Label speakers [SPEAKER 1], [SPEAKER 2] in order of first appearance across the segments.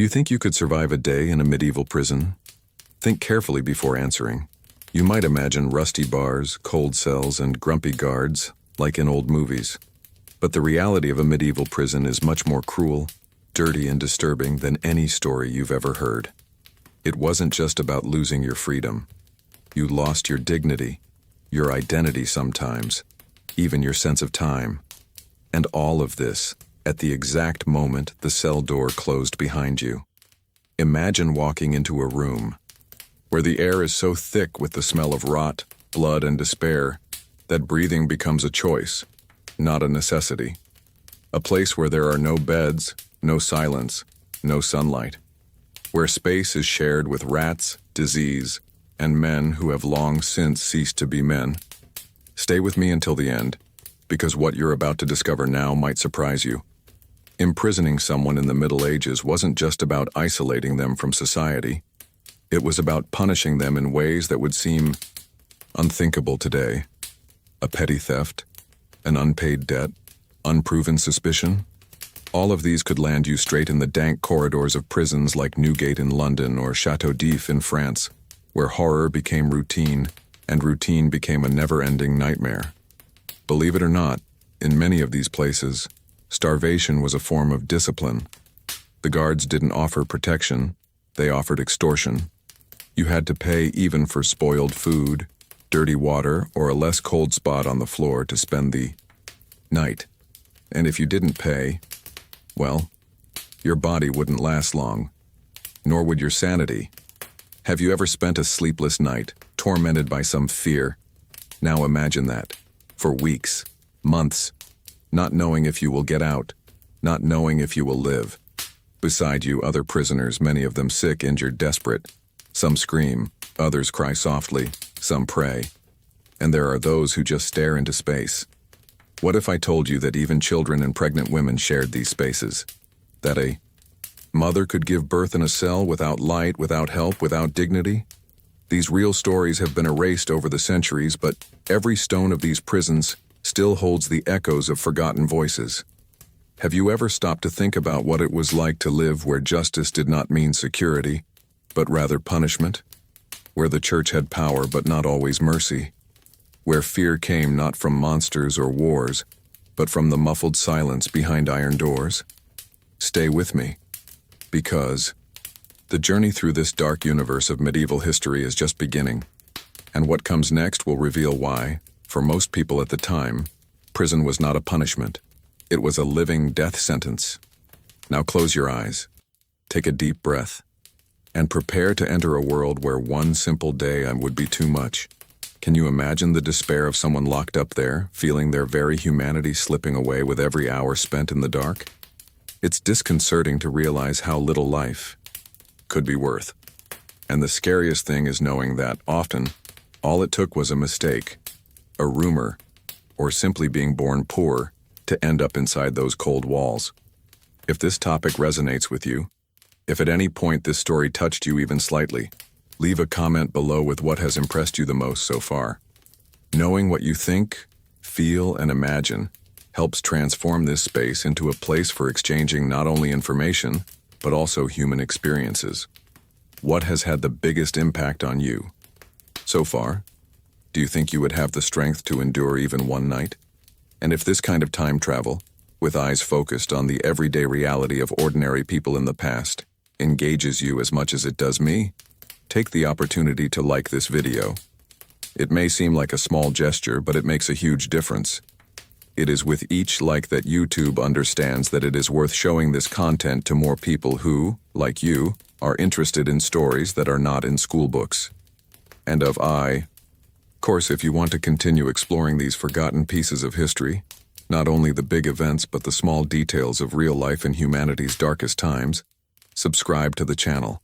[SPEAKER 1] Do you think you could survive a day in a medieval prison? Think carefully before answering. You might imagine rusty bars, cold cells, and grumpy guards, like in old movies. But the reality of a medieval prison is much more cruel, dirty, and disturbing than any story you've ever heard. It wasn't just about losing your freedom. You lost your dignity, your identity sometimes, even your sense of time. And all of this, at the exact moment the cell door closed behind you. Imagine walking into a room where the air is so thick with the smell of rot, blood, and despair that breathing becomes a choice, not a necessity. A place where there are no beds, no silence, no sunlight. Where space is shared with rats, disease, and men who have long since ceased to be men. Stay with me until the end, because what you're about to discover now might surprise you. Imprisoning someone in the Middle Ages wasn't just about isolating them from society. It was about punishing them in ways that would seem unthinkable today. A petty theft, an unpaid debt, unproven suspicion. All of these could land you straight in the dank corridors of prisons like Newgate in London or Château d'If in France, where horror became routine, and routine became a never-ending nightmare. Believe it or not, in many of these places, starvation was a form of discipline. The guards didn't offer protection, they offered extortion. You had to pay even for spoiled food, dirty water, or a less cold spot on the floor to spend the night. And if you didn't pay, well, your body wouldn't last long, nor would your sanity. Have you ever spent a sleepless night, tormented by some fear? Now imagine that, for weeks, months, not knowing if you will get out, not knowing if you will live. Beside you, other prisoners, many of them sick, injured, desperate. Some scream, others cry softly, some pray. And there are those who just stare into space. What if I told you that even children and pregnant women shared these spaces? That a mother could give birth in a cell without light, without help, without dignity? These real stories have been erased over the centuries, but every stone of these prisons still holds the echoes of forgotten voices. Have you ever stopped to think about what it was like to live where justice did not mean security, but rather punishment? Where the church had power but not always mercy? Where fear came not from monsters or wars, but from the muffled silence behind iron doors? Stay with me, because the journey through this dark universe of medieval history is just beginning, and what comes next will reveal why, for most people at the time, prison was not a punishment. It was a living death sentence. Now close your eyes, take a deep breath, and prepare to enter a world where one simple day would be too much. Can you imagine the despair of someone locked up there, feeling their very humanity slipping away with every hour spent in the dark? It's disconcerting to realize how little life could be worth. And the scariest thing is knowing that, often, all it took was a mistake, a rumor, or simply being born poor to end up inside those cold walls. If this topic resonates with you, if at any point this story touched you even slightly, leave a comment below with what has impressed you the most so far. Knowing what you think, feel, and imagine helps transform this space into a place for exchanging not only information, but also human experiences. What has had the biggest impact on you so far? Do you think you would have the strength to endure even one night? And if this kind of time travel, with eyes focused on the everyday reality of ordinary people in the past, engages you as much as it does me, take the opportunity to like this video. It may seem like a small gesture, but it makes a huge difference. It is with each like that YouTube understands that it is worth showing this content to more people who, like you, are interested in stories that are not in school books. And of course, if you want to continue exploring these forgotten pieces of history, not only the big events but the small details of real life in humanity's darkest times, subscribe to the channel.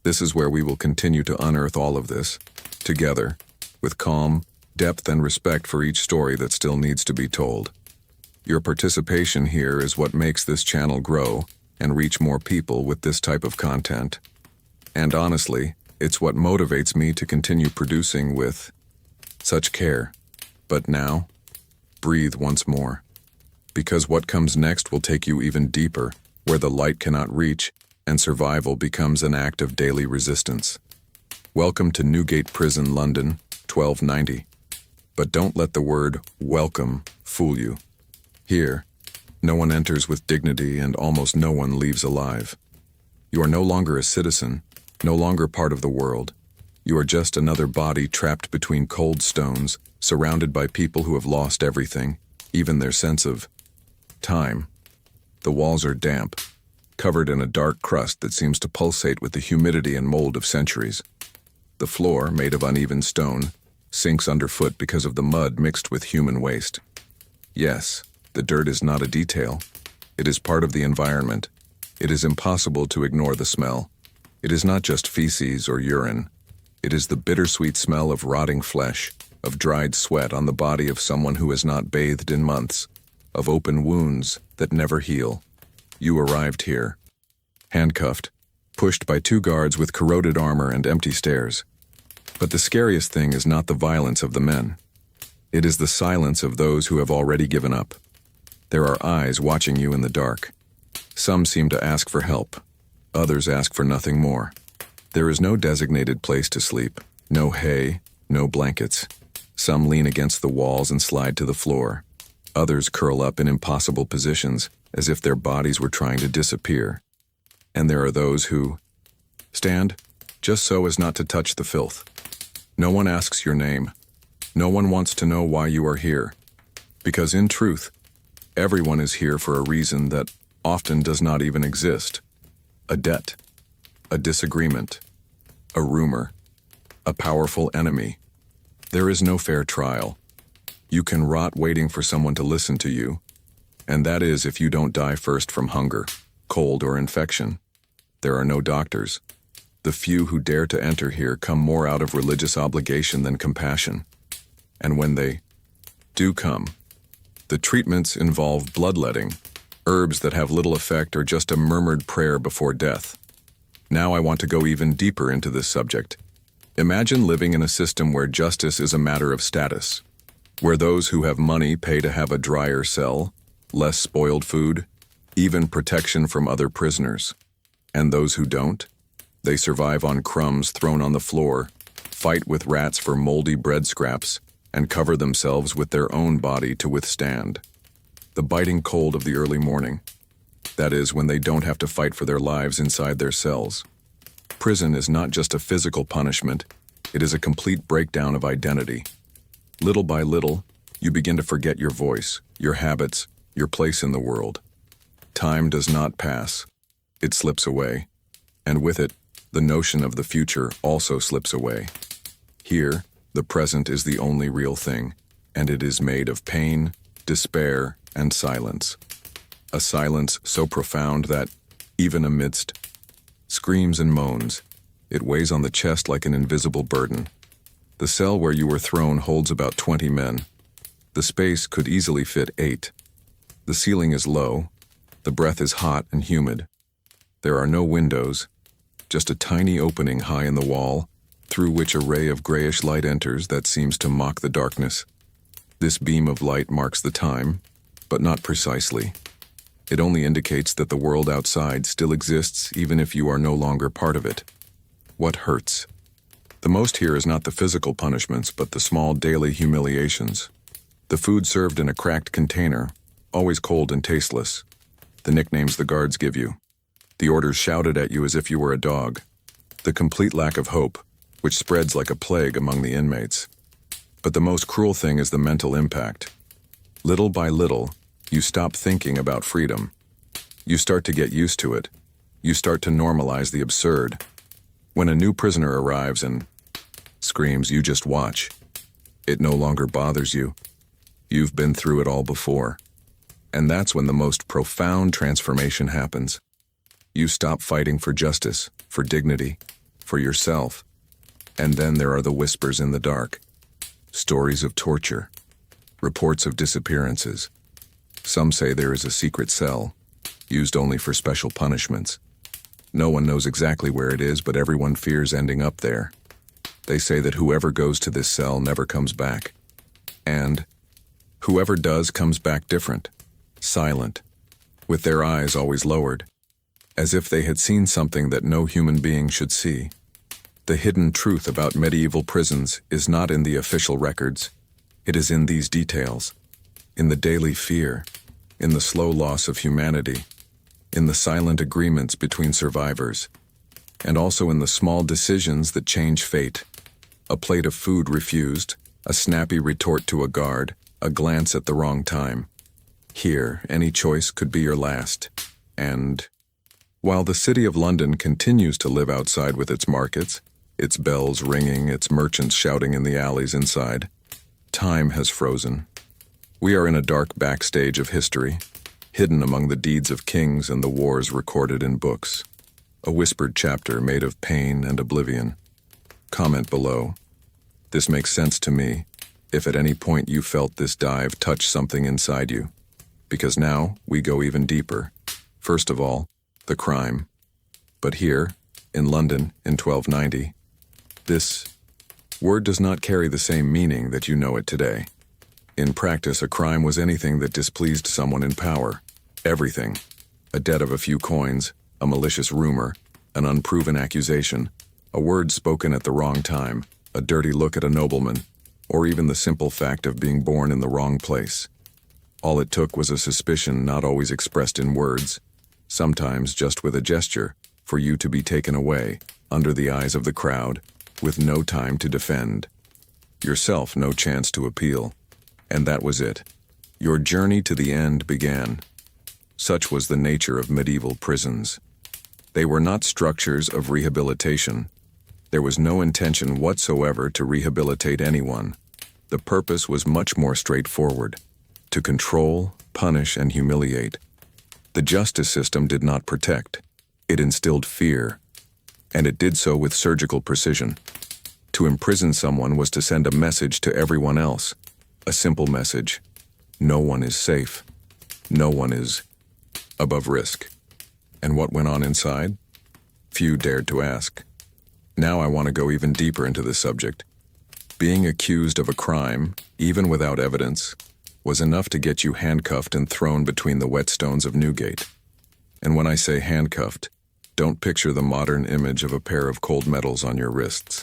[SPEAKER 1] This is where we will continue to unearth all of this, together, with calm, depth, and respect for each story that still needs to be told. Your participation here is what makes this channel grow and reach more people with this type of content. And honestly, it's what motivates me to continue producing with such care. But now, breathe once more, because what comes next will take you even deeper, where the light cannot reach and survival becomes an act of daily resistance. Welcome to Newgate Prison, London, 1290. But don't let the word welcome fool you. Here, no one enters with dignity and almost no one leaves alive. You are no longer a citizen, no longer part of the world. You are just another body trapped between cold stones, surrounded by people who have lost everything, even their sense of time. The walls are damp, covered in a dark crust that seems to pulsate with the humidity and mold of centuries. The floor, made of uneven stone, sinks underfoot because of the mud mixed with human waste. Yes, the dirt is not a detail. It is part of the environment. It is impossible to ignore the smell. It is not just feces or urine. It is the bittersweet smell of rotting flesh, of dried sweat on the body of someone who has not bathed in months, of open wounds that never heal. You arrived here, handcuffed, pushed by 2 guards with corroded armor and empty stares. But the scariest thing is not the violence of the men. It is the silence of those who have already given up. There are eyes watching you in the dark. Some seem to ask for help. Others ask for nothing more. There is no designated place to sleep, no hay, no blankets. Some lean against the walls and slide to the floor. Others curl up in impossible positions, as if their bodies were trying to disappear. And there are those who stand, just so as not to touch the filth. No one asks your name. No one wants to know why you are here. Because in truth, everyone is here for a reason that often does not even exist. A debt, a disagreement, a rumor, a powerful enemy. There is no fair trial. You can rot waiting for someone to listen to you, and that is if you don't die first from hunger, cold, or infection. There are no doctors. The few who dare to enter here come more out of religious obligation than compassion. And when they do come, the treatments involve bloodletting, herbs that have little effect or just a murmured prayer before death. Now I want to go even deeper into this subject. Imagine living in a system where justice is a matter of status, where those who have money pay to have a drier cell, less spoiled food, even protection from other prisoners. And those who don't, they survive on crumbs thrown on the floor, fight with rats for moldy bread scraps, and cover themselves with their own body to withstand the biting cold of the early morning. That is, when they don't have to fight for their lives inside their cells. Prison is not just a physical punishment, it is a complete breakdown of identity. Little by little, you begin to forget your voice, your habits, your place in the world. Time does not pass. It slips away. And with it, the notion of the future also slips away. Here, the present is the only real thing, and it is made of pain, despair, and silence. A silence so profound that, even amidst screams and moans, it weighs on the chest like an invisible burden. The cell where you were thrown holds about 20 men. The space could easily fit 8. The ceiling is low. The breath is hot and humid. There are no windows, just a tiny opening high in the wall, through which a ray of grayish light enters that seems to mock the darkness. This beam of light marks the time, but not precisely. It only indicates that the world outside still exists even if you are no longer part of it. What hurts? The most here is not the physical punishments, but the small daily humiliations. The food served in a cracked container, always cold and tasteless. The nicknames the guards give you. The orders shouted at you as if you were a dog. The complete lack of hope, which spreads like a plague among the inmates. But the most cruel thing is the mental impact. Little by little, you stop thinking about freedom. You start to get used to it. You start to normalize the absurd. When a new prisoner arrives and screams, you just watch. It no longer bothers you. You've been through it all before. And that's when the most profound transformation happens. You stop fighting for justice, for dignity, for yourself. And then there are the whispers in the dark. Stories of torture. Reports of disappearances. Some say there is a secret cell, used only for special punishments. No one knows exactly where it is, but everyone fears ending up there. They say that whoever goes to this cell never comes back. And whoever does comes back different, silent, with their eyes always lowered, as if they had seen something that no human being should see. The hidden truth about medieval prisons is not in the official records. It is in these details, in the daily fear, in the slow loss of humanity, in the silent agreements between survivors, and also in the small decisions that change fate. A plate of food refused, a snappy retort to a guard, a glance at the wrong time. Here, any choice could be your last. And while the city of London continues to live outside with its markets, its bells ringing, its merchants shouting in the alleys inside, time has frozen. We are in a dark backstage of history, hidden among the deeds of kings and the wars recorded in books. A whispered chapter made of pain and oblivion. Comment below. This makes sense to me, if at any point you felt this dive touch something inside you. Because now, we go even deeper. First of all, the crime. But here, in London, in 1290, this word does not carry the same meaning that you know it today. In practice, a crime was anything that displeased someone in power. Everything. A debt of a few coins, a malicious rumor, an unproven accusation, a word spoken at the wrong time, a dirty look at a nobleman, or even the simple fact of being born in the wrong place. All it took was a suspicion not always expressed in words, sometimes just with a gesture, for you to be taken away, under the eyes of the crowd, with no time to defend. Yourself no chance to appeal. And that was it. Your journey to the end began. Such was the nature of medieval prisons. They were not structures of rehabilitation. There was no intention whatsoever to rehabilitate anyone. The purpose was much more straightforward: to control, punish, and humiliate. The justice system did not protect. It instilled fear, and it did so with surgical precision. To imprison someone was to send a message to everyone else, a simple message: no one is safe, no one is above risk. And what went on inside? Few dared to ask. Now I want to go even deeper into this subject. Being accused of a crime, even without evidence, was enough to get you handcuffed and thrown between the whetstones of Newgate. And when I say handcuffed, don't picture the modern image of a pair of cold metals on your wrists.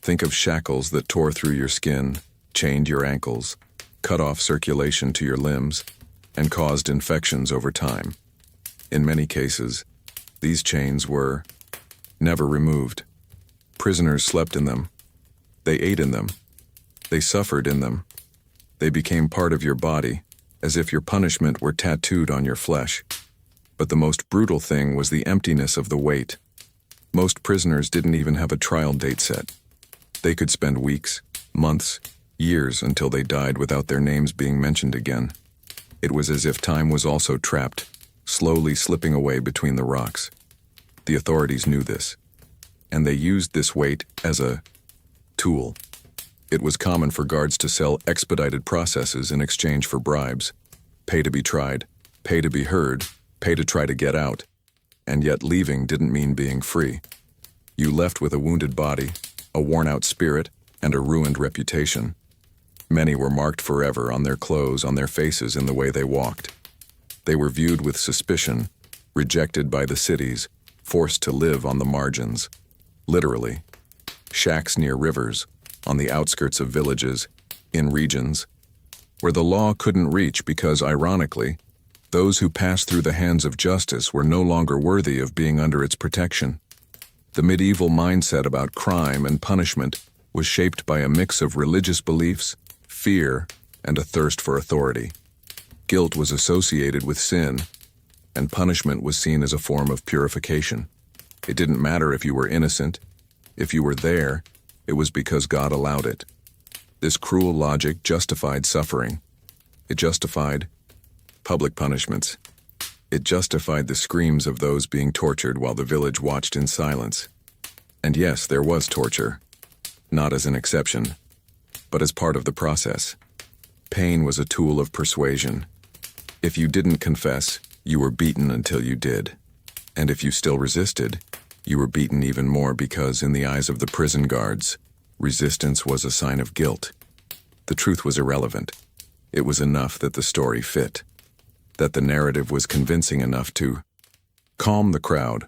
[SPEAKER 1] Think of shackles that tore through your skin, chained your ankles, cut off circulation to your limbs, and caused infections over time. In many cases, these chains were never removed. Prisoners slept in them. They ate in them. They suffered in them. They became part of your body, as if your punishment were tattooed on your flesh. But the most brutal thing was the emptiness of the weight. Most prisoners didn't even have a trial date set. They could spend weeks, months, years until they died without their names being mentioned again. It was as if time was also trapped, slowly slipping away between the rocks. The authorities knew this, and they used this weight as a tool. It was common for guards to sell expedited processes in exchange for bribes. Pay to be tried, pay to be heard, pay to try to get out. And yet leaving didn't mean being free. You left with a wounded body, a worn-out spirit, and a ruined reputation. Many were marked forever on their clothes, on their faces, in the way they walked. They were viewed with suspicion, rejected by the cities, forced to live on the margins. Literally. Shacks near rivers, on the outskirts of villages, in regions where the law couldn't reach because, ironically, those who passed through the hands of justice were no longer worthy of being under its protection. The medieval mindset about crime and punishment was shaped by a mix of religious beliefs, fear, and a thirst for authority. Guilt was associated with sin, and punishment was seen as a form of purification. It didn't matter if you were innocent. If you were there, it was because God allowed it. This cruel logic justified suffering. It justified public punishments. It justified the screams of those being tortured while the village watched in silence. And yes, there was torture. Not as an exception, but as part of the process. Pain was a tool of persuasion. If you didn't confess, you were beaten until you did. And if you still resisted, you were beaten even more because, in the eyes of the prison guards, resistance was a sign of guilt. The truth was irrelevant. It was enough that the story fit, that the narrative was convincing enough to calm the crowd,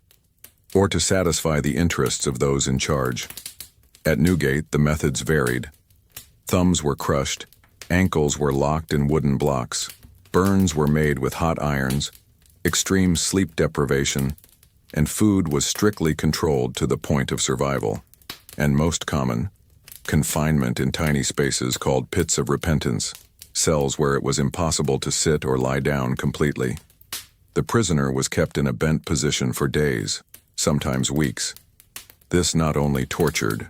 [SPEAKER 1] or to satisfy the interests of those in charge. At Newgate, the methods varied. Thumbs were crushed, ankles were locked in wooden blocks, burns were made with hot irons, extreme sleep deprivation, and food was strictly controlled to the point of survival. And most common, confinement in tiny spaces called pits of repentance, cells where it was impossible to sit or lie down completely. The prisoner was kept in a bent position for days, sometimes weeks. This not only tortured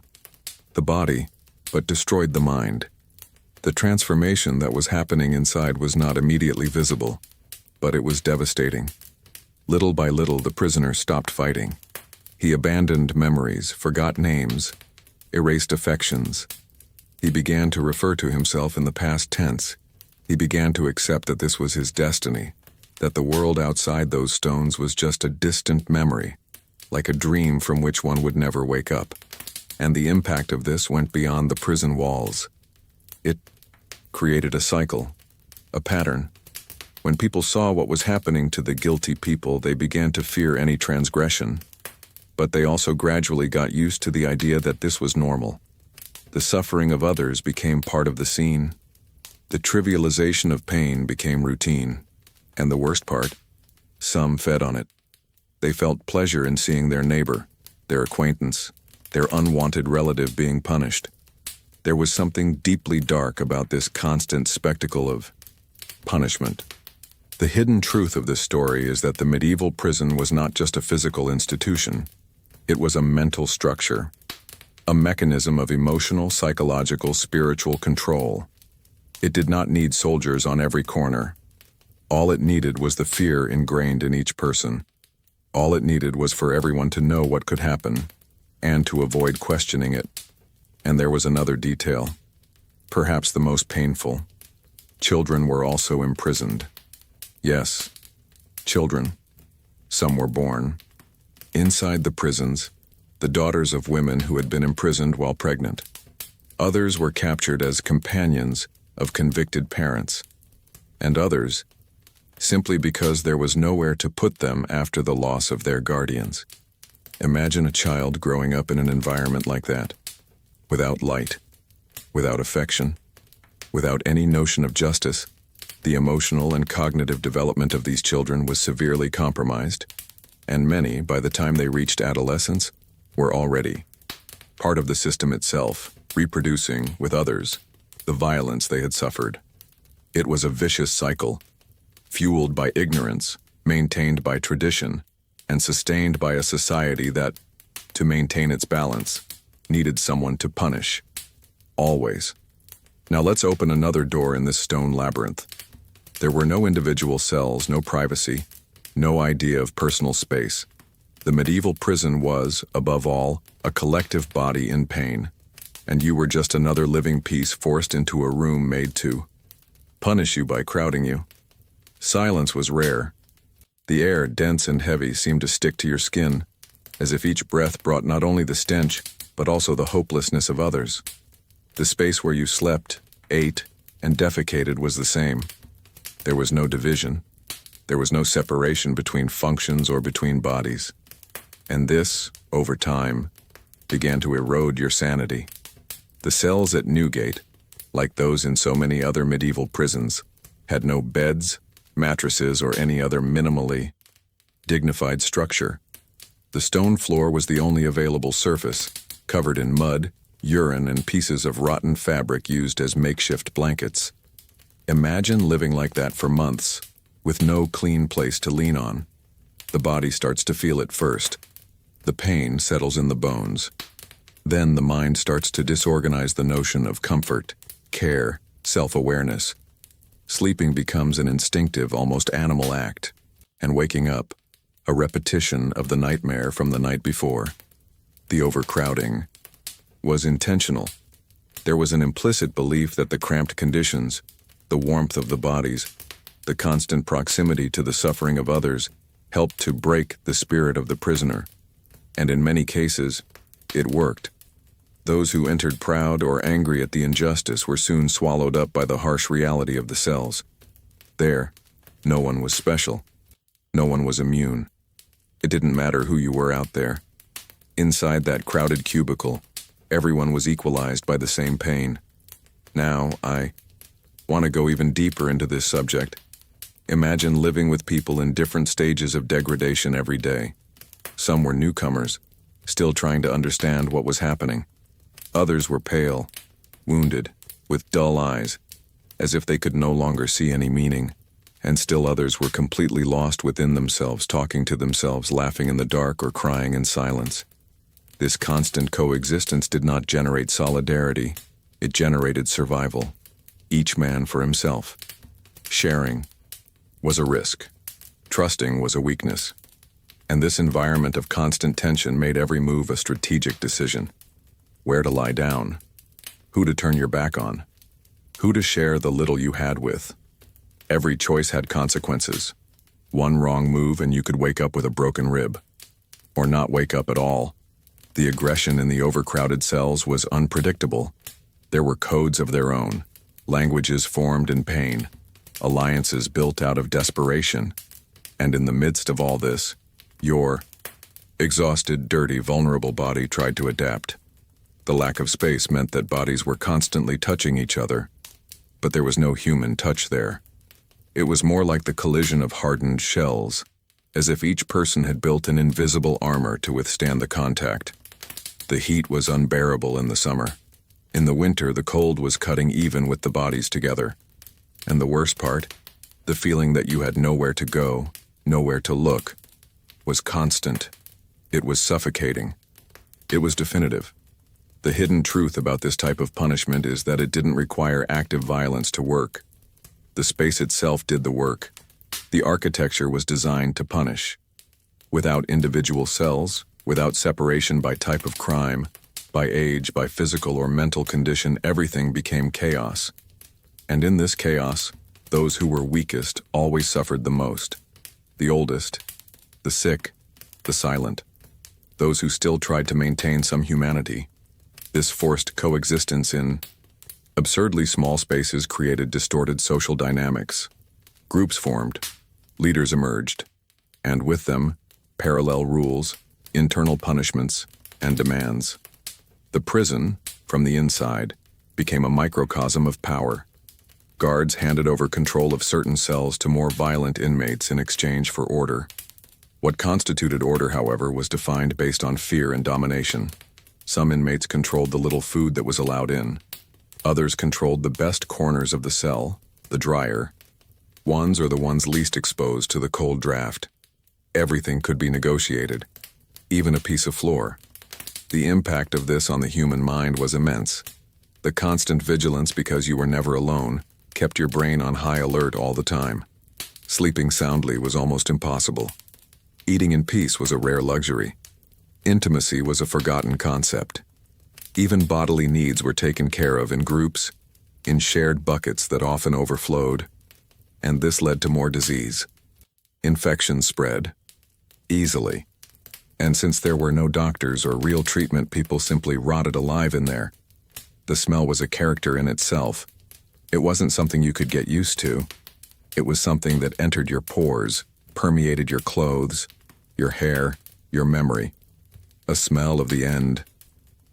[SPEAKER 1] the body, but destroyed the mind. The transformation that was happening inside was not immediately visible, but it was devastating. Little by little, the prisoner stopped fighting. He abandoned memories, forgot names, erased affections. He began to refer to himself in the past tense. He began to accept that this was his destiny, that the world outside those stones was just a distant memory, like a dream from which one would never wake up. And the impact of this went beyond the prison walls. It created a cycle, a pattern. When people saw what was happening to the guilty people, they began to fear any transgression. But they also gradually got used to the idea that this was normal. The suffering of others became part of the scene. The trivialization of pain became routine. And the worst part, some fed on it. They felt pleasure in seeing their neighbor, their acquaintance, their unwanted relative being punished. There was something deeply dark about this constant spectacle of punishment. The hidden truth of this story is that the medieval prison was not just a physical institution. It was a mental structure, a mechanism of emotional, psychological, spiritual control. It did not need soldiers on every corner. All it needed was the fear ingrained in each person. All it needed was for everyone to know what could happen, and to avoid questioning it. And there was another detail, perhaps the most painful. Children were also imprisoned. Yes, children. Some were born. Inside the prisons, the daughters of women who had been imprisoned while pregnant. Others were captured as companions of convicted parents. And others, simply because there was nowhere to put them after the loss of their guardians. Imagine a child growing up in an environment like that, without light, without affection, without any notion of justice. The emotional and cognitive development of these children was severely compromised, and many, by the time they reached adolescence, were already part of the system itself, reproducing, with others, the violence they had suffered. It was a vicious cycle, fueled by ignorance, maintained by tradition, and sustained by a society that, to maintain its balance, needed someone to punish. Always. Now let's open another door in this stone labyrinth. There were no individual cells, no privacy, no idea of personal space. The medieval prison was, above all, a collective body in pain, and you were just another living piece forced into a room made to punish you by crowding you. Silence was rare. The air, dense and heavy, seemed to stick to your skin, as if each breath brought not only the stench, but also the hopelessness of others. The space where you slept, ate, and defecated was the same. There was no division. There was no separation between functions or between bodies. And this, over time, began to erode your sanity. The cells at Newgate, like those in so many other medieval prisons, had no beds, mattresses, or any other minimally dignified structure. The stone floor was the only available surface, covered in mud, urine, and pieces of rotten fabric used as makeshift blankets. Imagine living like that for months, with no clean place to lean on. The body starts to feel it first. The pain settles in the bones. Then the mind starts to disorganize the notion of comfort, care, self-awareness. Sleeping becomes an instinctive, almost animal act, and waking up, a repetition of the nightmare from the night before. The overcrowding was intentional. There was an implicit belief that the cramped conditions, the warmth of the bodies, the constant proximity to the suffering of others, helped to break the spirit of the prisoner. And in many cases, it worked. Those who entered proud or angry at the injustice were soon swallowed up by the harsh reality of the cells. There, no one was special. No one was immune. It didn't matter who you were out there. Inside that crowded cubicle, everyone was equalized by the same pain. Now, I want to go even deeper into this subject. Imagine living with people in different stages of degradation every day. Some were newcomers, still trying to understand what was happening. Others were pale, wounded, with dull eyes, as if they could no longer see any meaning. And still others were completely lost within themselves, talking to themselves, laughing in the dark or crying in silence. This constant coexistence did not generate solidarity. It generated survival. Each man for himself. Sharing was a risk. Trusting was a weakness. And this environment of constant tension made every move a strategic decision. Where to lie down. Who to turn your back on. Who to share the little you had with. Every choice had consequences. One wrong move and you could wake up with a broken rib. Or not wake up at all. The aggression in the overcrowded cells was unpredictable. There were codes of their own, languages formed in pain, alliances built out of desperation. And in the midst of all this, your exhausted, dirty, vulnerable body tried to adapt. The lack of space meant that bodies were constantly touching each other, but there was no human touch there. It was more like the collision of hardened shells, as if each person had built an invisible armor to withstand the contact. The heat was unbearable in the summer. In the winter, the cold was cutting even with the bodies together. And the worst part, the feeling that you had nowhere to go, nowhere to look, was constant. It was suffocating. It was definitive. The hidden truth about this type of punishment is that it didn't require active violence to work. The space itself did the work. The architecture was designed to punish. Without individual cells, without separation by type of crime, by age, by physical or mental condition, everything became chaos. And in this chaos, those who were weakest always suffered the most. The oldest, the sick, the silent. Those who still tried to maintain some humanity. This forced coexistence in absurdly small spaces created distorted social dynamics. Groups formed, leaders emerged, and with them, parallel rules, internal punishments, and demands. The prison, from the inside, became a microcosm of power. Guards handed over control of certain cells to more violent inmates in exchange for order. What constituted order, however, was defined based on fear and domination. Some inmates controlled the little food that was allowed in. Others controlled the best corners of the cell, the drier. Ones are the ones least exposed to the cold draft. Everything could be negotiated, even a piece of floor. The impact of this on the human mind was immense. The constant vigilance, because you were never alone, kept your brain on high alert all the time. Sleeping soundly was almost impossible. Eating in peace was a rare luxury. Intimacy was a forgotten concept. Even bodily needs were taken care of in groups, in shared buckets that often overflowed, and this led to more disease. Infections spread easily, and since there were no doctors or real treatment, people simply rotted alive in there. The smell was a character in itself. It wasn't something you could get used to. It was something that entered your pores, permeated your clothes, your hair, your memory. A smell of the end,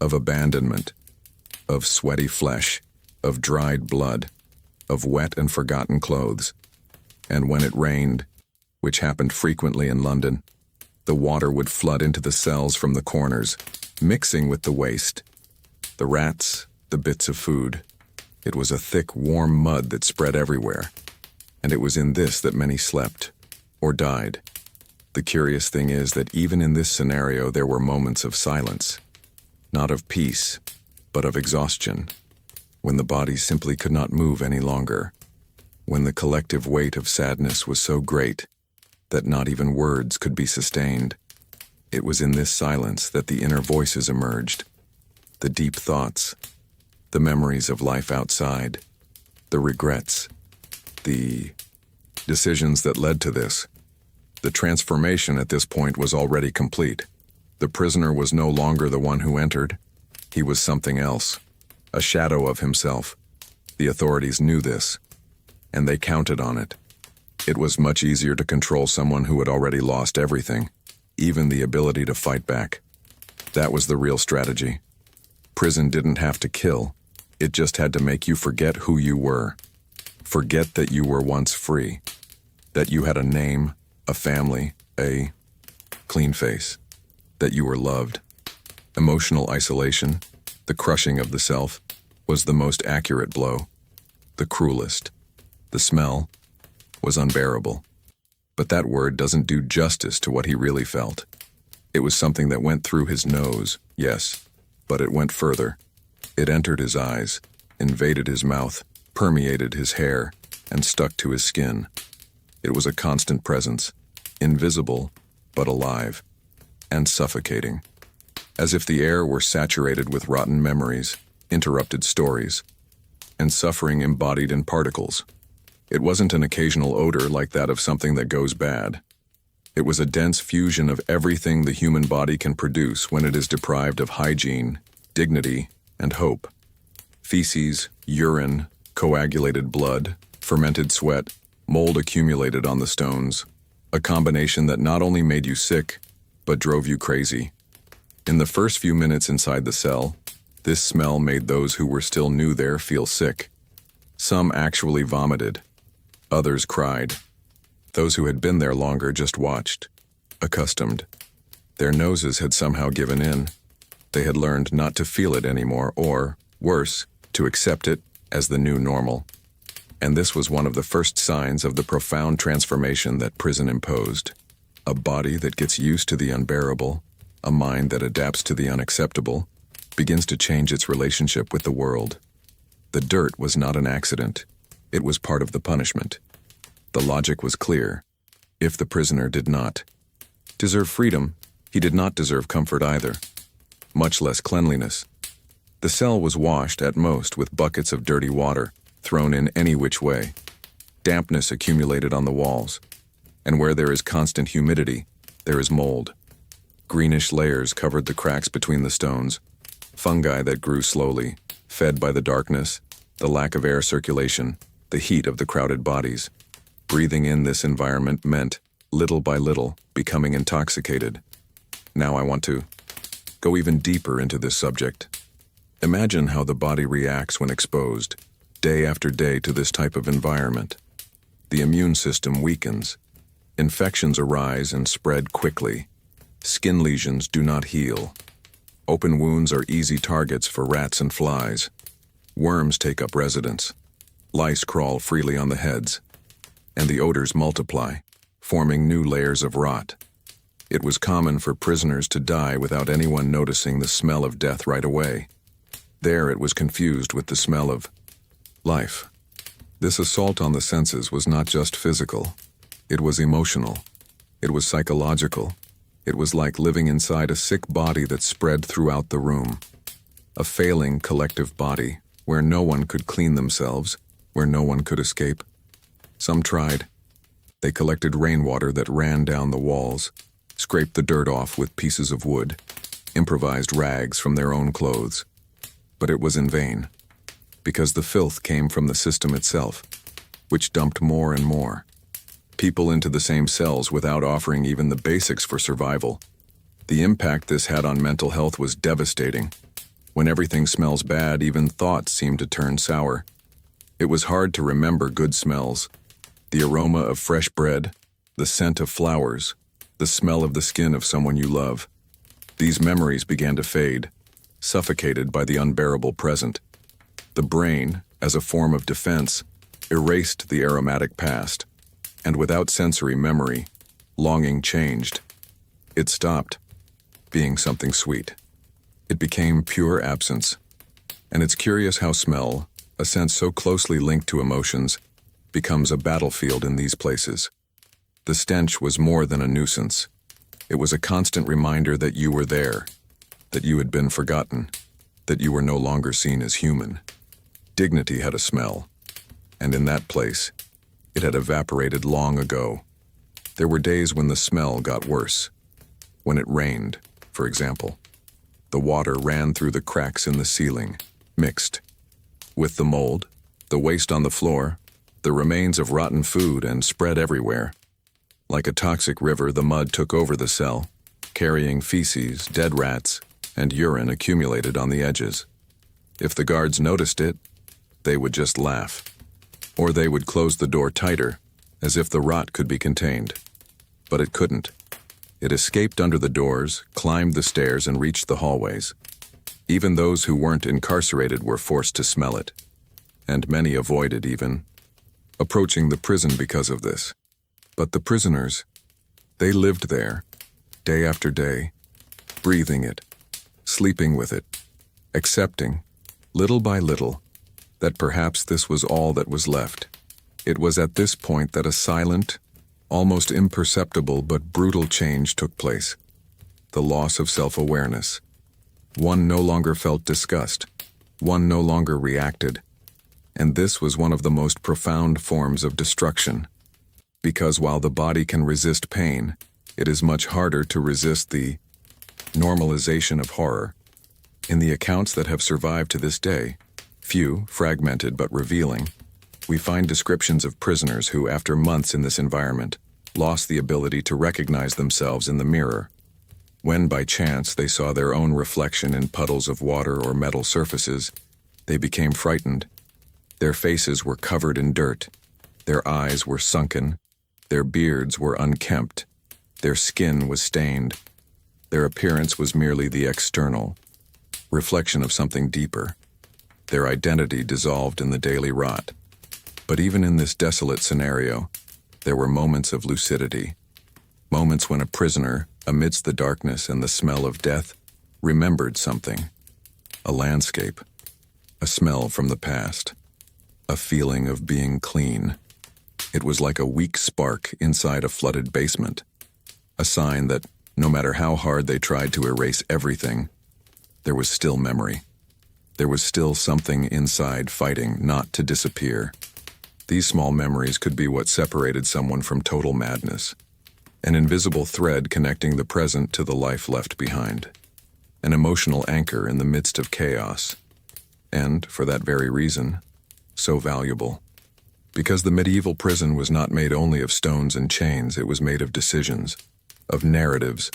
[SPEAKER 1] of abandonment, of sweaty flesh, of dried blood, of wet and forgotten clothes. And when it rained, which happened frequently in London, the water would flood into the cells from the corners, mixing with the waste. The rats, the bits of food. It was a thick, warm mud that spread everywhere. And it was in this that many slept, or died. The curious thing is that even in this scenario there were moments of silence. Not of peace, but of exhaustion. When the body simply could not move any longer. When the collective weight of sadness was so great that not even words could be sustained. It was in this silence that the inner voices emerged. The deep thoughts, the memories of life outside, the regrets, the decisions that led to this. The transformation at this point was already complete. The prisoner was no longer the one who entered. He was something else, a shadow of himself. The authorities knew this, and they counted on it. It was much easier to control someone who had already lost everything, even the ability to fight back. That was the real strategy. Prison didn't have to kill, it just had to make you forget who you were. Forget that you were once free, that you had a name, a family, a clean face, that you were loved. Emotional isolation, the crushing of the self, was the most accurate blow, the cruelest. The smell was unbearable. But that word doesn't do justice to what he really felt. It was something that went through his nose, yes, but it went further. It entered his eyes, invaded his mouth, permeated his hair, and stuck to his skin. It was a constant presence, invisible, but alive, and suffocating. As if the air were saturated with rotten memories, interrupted stories, and suffering embodied in particles. It wasn't an occasional odor like that of something that goes bad. It was a dense fusion of everything the human body can produce when it is deprived of hygiene, dignity, and hope. Feces, urine, coagulated blood, fermented sweat, mold accumulated on the stones, a combination that not only made you sick, but drove you crazy. In the first few minutes inside the cell, this smell made those who were still new there feel sick. Some actually vomited. Others cried. Those who had been there longer just watched, accustomed. Their noses had somehow given in. They had learned not to feel it anymore, or, worse, to accept it as the new normal. And this was one of the first signs of the profound transformation that prison imposed. A body that gets used to the unbearable, a mind that adapts to the unacceptable, begins to change its relationship with the world. The dirt was not an accident. It was part of the punishment. The logic was clear. If the prisoner did not deserve freedom, he did not deserve comfort either, much less cleanliness. The cell was washed at most with buckets of dirty water, thrown in any which way. Dampness accumulated on the walls, and where there is constant humidity, there is mold. Greenish layers covered the cracks between the stones, fungi that grew slowly, fed by the darkness, the lack of air circulation, the heat of the crowded bodies. Breathing in this environment meant, little by little, becoming intoxicated. Now I want to go even deeper into this subject. Imagine how the body reacts when exposed, day after day, to this type of environment. The immune system weakens. Infections arise and spread quickly. Skin lesions do not heal. Open wounds are easy targets for rats and flies. Worms take up residence. Lice crawl freely on the heads. And the odors multiply, forming new layers of rot. It was common for prisoners to die without anyone noticing the smell of death right away. There it was confused with the smell of life. This assault on the senses was not just physical. It was emotional. It was psychological. It was like living inside a sick body that spread throughout the room. A failing collective body where no one could clean themselves, where no one could escape. Some tried. They collected rainwater that ran down the walls, scraped the dirt off with pieces of wood, improvised rags from their own clothes. But it was in vain, because the filth came from the system itself, which dumped more and more people into the same cells without offering even the basics for survival. The impact this had on mental health was devastating. When everything smells bad, even thoughts seem to turn sour. It was hard to remember good smells. The aroma of fresh bread, the scent of flowers, the smell of the skin of someone you love. These memories began to fade, suffocated by the unbearable present. The brain, as a form of defense, erased the aromatic past, and without sensory memory, longing changed. It stopped being something sweet. It became pure absence. And it's curious how smell, a sense so closely linked to emotions, becomes a battlefield in these places. The stench was more than a nuisance. It was a constant reminder that you were there, that you had been forgotten, that you were no longer seen as human. Dignity had a smell, and in that place, it had evaporated long ago. There were days when the smell got worse. When it rained, for example, the water ran through the cracks in the ceiling, mixed with the mold, the waste on the floor, the remains of rotten food, and spread everywhere. Like a toxic river, the mud took over the cell, carrying feces, dead rats, and urine accumulated on the edges. If the guards noticed it, they would just laugh. Or they would close the door tighter, as if the rot could be contained. But it couldn't. It escaped under the doors, climbed the stairs, and reached the hallways. Even those who weren't incarcerated were forced to smell it. And many avoided even approaching the prison because of this. But the prisoners, they lived there, day after day, breathing it, sleeping with it, accepting, little by little, that perhaps this was all that was left. It was at this point that a silent, almost imperceptible but brutal change took place. The loss of self-awareness. One no longer felt disgust. One no longer reacted. And this was one of the most profound forms of destruction. Because while the body can resist pain, it is much harder to resist the normalization of horror. In the accounts that have survived to this day, few, fragmented but revealing, we find descriptions of prisoners who, after months in this environment, lost the ability to recognize themselves in the mirror. When by chance they saw their own reflection in puddles of water or metal surfaces, they became frightened. Their faces were covered in dirt. Their eyes were sunken. Their beards were unkempt. Their skin was stained. Their appearance was merely the external reflection of something deeper. Their identity dissolved in the daily rot. But even in this desolate scenario, there were moments of lucidity. Moments when a prisoner, amidst the darkness and the smell of death, remembered something. A landscape. A smell from the past. A feeling of being clean. It was like a weak spark inside a flooded basement. A sign that, no matter how hard they tried to erase everything, there was still memory. There was still something inside fighting not to disappear. These small memories could be what separated someone from total madness. An invisible thread connecting the present to the life left behind. An emotional anchor in the midst of chaos. And, for that very reason, so valuable. Because the medieval prison was not made only of stones and chains, it was made of decisions, of narratives,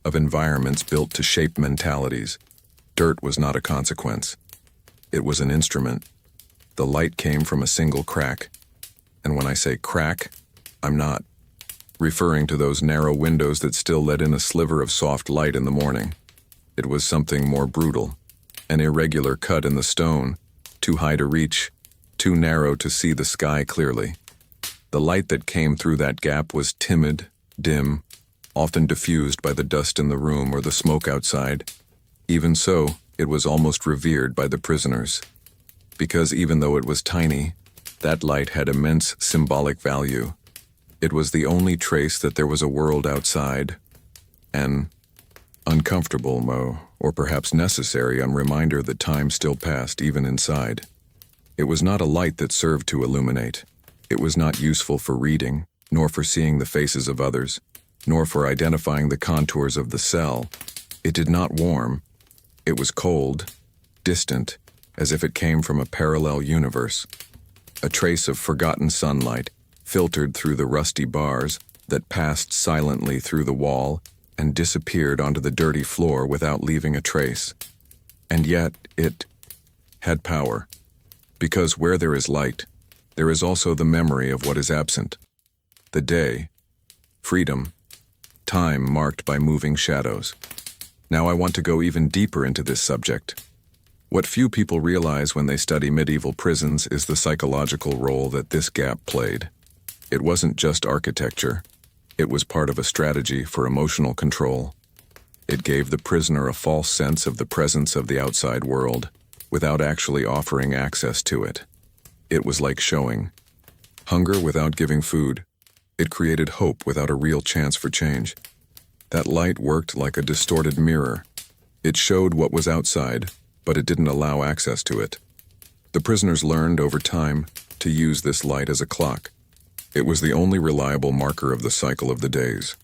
[SPEAKER 1] of environments built to shape mentalities. Dirt was not a consequence. It was an instrument. The light came from a single crack. And when I say crack, I'm not referring to those narrow windows that still let in a sliver of soft light in the morning. It was something more brutal. An irregular cut in the stone, too high to reach, too narrow to see the sky clearly. The light that came through that gap was timid, dim, often diffused by the dust in the room or the smoke outside. Even so, it was almost revered by the prisoners. Because even though it was tiny, that light had immense symbolic value. It was the only trace that there was a world outside, an uncomfortable, or perhaps necessary, reminder that time still passed even inside. It was not a light that served to illuminate. It was not useful for reading, nor for seeing the faces of others, nor for identifying the contours of the cell. It did not warm. It was cold, distant, as if it came from a parallel universe. A trace of forgotten sunlight filtered through the rusty bars that passed silently through the wall and disappeared onto the dirty floor without leaving a trace. And yet it had power. Because where there is light, there is also the memory of what is absent. The day, freedom, time marked by moving shadows. Now I want to go even deeper into this subject. What few people realize when they study medieval prisons is the psychological role that this gap played. It wasn't just architecture. It was part of a strategy for emotional control. It gave the prisoner a false sense of the presence of the outside world, without actually offering access to it. It was like showing hunger without giving food. It created hope without a real chance for change. That light worked like a distorted mirror. It showed what was outside, but it didn't allow access to it. The prisoners learned over time to use this light as a clock. It was the only reliable marker of the cycle of the days.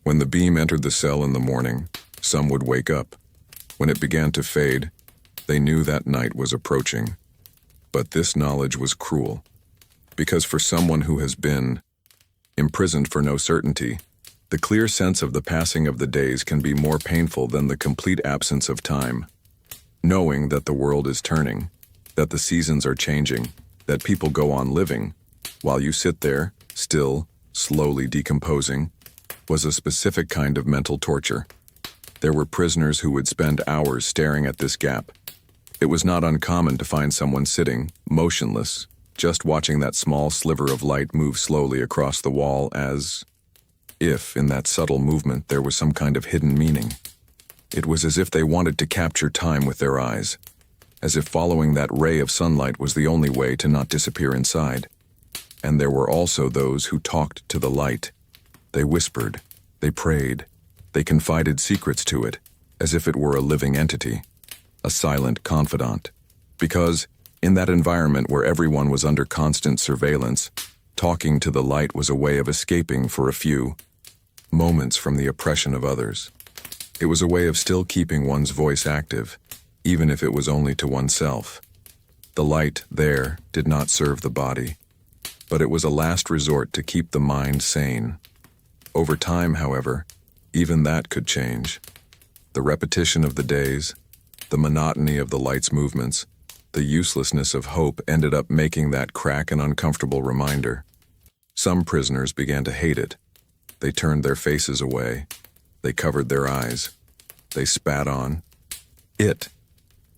[SPEAKER 1] When the beam entered the cell in the morning, some would wake up. When it began to fade, they knew that night was approaching. But this knowledge was cruel. Because for someone who has been imprisoned for no certainty, The clear sense of the passing of the days can be more painful than the complete absence of time. Knowing that the world is turning, that the seasons are changing, that people go on living, while you sit there, still, slowly decomposing, was a specific kind of mental torture. There were prisoners who would spend hours staring at this gap. It was not uncommon to find someone sitting, motionless, just watching that small sliver of light move slowly across the wall as if, in that subtle movement, there was some kind of hidden meaning. It was as if they wanted to capture time with their eyes, as if following that ray of sunlight was the only way to not disappear inside. And there were also those who talked to the light. They whispered, they prayed, they confided secrets to it, as if it were a living entity, a silent confidant. Because, in that environment where everyone was under constant surveillance, talking to the light was a way of escaping for a few moments from the oppression of others. It was a way of still keeping one's voice active, even if it was only to oneself. The light there did not serve the body, but it was a last resort to keep the mind sane. Over time, however, even that could change. The repetition of the days, the monotony of the light's movements, the uselessness of hope ended up making that crack an uncomfortable reminder. Some prisoners began to hate it. They turned their faces away. They covered their eyes. They spat on it.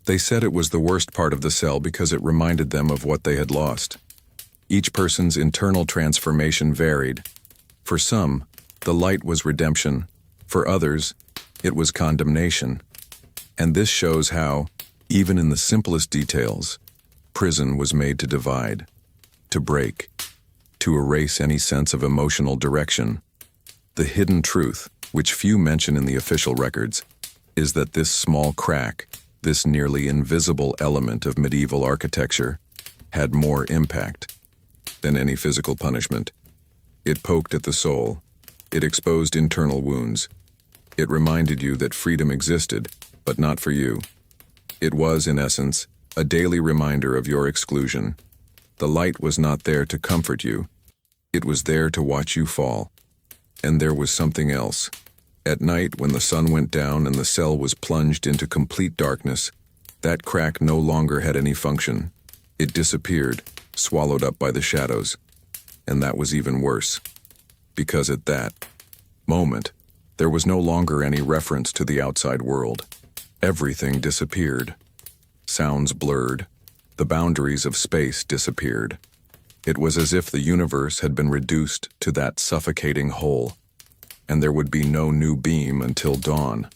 [SPEAKER 1] They said it was the worst part of the cell because it reminded them of what they had lost. Each person's internal transformation varied. For some, the light was redemption. For others, it was condemnation. And this shows how, even in the simplest details, prison was made to divide, to break, to erase any sense of emotional direction. The hidden truth, which few mention in the official records, is that this small crack, this nearly invisible element of medieval architecture, had more impact than any physical punishment. It poked at the soul. It exposed internal wounds. It reminded you that freedom existed, but not for you. It was, in essence, a daily reminder of your exclusion. The light was not there to comfort you. It was there to watch you fall. And there was something else. At night, when the sun went down and the cell was plunged into complete darkness, that crack no longer had any function. It disappeared, swallowed up by the shadows. And that was even worse. Because at that moment, there was no longer any reference to the outside world. Everything disappeared. Sounds blurred. The boundaries of space disappeared. It was as if the universe had been reduced to that suffocating hole, and there would be no new beam until dawn.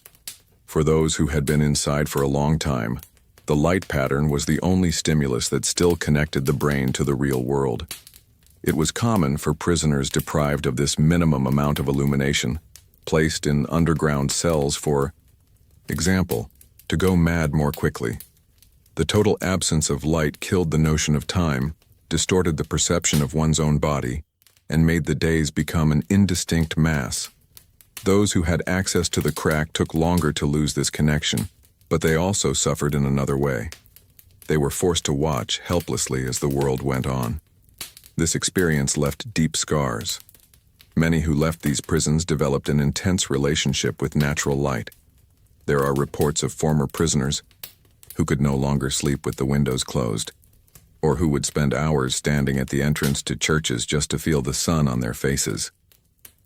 [SPEAKER 1] For those who had been inside for a long time, the light pattern was the only stimulus that still connected the brain to the real world. It was common for prisoners deprived of this minimum amount of illumination, placed in underground cells for example, to go mad more quickly. The total absence of light killed the notion of time, distorted the perception of one's own body, and made the days become an indistinct mass. Those who had access to the crack took longer to lose this connection, but they also suffered in another way. They were forced to watch helplessly as the world went on. This experience left deep scars. Many who left these prisons developed an intense relationship with natural light. There are reports of former prisoners who could no longer sleep with the windows closed, or who would spend hours standing at the entrance to churches just to feel the sun on their faces.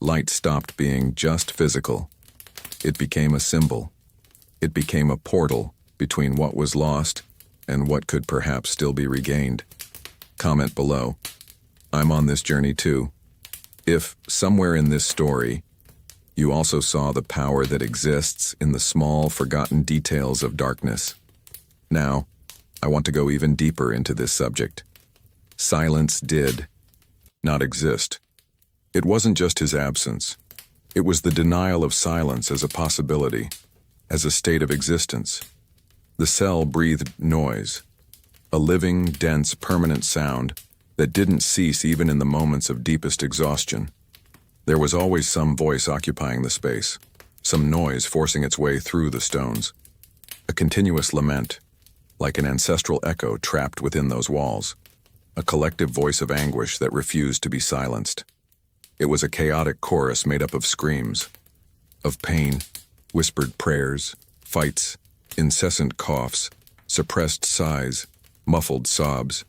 [SPEAKER 1] Light stopped being just physical. It became a symbol. It became a portal between what was lost and what could perhaps still be regained. Comment below. I'm on this journey too. If, somewhere in this story, you also saw the power that exists in the small, forgotten details of darkness. Now, I want to go even deeper into this subject. Silence did not exist. It wasn't just his absence. It was the denial of silence as a possibility, as a state of existence. The cell breathed noise, a living, dense, permanent sound that didn't cease even in the moments of deepest exhaustion. There was always some voice occupying the space, some noise forcing its way through the stones. A continuous lament, like an ancestral echo trapped within those walls. A collective voice of anguish that refused to be silenced. It was a chaotic chorus made up of screams, of pain, whispered prayers, fights, incessant coughs, suppressed sighs, muffled sobs.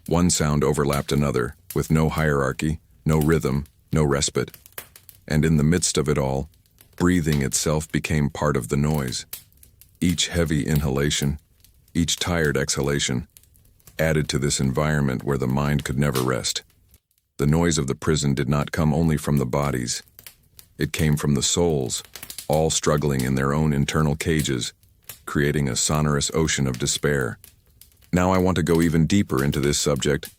[SPEAKER 1] One sound overlapped another, with no hierarchy, no rhythm, no respite. And in the midst of it all, breathing itself became part of the noise. Each heavy inhalation, each tired exhalation, added to this environment where the mind could never rest. The noise of the prison did not come only from the bodies. It came from the souls, all struggling in their own internal cages, creating a sonorous ocean of despair. Now I want to go even deeper into this subject.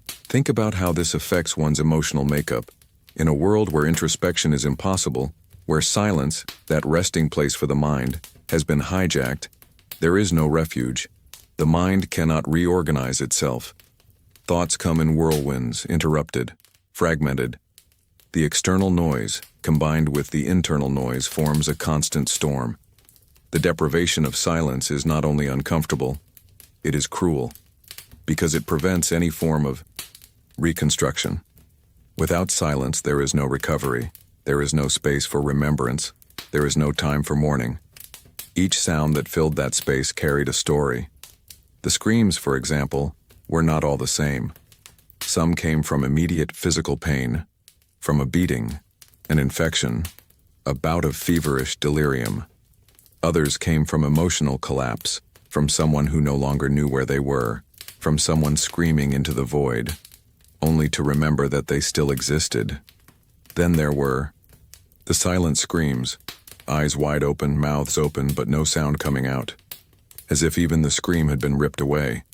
[SPEAKER 1] Think about how this affects one's emotional makeup. In a world where introspection is impossible, where silence, that resting place for the mind, has been hijacked, there is no refuge. The mind cannot reorganize itself. Thoughts come in whirlwinds, interrupted, fragmented. The external noise, combined with the internal noise, forms a constant storm. The deprivation of silence is not only uncomfortable, it is cruel, because it prevents any form of reconstruction. Without silence, there is no recovery. There is no space for remembrance. There is no time for mourning. Each sound that filled that space carried a story. The screams, for example, were not all the same. Some came from immediate physical pain, from a beating, an infection, a bout of feverish delirium. Others came from emotional collapse, from someone who no longer knew where they were, from someone screaming into the void, only to remember that they still existed. Then there were the silent screams, eyes wide open, mouths open, but no sound coming out, as if even the scream had been ripped away.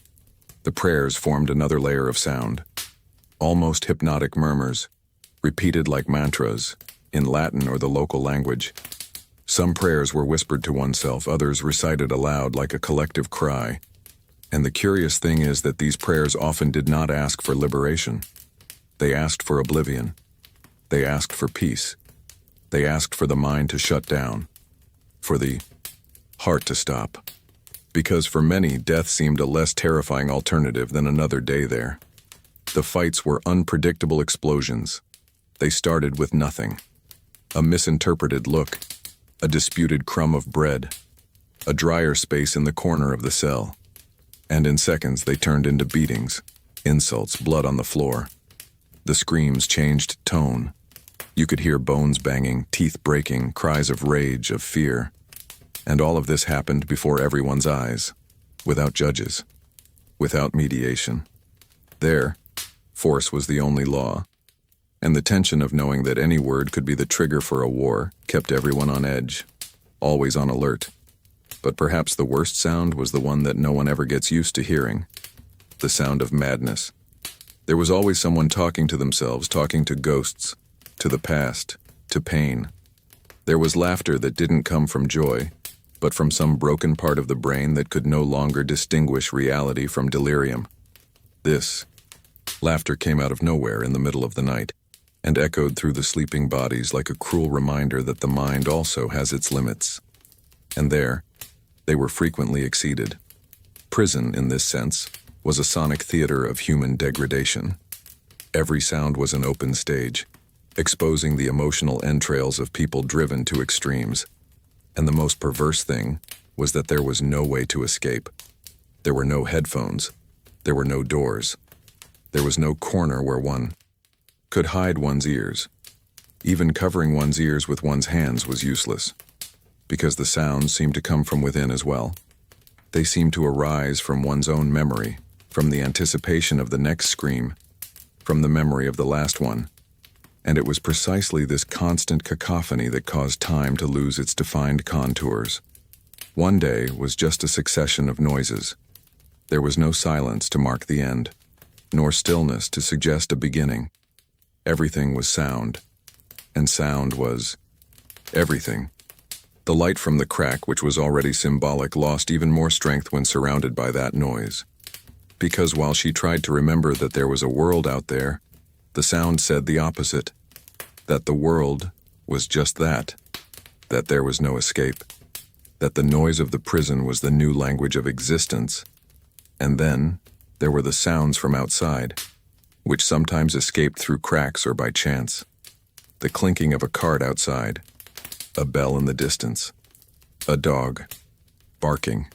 [SPEAKER 1] The prayers formed another layer of sound, almost hypnotic murmurs, repeated like mantras, in Latin or the local language. Some prayers were whispered to oneself, others recited aloud like a collective cry. And the curious thing is that these prayers often did not ask for liberation. They asked for oblivion. They asked for peace. They asked for the mind to shut down, for the heart to stop. Because for many, death seemed a less terrifying alternative than another day there. The fights were unpredictable explosions. They started with nothing. A misinterpreted look, a disputed crumb of bread, a dryer space in the corner of the cell. And in seconds they turned into beatings, insults, blood on the floor. The screams changed tone. You could hear bones banging, teeth breaking, cries of rage, of fear. And all of this happened before everyone's eyes, without judges, without mediation. There, force was the only law. And the tension of knowing that any word could be the trigger for a war kept everyone on edge, always on alert. But perhaps the worst sound was the one that no one ever gets used to hearing, the sound of madness. There was always someone talking to themselves, talking to ghosts, to the past, to pain. There was laughter that didn't come from joy, but from some broken part of the brain that could no longer distinguish reality from delirium. This laughter came out of nowhere in the middle of the night, and echoed through the sleeping bodies like a cruel reminder that the mind also has its limits. And there, they were frequently exceeded. Prison, in this sense, was a sonic theater of human degradation. Every sound was an open stage, exposing the emotional entrails of people driven to extremes. And the most perverse thing was that there was no way to escape. There were no headphones. There were no doors. There was no corner where one could hide one's ears. Even covering one's ears with one's hands was useless, because the sounds seemed to come from within as well. They seemed to arise from one's own memory, from the anticipation of the next scream, from the memory of the last one. And it was precisely this constant cacophony that caused time to lose its defined contours. One day was just a succession of noises. There was no silence to mark the end, nor stillness to suggest a beginning. Everything was sound, and sound was everything. The light from the crack, which was already symbolic, lost even more strength when surrounded by that noise. Because while she tried to remember that there was a world out there, the sound said the opposite, that the world was just that there was no escape, that the noise of the prison was the new language of existence. And then there were the sounds from outside, which sometimes escaped through cracks or by chance. the clinking of a cart outside, a bell in the distance, a dog barking.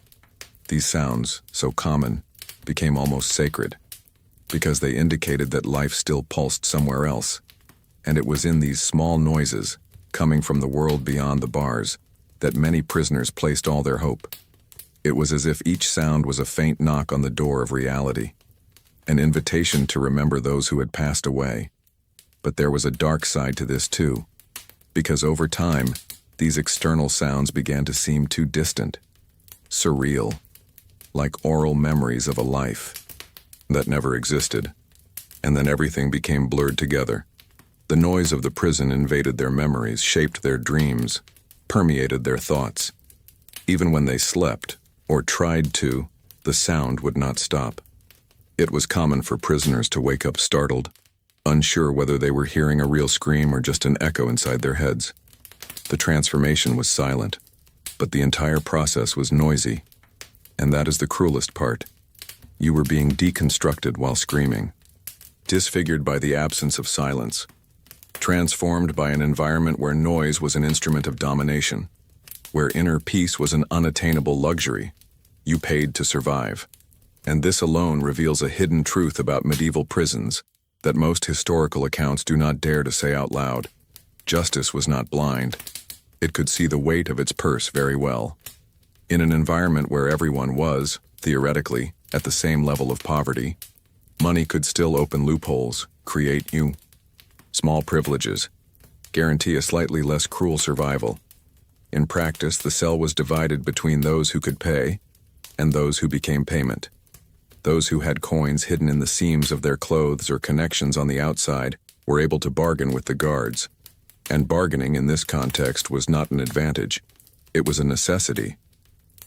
[SPEAKER 1] These sounds, so common, became almost sacred, because they indicated that life still pulsed somewhere else. And it was in these small noises, coming from the world beyond the bars, that many prisoners placed all their hope. It was as if each sound was a faint knock on the door of reality, an invitation to remember those who had passed away. But there was a dark side to this too, because over time, these external sounds began to seem too distant, surreal, like oral memories of a life that never existed. And then everything became blurred together. The noise of the prison invaded their memories, shaped their dreams, permeated their thoughts. Even when they slept, or tried to, the sound would not stop. It was common for prisoners to wake up startled, unsure whether they were hearing a real scream or just an echo inside their heads. The transformation was silent, but the entire process was noisy. And that is the cruelest part. You were being deconstructed while screaming, disfigured by the absence of silence, transformed by an environment where noise was an instrument of domination, where inner peace was an unattainable luxury. You paid to survive. And this alone reveals a hidden truth about medieval prisons that most historical accounts do not dare to say out loud. Justice was not blind. It could see the weight of its purse very well. In an environment where everyone was, theoretically, at the same level of poverty, money could still open loopholes, create small privileges, guarantee a slightly less cruel survival. In practice, the cell was divided between those who could pay and those who became payment. Those who had coins hidden in the seams of their clothes or connections on the outside were able to bargain with the guards. And bargaining in this context was not an advantage. It was a necessity.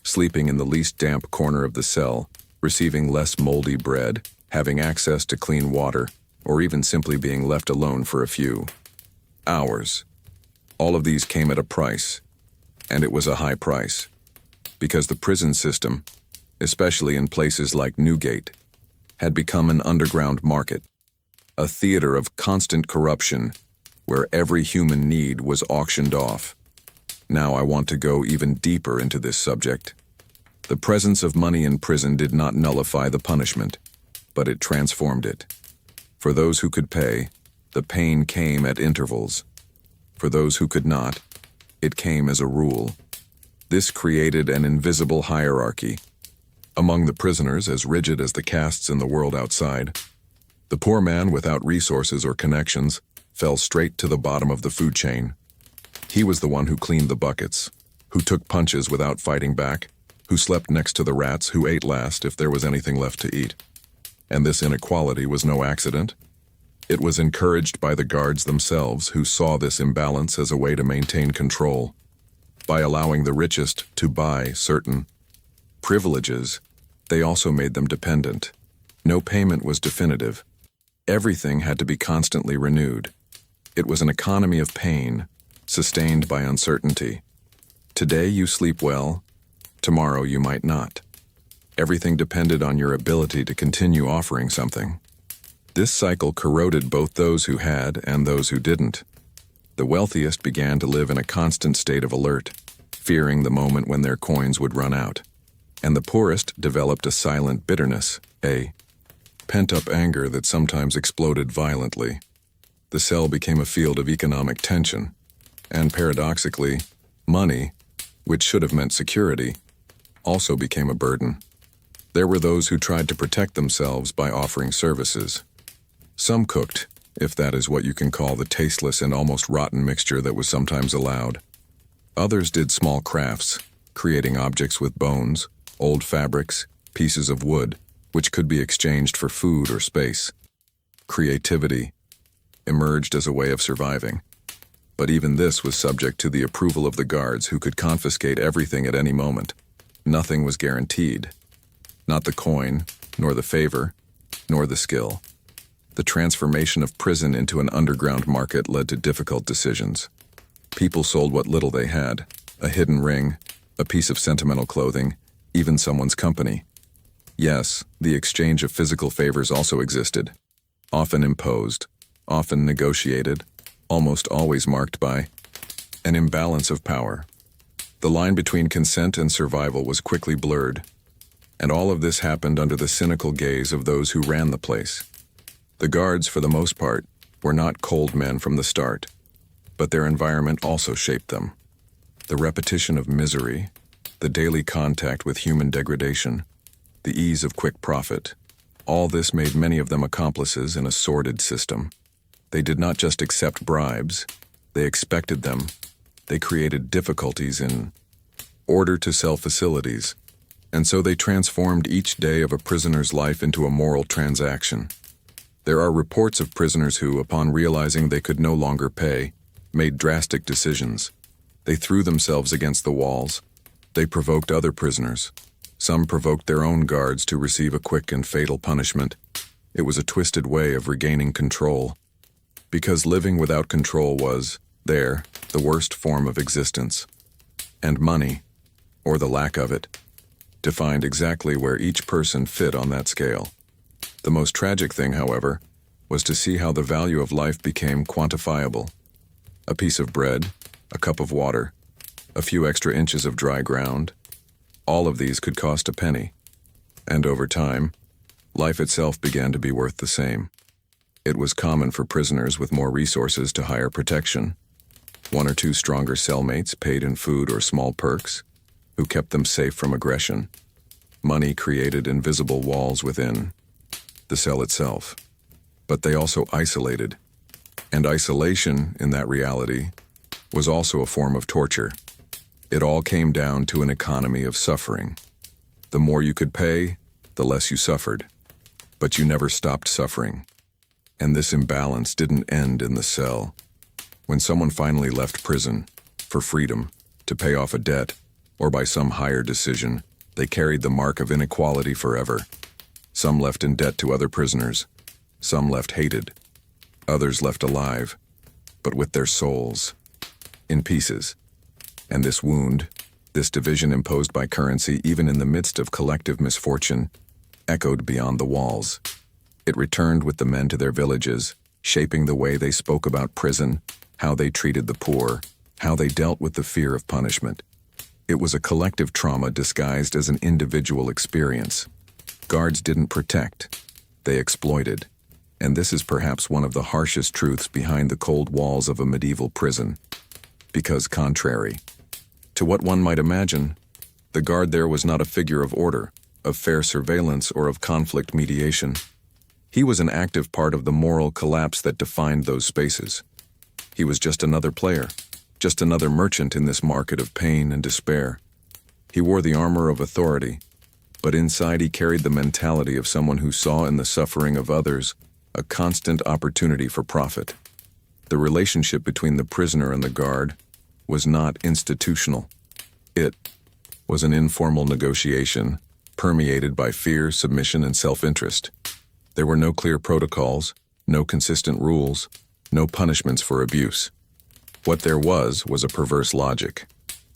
[SPEAKER 1] Sleeping in the least damp corner of the cell, receiving less moldy bread, having access to clean water, or even simply being left alone for a few hours. All of these came at a price, and it was a high price, because the prison system, especially in places like Newgate, had become an underground market, a theater of constant corruption where every human need was auctioned off. Now I want to go even deeper into this subject. The presence of money in prison did not nullify the punishment, but it transformed it. For those who could pay, the pain came at intervals. For those who could not, it came as a rule. This created an invisible hierarchy. Among the prisoners, as rigid as the castes in the world outside, the poor man without resources or connections fell straight to the bottom of the food chain. He was the one who cleaned the buckets, who took punches without fighting back, who slept next to the rats, who ate last if there was anything left to eat. And this inequality was no accident. It was encouraged by the guards themselves, who saw this imbalance as a way to maintain control. By allowing the richest to buy certain privileges, they also made them dependent. No payment was definitive. Everything had to be constantly renewed. It was an economy of pain, sustained by uncertainty. Today you sleep well, tomorrow you might not. Everything depended on your ability to continue offering something. This cycle corroded both those who had and those who didn't. The wealthiest began to live in a constant state of alert, fearing the moment when their coins would run out. And the poorest developed a silent bitterness, a pent-up anger that sometimes exploded violently. The cell became a field of economic tension, and paradoxically, money, which should have meant security, also became a burden. There were those who tried to protect themselves by offering services. Some cooked, if that is what you can call the tasteless and almost rotten mixture that was sometimes allowed. Others did small crafts, creating objects with bones, old fabrics, pieces of wood, which could be exchanged for food or space. Creativity emerged as a way of surviving. But even this was subject to the approval of the guards, who could confiscate everything at any moment. Nothing was guaranteed. Not the coin, nor the favor, nor the skill. The transformation of prison into an underground market led to difficult decisions. People sold what little they had, a hidden ring, a piece of sentimental clothing, even someone's company. Yes, the exchange of physical favors also existed, often imposed, often negotiated, almost always marked by an imbalance of power. The line between consent and survival was quickly blurred, and all of this happened under the cynical gaze of those who ran the place. The guards, for the most part, were not cold men from the start, but their environment also shaped them. The repetition of misery, the daily contact with human degradation, the ease of quick profit, all this made many of them accomplices in a sordid system. They did not just accept bribes, they expected them. They created difficulties in order to sell facilities, and so they transformed each day of a prisoner's life into a moral transaction. There are reports of prisoners who, upon realizing they could no longer pay, made drastic decisions. They threw themselves against the walls. They provoked other prisoners. Some provoked their own guards to receive a quick and fatal punishment. It was a twisted way of regaining control, because living without control was, there, the worst form of existence. And money, or the lack of it, defined exactly where each person fit on that scale. The most tragic thing, however, was to see how the value of life became quantifiable. A piece of bread, a cup of water, a few extra inches of dry ground, all of these could cost a penny. And over time, life itself began to be worth the same. It was common for prisoners with more resources to hire protection. One or two stronger cellmates paid in food or small perks, who kept them safe from aggression. Money created invisible walls within the cell itself, but they also isolated. And isolation, in that reality, was also a form of torture. It all came down to an economy of suffering. The more you could pay, the less you suffered. But you never stopped suffering. And this imbalance didn't end in the cell. When someone finally left prison, for freedom, to pay off a debt, or by some higher decision, they carried the mark of inequality forever. Some left in debt to other prisoners. Some left hated. Others left alive, but with their souls in pieces. And this wound, this division imposed by currency even in the midst of collective misfortune, echoed beyond the walls. It returned with the men to their villages, shaping the way they spoke about prison, how they treated the poor, how they dealt with the fear of punishment. It was a collective trauma disguised as an individual experience. Guards didn't protect, they exploited. And this is perhaps one of the harshest truths behind the cold walls of a medieval prison. Because contrary to what one might imagine, the guard there was not a figure of order, of fair surveillance, or of conflict mediation. He was an active part of the moral collapse that defined those spaces. He was just another player, just another merchant in this market of pain and despair. He wore the armor of authority, but inside he carried the mentality of someone who saw in the suffering of others a constant opportunity for profit. The relationship between the prisoner and the guard was not institutional. It was an informal negotiation, permeated by fear, submission, and self-interest. There were no clear protocols, no consistent rules, no punishments for abuse. What there was a perverse logic.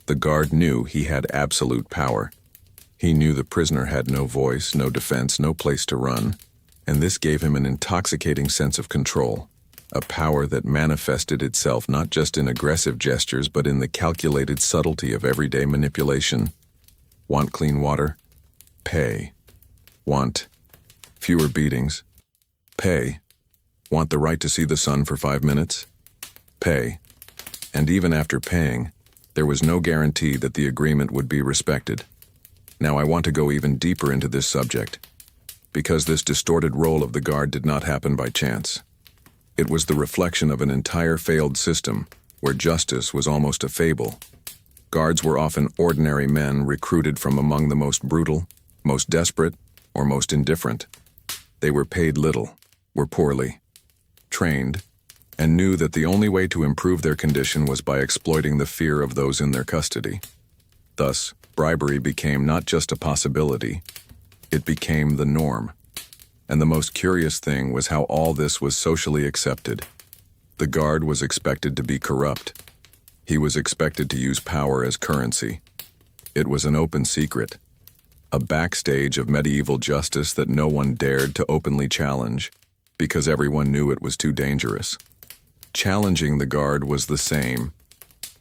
[SPEAKER 1] The guard knew he had absolute power. He knew the prisoner had no voice, no defense, no place to run, and this gave him an intoxicating sense of control, a power that manifested itself not just in aggressive gestures but in the calculated subtlety of everyday manipulation. Want clean water? Pay. Want fewer beatings? Pay. Want the right to see the sun for 5 minutes? Pay. And even after paying, there was no guarantee that the agreement would be respected. Now I want to go even deeper into this subject, because this distorted role of the guard did not happen by chance. It was the reflection of an entire failed system, where justice was almost a fable. Guards were often ordinary men recruited from among the most brutal, most desperate, or most indifferent. They were paid little, were poorly trained, and knew that the only way to improve their condition was by exploiting the fear of those in their custody. Thus, bribery became not just a possibility, it became the norm. And the most curious thing was how all this was socially accepted. The guard was expected to be corrupt. He was expected to use power as currency. It was an open secret, a backstage of medieval justice that no one dared to openly challenge, because everyone knew it was too dangerous. Challenging the guard was the same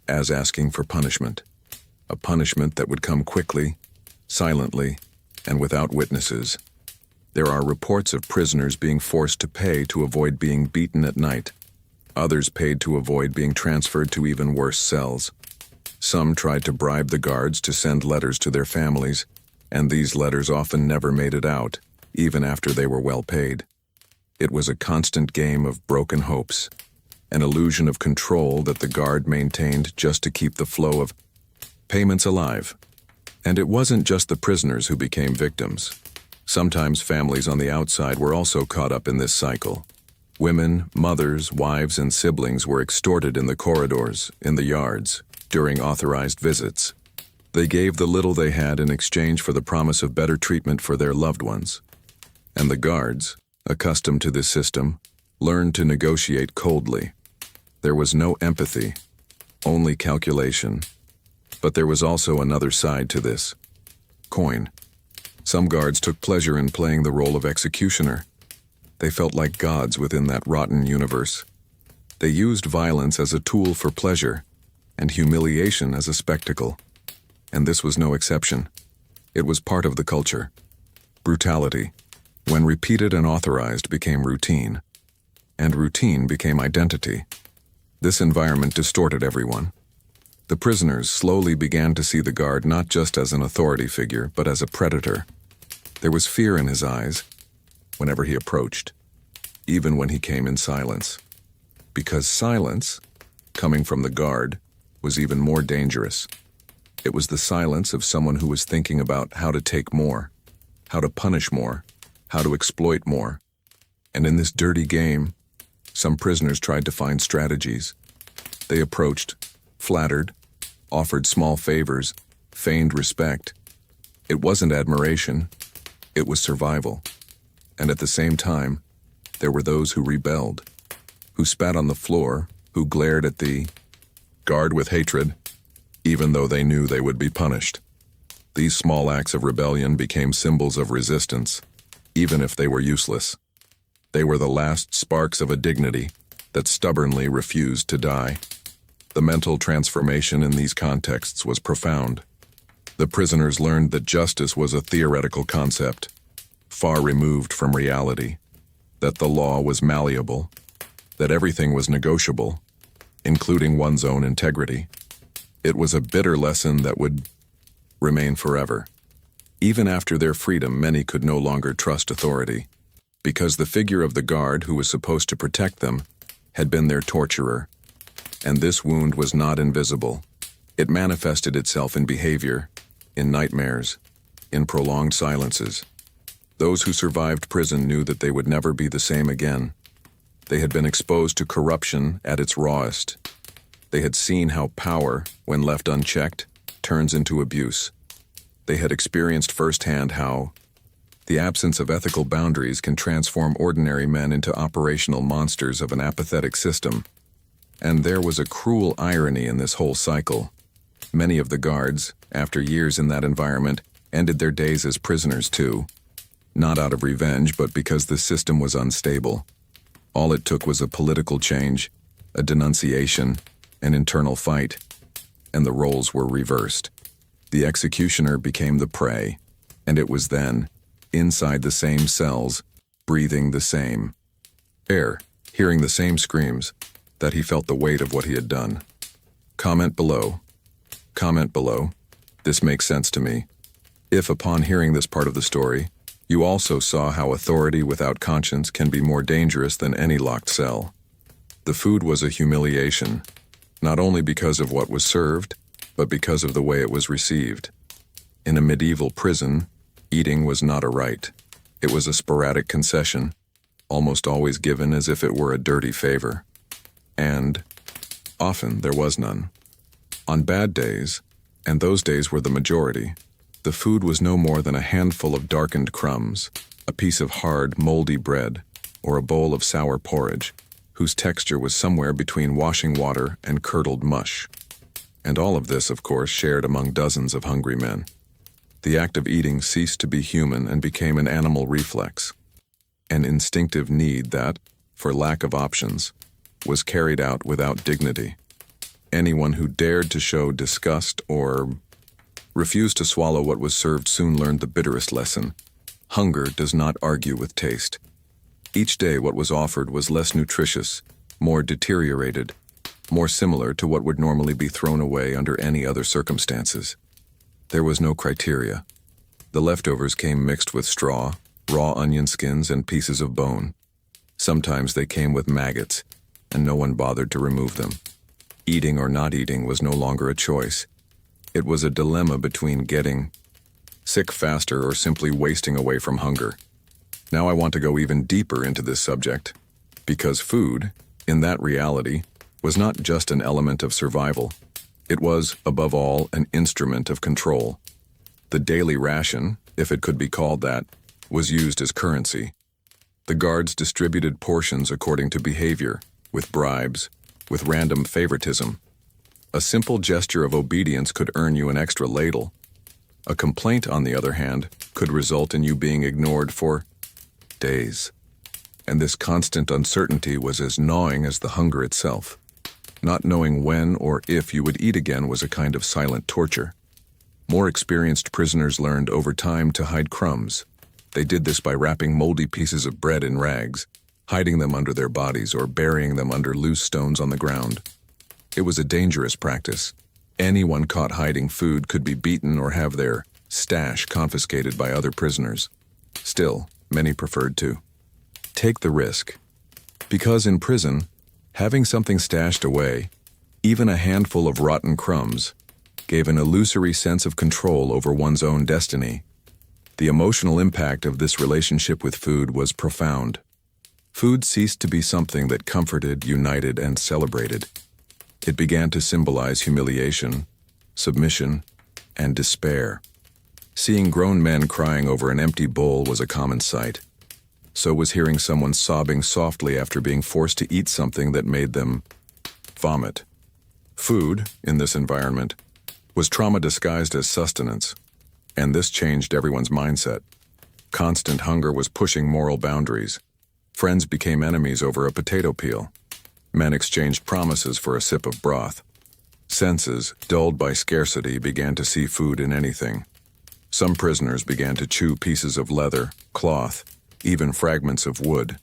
[SPEAKER 1] as asking for punishment, a punishment that would come quickly, silently, and without witnesses. There are reports of prisoners being forced to pay to avoid being beaten at night. Others paid to avoid being transferred to even worse cells. Some tried to bribe the guards to send letters to their families, and these letters often never made it out, even after they were well paid. It was a constant game of broken hopes, an illusion of control that the guard maintained just to keep the flow of payments alive. And it wasn't just the prisoners who became victims. Sometimes families on the outside were also caught up in this cycle. Women, mothers, wives, and siblings were extorted in the corridors, in the yards, during authorized visits. They gave the little they had in exchange for the promise of better treatment for their loved ones. And the guards, accustomed to this system, learned to negotiate coldly. There was no empathy, only calculation. But there was also another side to this. Coin. Some guards took pleasure in playing the role of executioner. They felt like gods within that rotten universe. They used violence as a tool for pleasure, and humiliation as a spectacle. And this was no exception. It was part of the culture. Brutality, when repeated and authorized, became routine. And routine became identity. This environment distorted everyone. The prisoners slowly began to see the guard not just as an authority figure, but as a predator. There was fear in his eyes whenever he approached, even when he came in silence. Because silence, coming from the guard, was even more dangerous. It was the silence of someone who was thinking about how to take more, how to punish more, how to exploit more. And in this dirty game, some prisoners tried to find strategies. They approached, flattered, offered small favors, feigned respect. It wasn't admiration, it was survival. And at the same time, there were those who rebelled, who spat on the floor, who glared at the guard with hatred, even though they knew they would be punished. These small acts of rebellion became symbols of resistance, even if they were useless. They were the last sparks of a dignity that stubbornly refused to die. The mental transformation in these contexts was profound. The prisoners learned that justice was a theoretical concept, far removed from reality, that the law was malleable, that everything was negotiable, including one's own integrity. It was a bitter lesson that would remain forever. Even after their freedom, many could no longer trust authority, because the figure of the guard who was supposed to protect them had been their torturer. And this wound was not invisible. It manifested itself in behavior, in nightmares, in prolonged silences. Those who survived prison knew that they would never be the same again. They had been exposed to corruption at its rawest. They had seen how power, when left unchecked, turns into abuse. They had experienced firsthand how the absence of ethical boundaries can transform ordinary men into operational monsters of an apathetic system. And there was a cruel irony in this whole cycle. Many of the guards, after years in that environment, ended their days as prisoners too. Not out of revenge, but because the system was unstable. All it took was a political change, a denunciation, an internal fight, and the roles were reversed. The executioner became the prey, and it was then, inside the same cells, breathing the same air, hearing the same screams, that he felt the weight of what he had done. Comment below. Comment below. This makes sense to me. If upon hearing this part of the story, you also saw how authority without conscience can be more dangerous than any locked cell. The food was a humiliation, not only because of what was served, but because of the way it was received. In a medieval prison, eating was not a right. It was a sporadic concession, almost always given as if it were a dirty favor. And often there was none. On bad days, and those days were the majority, the food was no more than a handful of darkened crumbs, a piece of hard, moldy bread, or a bowl of sour porridge, whose texture was somewhere between washing water and curdled mush. And all of this, of course, shared among dozens of hungry men. The act of eating ceased to be human and became an animal reflex, an instinctive need that, for lack of options, was carried out without dignity. Anyone who dared to show disgust or refused to swallow what was served soon learned the bitterest lesson. Hunger does not argue with taste. Each day what was offered was less nutritious, more deteriorated, more similar to what would normally be thrown away under any other circumstances. There was no criteria. The leftovers came mixed with straw, raw onion skins, and pieces of bone. Sometimes they came with maggots, and no one bothered to remove them. Eating or not eating was no longer a choice. It was a dilemma between getting sick faster or simply wasting away from hunger. Now I want to go even deeper into this subject, because food, in that reality, was not just an element of survival. It was, above all, an instrument of control. The daily ration, if it could be called that, was used as currency. The guards distributed portions according to behavior, with bribes, with random favoritism. A simple gesture of obedience could earn you an extra ladle. A complaint, on the other hand, could result in you being ignored for days. And this constant uncertainty was as gnawing as the hunger itself. Not knowing when or if you would eat again was a kind of silent torture. More experienced prisoners learned over time to hide crumbs. They did this by wrapping moldy pieces of bread in rags, hiding them under their bodies or burying them under loose stones on the ground. It was a dangerous practice. Anyone caught hiding food could be beaten or have their stash confiscated by other prisoners. Still, many preferred to take the risk. Because in prison, having something stashed away, even a handful of rotten crumbs, gave an illusory sense of control over one's own destiny. The emotional impact of this relationship with food was profound. Food ceased to be something that comforted, united, and celebrated. It began to symbolize humiliation, submission, and despair. Seeing grown men crying over an empty bowl was a common sight. So was hearing someone sobbing softly after being forced to eat something that made them vomit. Food, in this environment, was trauma disguised as sustenance, and this changed everyone's mindset. Constant hunger was pushing moral boundaries. Friends became enemies over a potato peel. Men exchanged promises for a sip of broth. Senses, dulled by scarcity, began to see food in anything. Some prisoners began to chew pieces of leather, cloth, even fragments of wood,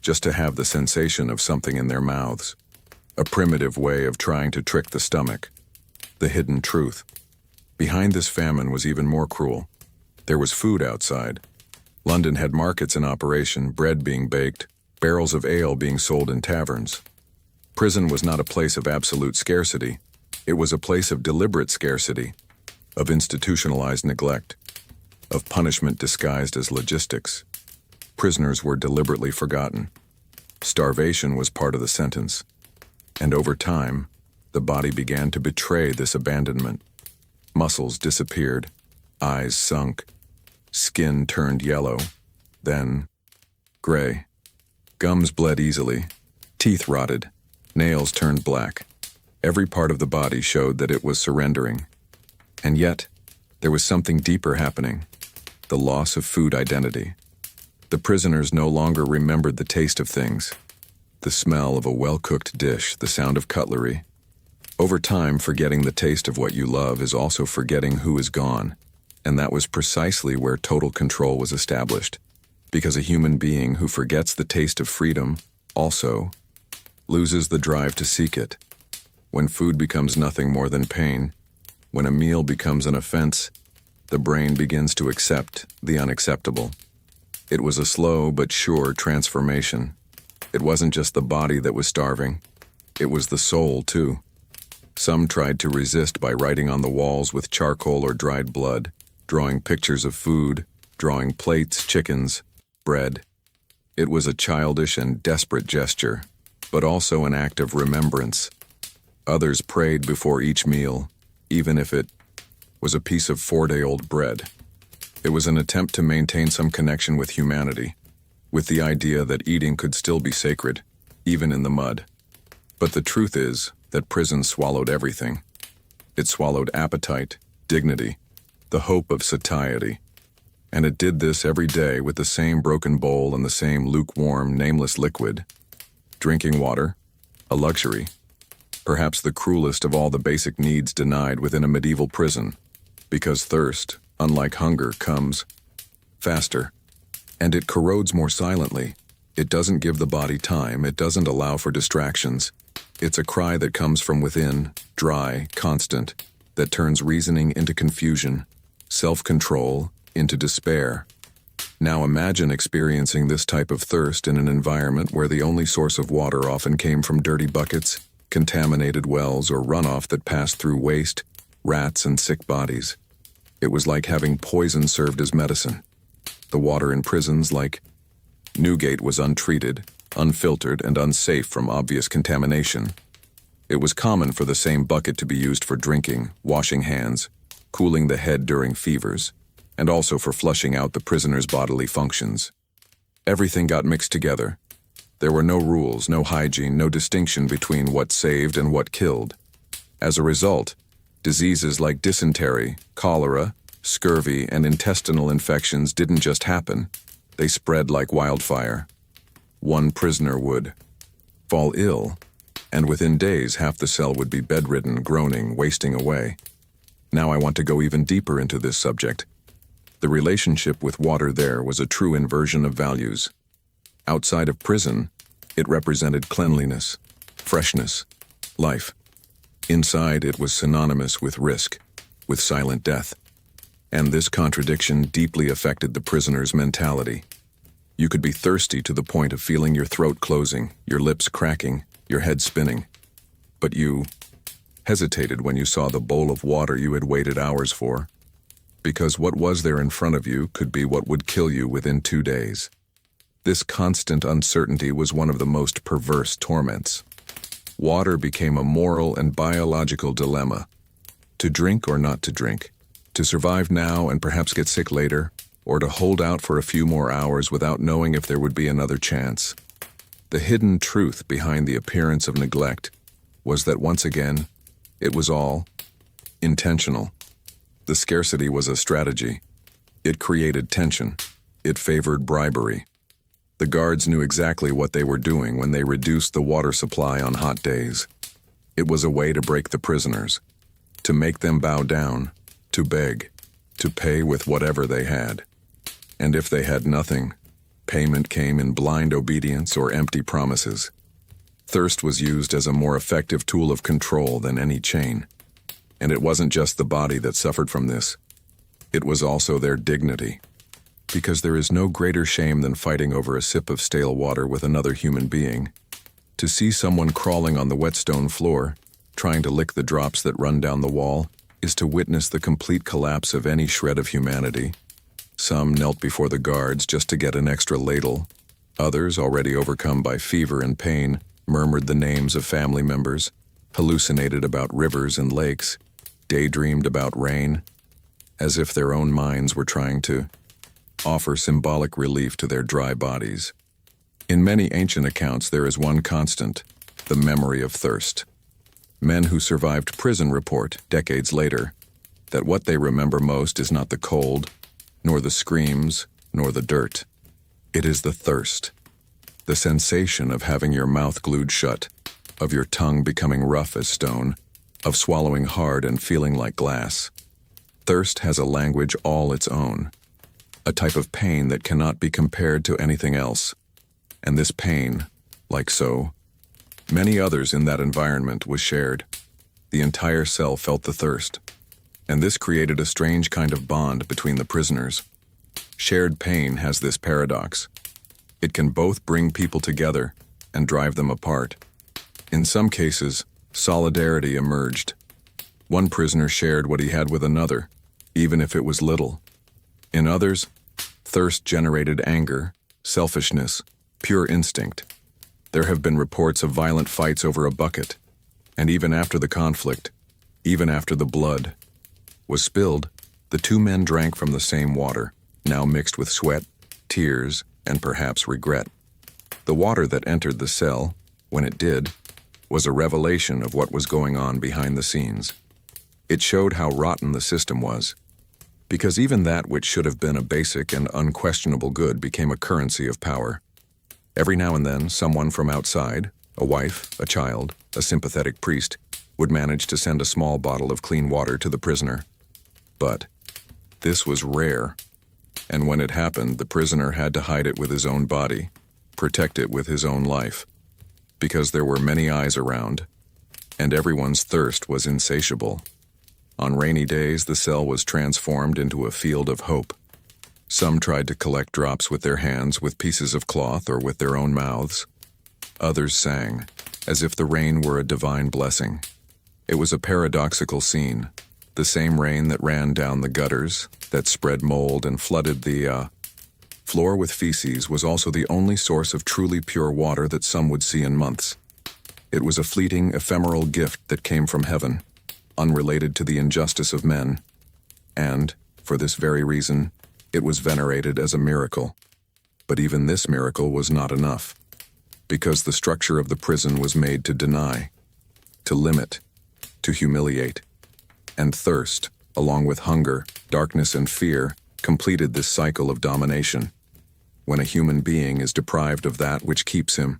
[SPEAKER 1] just to have the sensation of something in their mouths. A primitive way of trying to trick the stomach. The hidden truth. Behind this famine was even more cruel. There was food outside. London had markets in operation, bread being baked, barrels of ale being sold in taverns. Prison was not a place of absolute scarcity. It was a place of deliberate scarcity, of institutionalized neglect, of punishment disguised as logistics. Prisoners were deliberately forgotten. Starvation was part of the sentence. And over time, the body began to betray this abandonment. Muscles disappeared, eyes sunk, skin turned yellow, then gray. Gums bled easily, teeth rotted, nails turned black. Every part of the body showed that it was surrendering. And yet, there was something deeper happening, the loss of food identity. The prisoners no longer remembered the taste of things, the smell of a well-cooked dish, the sound of cutlery. Over time, forgetting the taste of what you love is also forgetting who is gone, and that was precisely where total control was established, because a human being who forgets the taste of freedom also loses the drive to seek it. When food becomes nothing more than pain, when a meal becomes an offense, the brain begins to accept the unacceptable. It was a slow but sure transformation. It wasn't just the body that was starving, it was the soul too. Some tried to resist by writing on the walls with charcoal or dried blood, drawing pictures of food, drawing plates, chickens, bread. It was a childish and desperate gesture, but also an act of remembrance. Others prayed before each meal, even if it was a piece of 4-day-old bread. It was an attempt to maintain some connection with humanity, with the idea that eating could still be sacred, even in the mud. But the truth is that prison swallowed everything. It swallowed appetite, dignity, the hope of satiety. And it did this every day with the same broken bowl and the same lukewarm, nameless liquid. Drinking water, a luxury, perhaps the cruelest of all the basic needs denied within a medieval prison, because thirst, unlike hunger, comes faster, and it corrodes more silently. It doesn't give the body time, it doesn't allow for distractions. It's a cry that comes from within, dry, constant, that turns reasoning into confusion, self-control into despair. Now imagine experiencing this type of thirst in an environment where the only source of water often came from dirty buckets, contaminated wells, or runoff that passed through waste, rats, and sick bodies. It was like having poison served as medicine. The water in prisons like Newgate was untreated, unfiltered, and unsafe from obvious contamination. It was common for the same bucket to be used for drinking, washing hands, cooling the head during fevers, and also for flushing out the prisoner's bodily functions. Everything got mixed together. There were no rules, no hygiene, no distinction between what saved and what killed. As a result, diseases like dysentery, cholera, scurvy, and intestinal infections didn't just happen, they spread like wildfire. One prisoner would fall ill, and within days half the cell would be bedridden, groaning, wasting away. Now I want to go even deeper into this subject. The relationship with water there was a true inversion of values. Outside of prison, it represented cleanliness, freshness, life. Inside, it was synonymous with risk, with silent death. And this contradiction deeply affected the prisoner's mentality. You could be thirsty to the point of feeling your throat closing, your lips cracking, your head spinning. But you hesitated when you saw the bowl of water you had waited hours for, because what was there in front of you could be what would kill you within 2 days. This constant uncertainty was one of the most perverse torments. Water became a moral and biological dilemma. To drink or not to drink, to survive now and perhaps get sick later, or to hold out for a few more hours without knowing if there would be another chance. The hidden truth behind the appearance of neglect was that once again, it was all intentional. The scarcity was a strategy. It created tension. It favored bribery. The guards knew exactly what they were doing when they reduced the water supply on hot days. It was a way to break the prisoners, to make them bow down, to beg, to pay with whatever they had. And if they had nothing, payment came in blind obedience or empty promises. Thirst was used as a more effective tool of control than any chain. And it wasn't just the body that suffered from this. It was also their dignity. Because there is no greater shame than fighting over a sip of stale water with another human being. To see someone crawling on the wet stone floor, trying to lick the drops that run down the wall, is to witness the complete collapse of any shred of humanity. Some knelt before the guards just to get an extra ladle. Others, already overcome by fever and pain, murmured the names of family members, hallucinated about rivers and lakes, daydreamed about rain, as if their own minds were trying to offer symbolic relief to their dry bodies. In many ancient accounts, there is one constant, the memory of thirst. Men who survived prison report, decades later, that what they remember most is not the cold, nor the screams, nor the dirt. It is the thirst, the sensation of having your mouth glued shut, of your tongue becoming rough as stone, of swallowing hard and feeling like glass. Thirst has a language all its own, a type of pain that cannot be compared to anything else. And this pain, like so, many others in that environment, was shared. The entire cell felt the thirst, and this created a strange kind of bond between the prisoners. Shared pain has this paradox. It can both bring people together and drive them apart. In some cases, solidarity emerged. One prisoner shared what he had with another, even if it was little. In others, thirst generated anger, selfishness, pure instinct. There have been reports of violent fights over a bucket, and even after the conflict, even after the blood was spilled, the two men drank from the same water, now mixed with sweat, tears, and perhaps regret. The water that entered the cell, when it did, was a revelation of what was going on behind the scenes. It showed how rotten the system was, because even that which should have been a basic and unquestionable good became a currency of power. Every now and then, someone from outside, A wife, a child, a sympathetic priest would manage to send a small bottle of clean water to the prisoner. But this was rare, and when it happened, the prisoner had to hide it with his own body, protect it with his own life, because there were many eyes around, and everyone's thirst was insatiable. On rainy days, the cell was transformed into a field of hope. Some tried to collect drops with their hands, with pieces of cloth, or with their own mouths. Others sang, as if the rain were a divine blessing. It was a paradoxical scene. The same rain that ran down the gutters, that spread mold and flooded the floor with feces, was also the only source of truly pure water that some would see in months. It was a fleeting, ephemeral gift that came from heaven, unrelated to the injustice of men. And, for this very reason, it was venerated as a miracle. But even this miracle was not enough, because the structure of the prison was made to deny, to limit, to humiliate. And thirst, along with hunger, darkness, and fear, completed this cycle of domination. When a human being is deprived of that which keeps him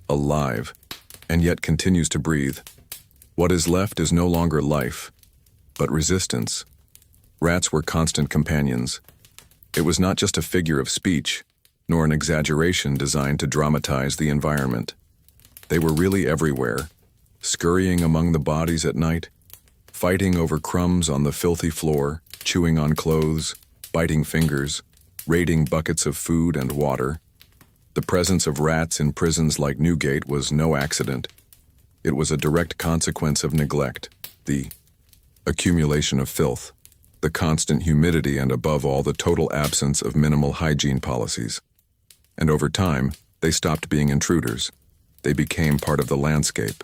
[SPEAKER 1] alive, and yet continues to breathe, what is left is no longer life, but resistance. Rats were constant companions. It was not just a figure of speech, nor an exaggeration designed to dramatize the environment. They were really everywhere, scurrying among the bodies at night, fighting over crumbs on the filthy floor, chewing on clothes, biting fingers, raiding buckets of food and water. The presence of rats in prisons like Newgate was no accident. It was a direct consequence of neglect, the accumulation of filth, the constant humidity, and above all, the total absence of minimal hygiene policies. And over time, they stopped being intruders. They became part of the landscape.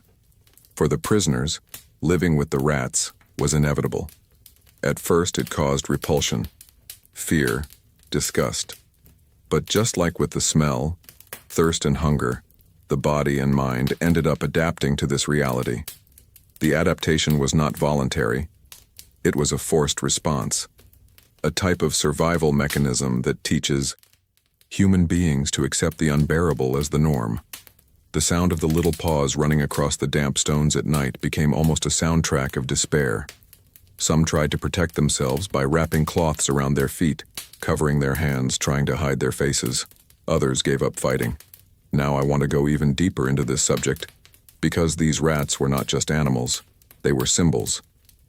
[SPEAKER 1] For the prisoners, living with the rats was inevitable. At first, it caused repulsion, fear, disgust. But just like with the smell, thirst, and hunger, the body and mind ended up adapting to this reality. The adaptation was not voluntary. It was a forced response, a type of survival mechanism that teaches human beings to accept the unbearable as the norm. The sound of the little paws running across the damp stones at night became almost a soundtrack of despair. Some tried to protect themselves by wrapping cloths around their feet, covering their hands, trying to hide their faces. Others gave up fighting. Now I want to go even deeper into this subject, because these rats were not just animals. They were symbols.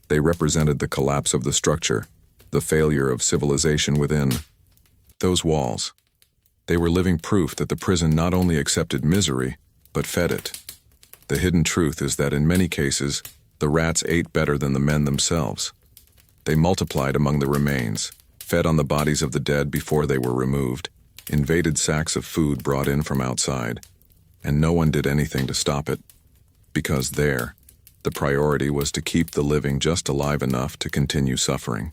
[SPEAKER 1] They represented the collapse of the structure, the failure of civilization within those walls. They were living proof that the prison not only accepted misery, but fed it. The hidden truth is that in many cases, the rats ate better than the men themselves. They multiplied among the remains, fed on the bodies of the dead before they were removed, invaded sacks of food brought in from outside, and no one did anything to stop it. Because there, the priority was to keep the living just alive enough to continue suffering.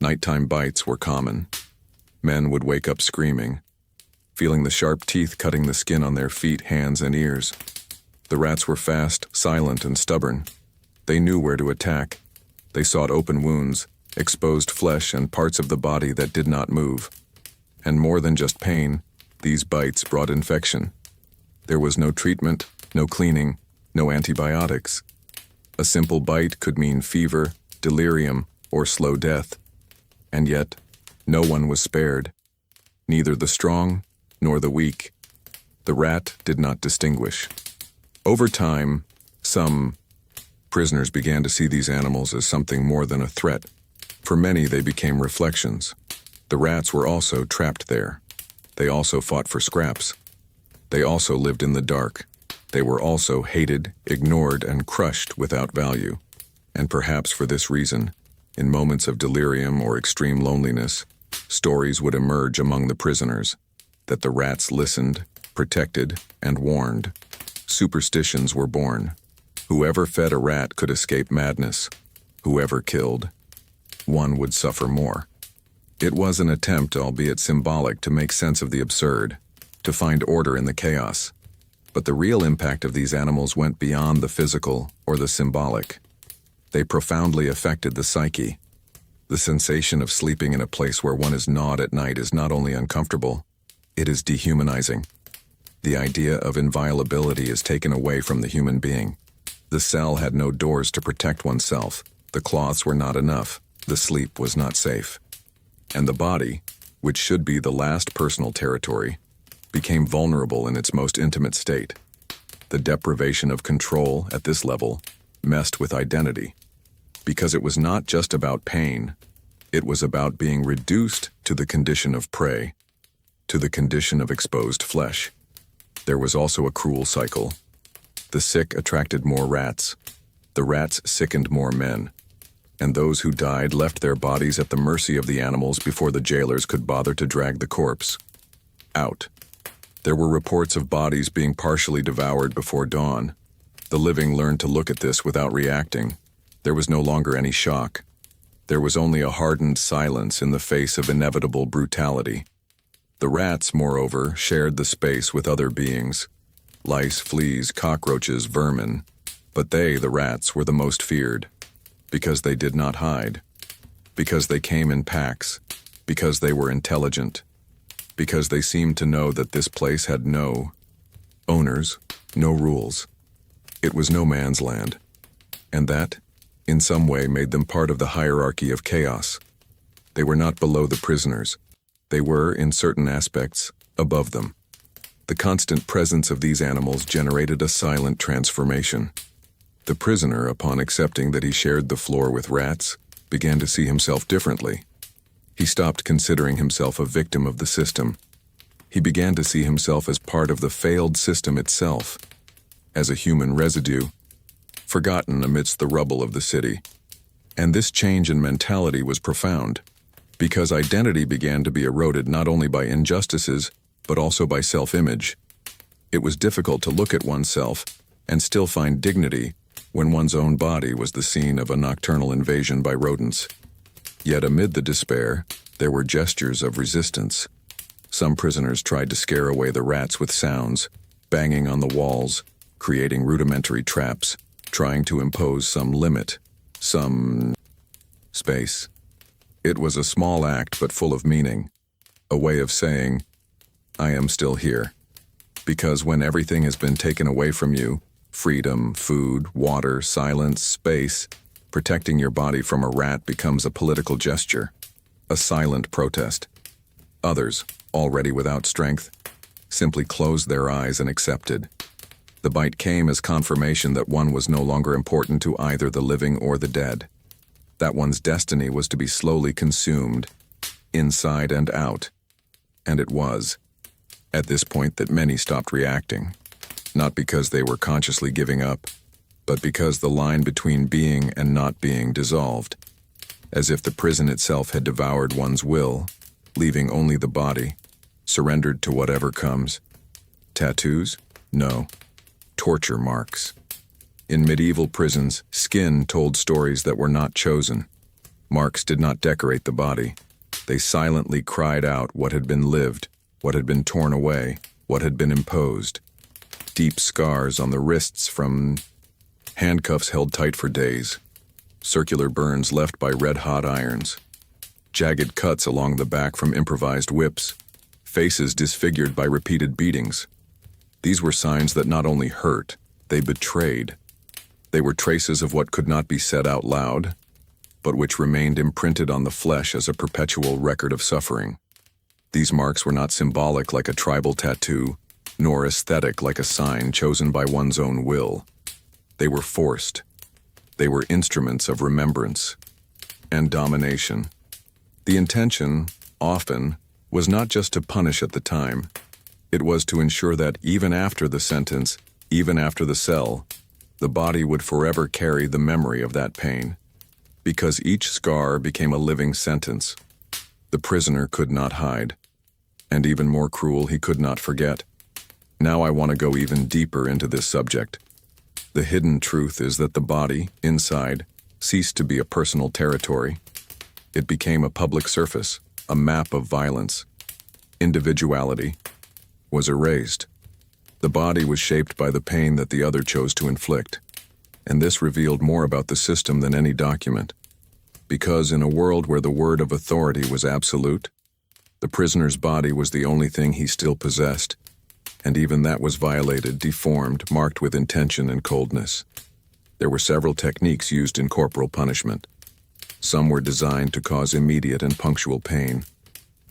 [SPEAKER 1] Nighttime bites were common. Men would wake up screaming, feeling the sharp teeth cutting the skin on their feet, hands, and ears. The rats were fast, silent, and stubborn. They knew where to attack. They sought open wounds, exposed flesh, and parts of the body that did not move. And more than just pain, these bites brought infection. There was no treatment, no cleaning, no antibiotics. A simple bite could mean fever, delirium, or slow death. And yet, no one was spared. Neither the strong nor the weak. The rat did not distinguish. Over time, some prisoners began to see these animals as something more than a threat. For many, they became reflections. The rats were also trapped there. They also fought for scraps. They also lived in the dark. They were also hated, ignored, and crushed without value. And perhaps for this reason, in moments of delirium or extreme loneliness, stories would emerge among the prisoners that the rats listened, protected, and warned. Superstitions were born. Whoever fed a rat could escape madness. Whoever killed one would suffer more. It was an attempt, albeit symbolic, to make sense of the absurd, to find order in the chaos. But the real impact of these animals went beyond the physical or the symbolic. They profoundly affected the psyche. The sensation of sleeping in a place where one is gnawed at night is not only uncomfortable, it is dehumanizing. The idea of inviolability is taken away from the human being. The cell had no doors to protect oneself. The cloths were not enough. The sleep was not safe. And the body, which should be the last personal territory, became vulnerable in its most intimate state. The deprivation of control at this level messed with identity, because it was not just about pain, it was about being reduced to the condition of prey, to the condition of exposed flesh. There was also a cruel cycle. The sick attracted more rats. The rats sickened more men. And those who died left their bodies at the mercy of the animals before the jailers could bother to drag the corpse out. There were reports of bodies being partially devoured before dawn. The living learned to look at this without reacting. There was no longer any shock. There was only a hardened silence in the face of inevitable brutality. The rats, moreover, shared the space with other beings. Lice, fleas, cockroaches, vermin. But they, the rats, were the most feared. Because they did not hide. Because they came in packs. Because they were intelligent. Because they seemed to know that this place had no owners, no rules. It was no man's land. And that, in some way, made them part of the hierarchy of chaos. They were not below the prisoners. They were, in certain aspects, above them. The constant presence of these animals generated a silent transformation. The prisoner, upon accepting that he shared the floor with rats, began to see himself differently. He stopped considering himself a victim of the system. He began to see himself as part of the failed system itself, as a human residue, forgotten amidst the rubble of the city. And this change in mentality was profound, because identity began to be eroded not only by injustices, but also by self-image. It was difficult to look at oneself and still find dignity when one's own body was the scene of a nocturnal invasion by rodents. Yet amid the despair, there were gestures of resistance. Some prisoners tried to scare away the rats with sounds, banging on the walls, creating rudimentary traps, trying to impose some limit, some space. It was a small act but full of meaning, a way of saying, I am still here. Because when everything has been taken away from you, freedom, food, water, silence, space, protecting your body from a rat becomes a political gesture, a silent protest. Others, already without strength, simply closed their eyes and accepted. The bite came as confirmation that one was no longer important to either the living or the dead, that one's destiny was to be slowly consumed, inside and out. And it was, at this point, that many stopped reacting, not because they were consciously giving up, but because the line between being and not being dissolved, as if the prison itself had devoured one's will, leaving only the body, surrendered to whatever comes. Tattoos? No. Torture marks. In medieval prisons, skin told stories that were not chosen. Marks did not decorate the body. They silently cried out what had been lived, what had been torn away, what had been imposed. Deep scars on the wrists from handcuffs held tight for days, circular burns left by red-hot irons, jagged cuts along the back from improvised whips, faces disfigured by repeated beatings. These were signs that not only hurt, they betrayed. They were traces of what could not be said out loud, but which remained imprinted on the flesh as a perpetual record of suffering. These marks were not symbolic like a tribal tattoo, nor aesthetic like a sign chosen by one's own will. They were forced. They were instruments of remembrance and domination. The intention, often, was not just to punish at the time. It was to ensure that even after the sentence, even after the cell, the body would forever carry the memory of that pain. Because each scar became a living sentence. The prisoner could not hide. And even more cruel, he could not forget. Now I want to go even deeper into this subject. The hidden truth is that the body, inside, ceased to be a personal territory. It became a public surface, a map of violence. Individuality was erased. The body was shaped by the pain that the other chose to inflict. And this revealed more about the system than any document. Because in a world where the word of authority was absolute, the prisoner's body was the only thing he still possessed, and even that was violated, deformed, marked with intention and coldness. There were several techniques used in corporal punishment. Some were designed to cause immediate and punctual pain.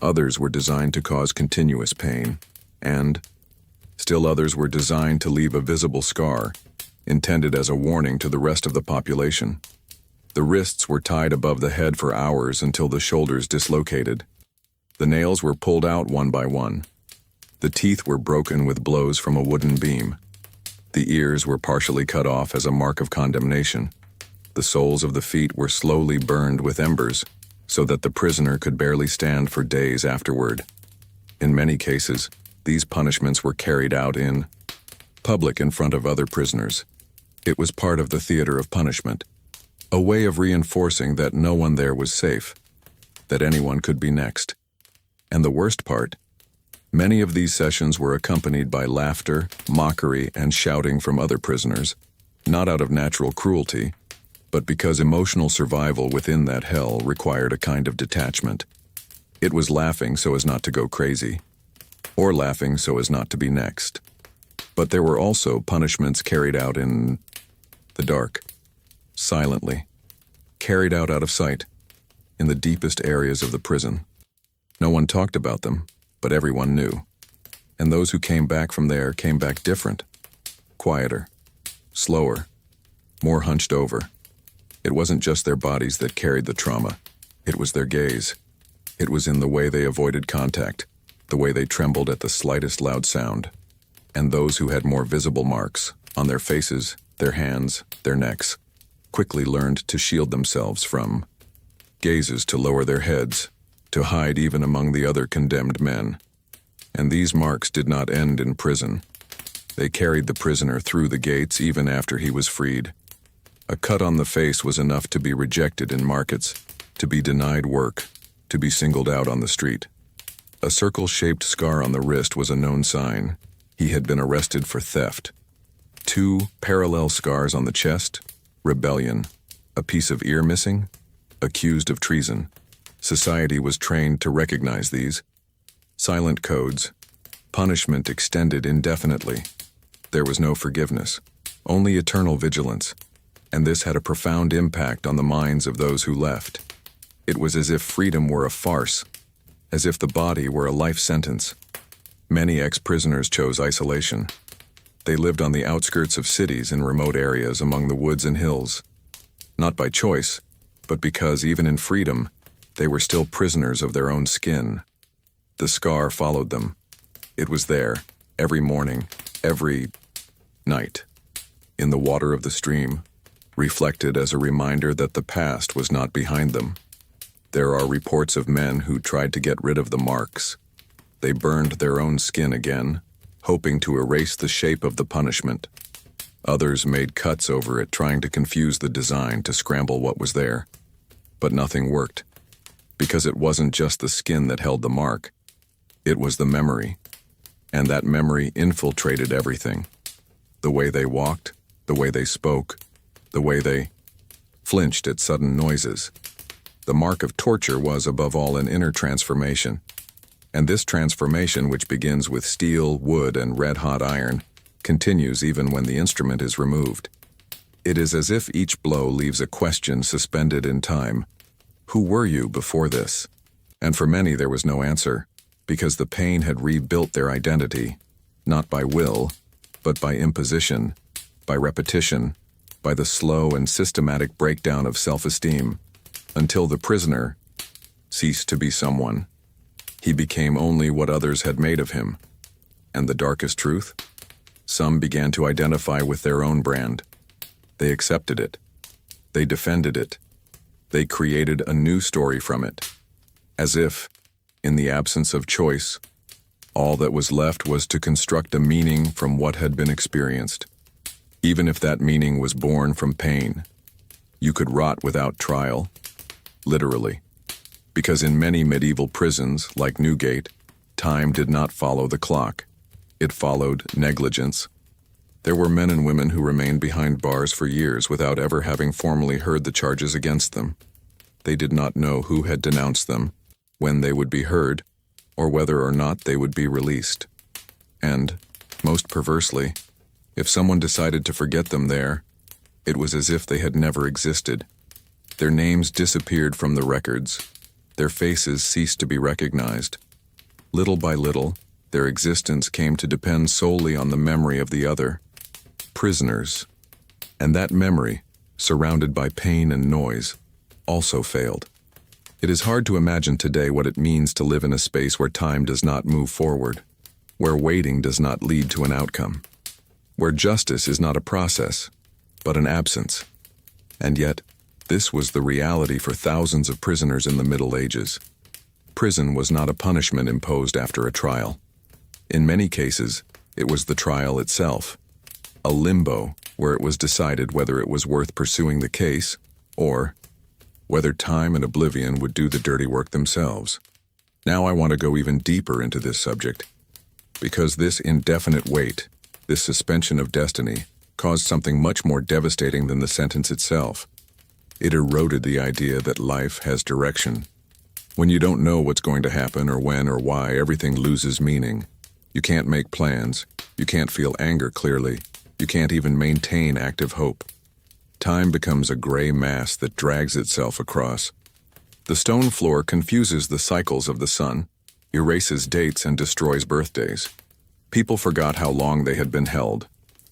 [SPEAKER 1] Others were designed to cause continuous pain. And still others were designed to leave a visible scar, intended as a warning to the rest of the population. The wrists were tied above the head for hours until the shoulders dislocated. The nails were pulled out one by one. The teeth were broken with blows from a wooden beam. The ears were partially cut off as a mark of condemnation. The soles of the feet were slowly burned with embers, so that the prisoner could barely stand for days afterward. In many cases, these punishments were carried out in public in front of other prisoners. It was part of the theater of punishment, a way of reinforcing that no one there was safe, that anyone could be next. And the worst part, many of these sessions were accompanied by laughter, mockery, and shouting from other prisoners, not out of natural cruelty, but because emotional survival within that hell required a kind of detachment. It was laughing so as not to go crazy, or laughing so as not to be next. But there were also punishments carried out in the dark, silently, carried out of sight, in the deepest areas of the prison. No one talked about them, but everyone knew. And those who came back from there came back different, quieter, slower, more hunched over. It wasn't just their bodies that carried the trauma. It was their gaze. It was in the way they avoided contact, the way they trembled at the slightest loud sound. And those who had more visible marks, on their faces, their hands, their necks, quickly learned to shield themselves from gazes, to lower their heads, to hide even among the other condemned men. And these marks did not end in prison. They carried the prisoner through the gates even after he was freed. A cut on the face was enough to be rejected in markets, to be denied work, to be singled out on the street. A circle-shaped scar on the wrist was a known sign. He had been arrested for theft. 2 parallel scars on the chest, rebellion. A piece of ear missing, accused of treason. Society was trained to recognize these. Silent codes. Punishment extended indefinitely. There was no forgiveness, only eternal vigilance. And this had a profound impact on the minds of those who left. It was as if freedom were a farce, as if the body were a life sentence. Many ex-prisoners chose isolation. They lived on the outskirts of cities in remote areas among the woods and hills. Not by choice, but because even in freedom, they were still prisoners of their own skin. The scar followed them. It was there, every morning, every night, in the water of the stream, reflected as a reminder that the past was not behind them. There are reports of men who tried to get rid of the marks. They burned their own skin again, hoping to erase the shape of the punishment. Others made cuts over it, trying to confuse the design, to scramble what was there. But nothing worked, because it wasn't just the skin that held the mark. It was the memory, and that memory infiltrated everything. The way they walked, the way they spoke, the way they flinched at sudden noises. The mark of torture was, above all, an inner transformation. And this transformation, which begins with steel, wood, and red-hot iron, continues even when the instrument is removed. It is as if each blow leaves a question suspended in time. Who were you before this? And for many there was no answer, because the pain had rebuilt their identity, not by will, but by imposition, by repetition, by the slow and systematic breakdown of self-esteem, until the prisoner ceased to be someone. He became only what others had made of him. And the darkest truth? Some began to identify with their own brand. They accepted it. They defended it. They created a new story from it. As if, in the absence of choice, all that was left was to construct a meaning from what had been experienced. Even if that meaning was born from pain, you could rot without trial, literally. Because in many medieval prisons, like Newgate, time did not follow the clock. It followed negligence. There were men and women who remained behind bars for years without ever having formally heard the charges against them. They did not know who had denounced them, when they would be heard, or whether or not they would be released. And Most perversely, if someone decided to forget them there, it was as if they had never existed. Their names disappeared from the records. Their faces ceased to be recognized. Little by little, their existence came to depend solely on the memory of the other. Prisoners. And that memory, surrounded by pain and noise, also failed. It is hard to imagine today what it means to live in a space where time does not move forward, where waiting does not lead to an outcome, where justice is not a process, but an absence. And yet, this was the reality for thousands of prisoners in the Middle Ages. Prison was not a punishment imposed after a trial. In many cases, it was the trial itself, a limbo where it was decided whether it was worth pursuing the case or whether time and oblivion would do the dirty work themselves. Now I want to go even deeper into this subject, because this indefinite wait, this suspension of destiny, caused something much more devastating than the sentence itself. It eroded the idea that life has direction. When you don't know what's going to happen or when or why, everything loses meaning. You can't make plans, you can't feel anger clearly, you can't even maintain active hope. Time becomes a gray mass that drags itself across. The stone floor confuses the cycles of the sun, erases dates and destroys birthdays. People forgot how long they had been held.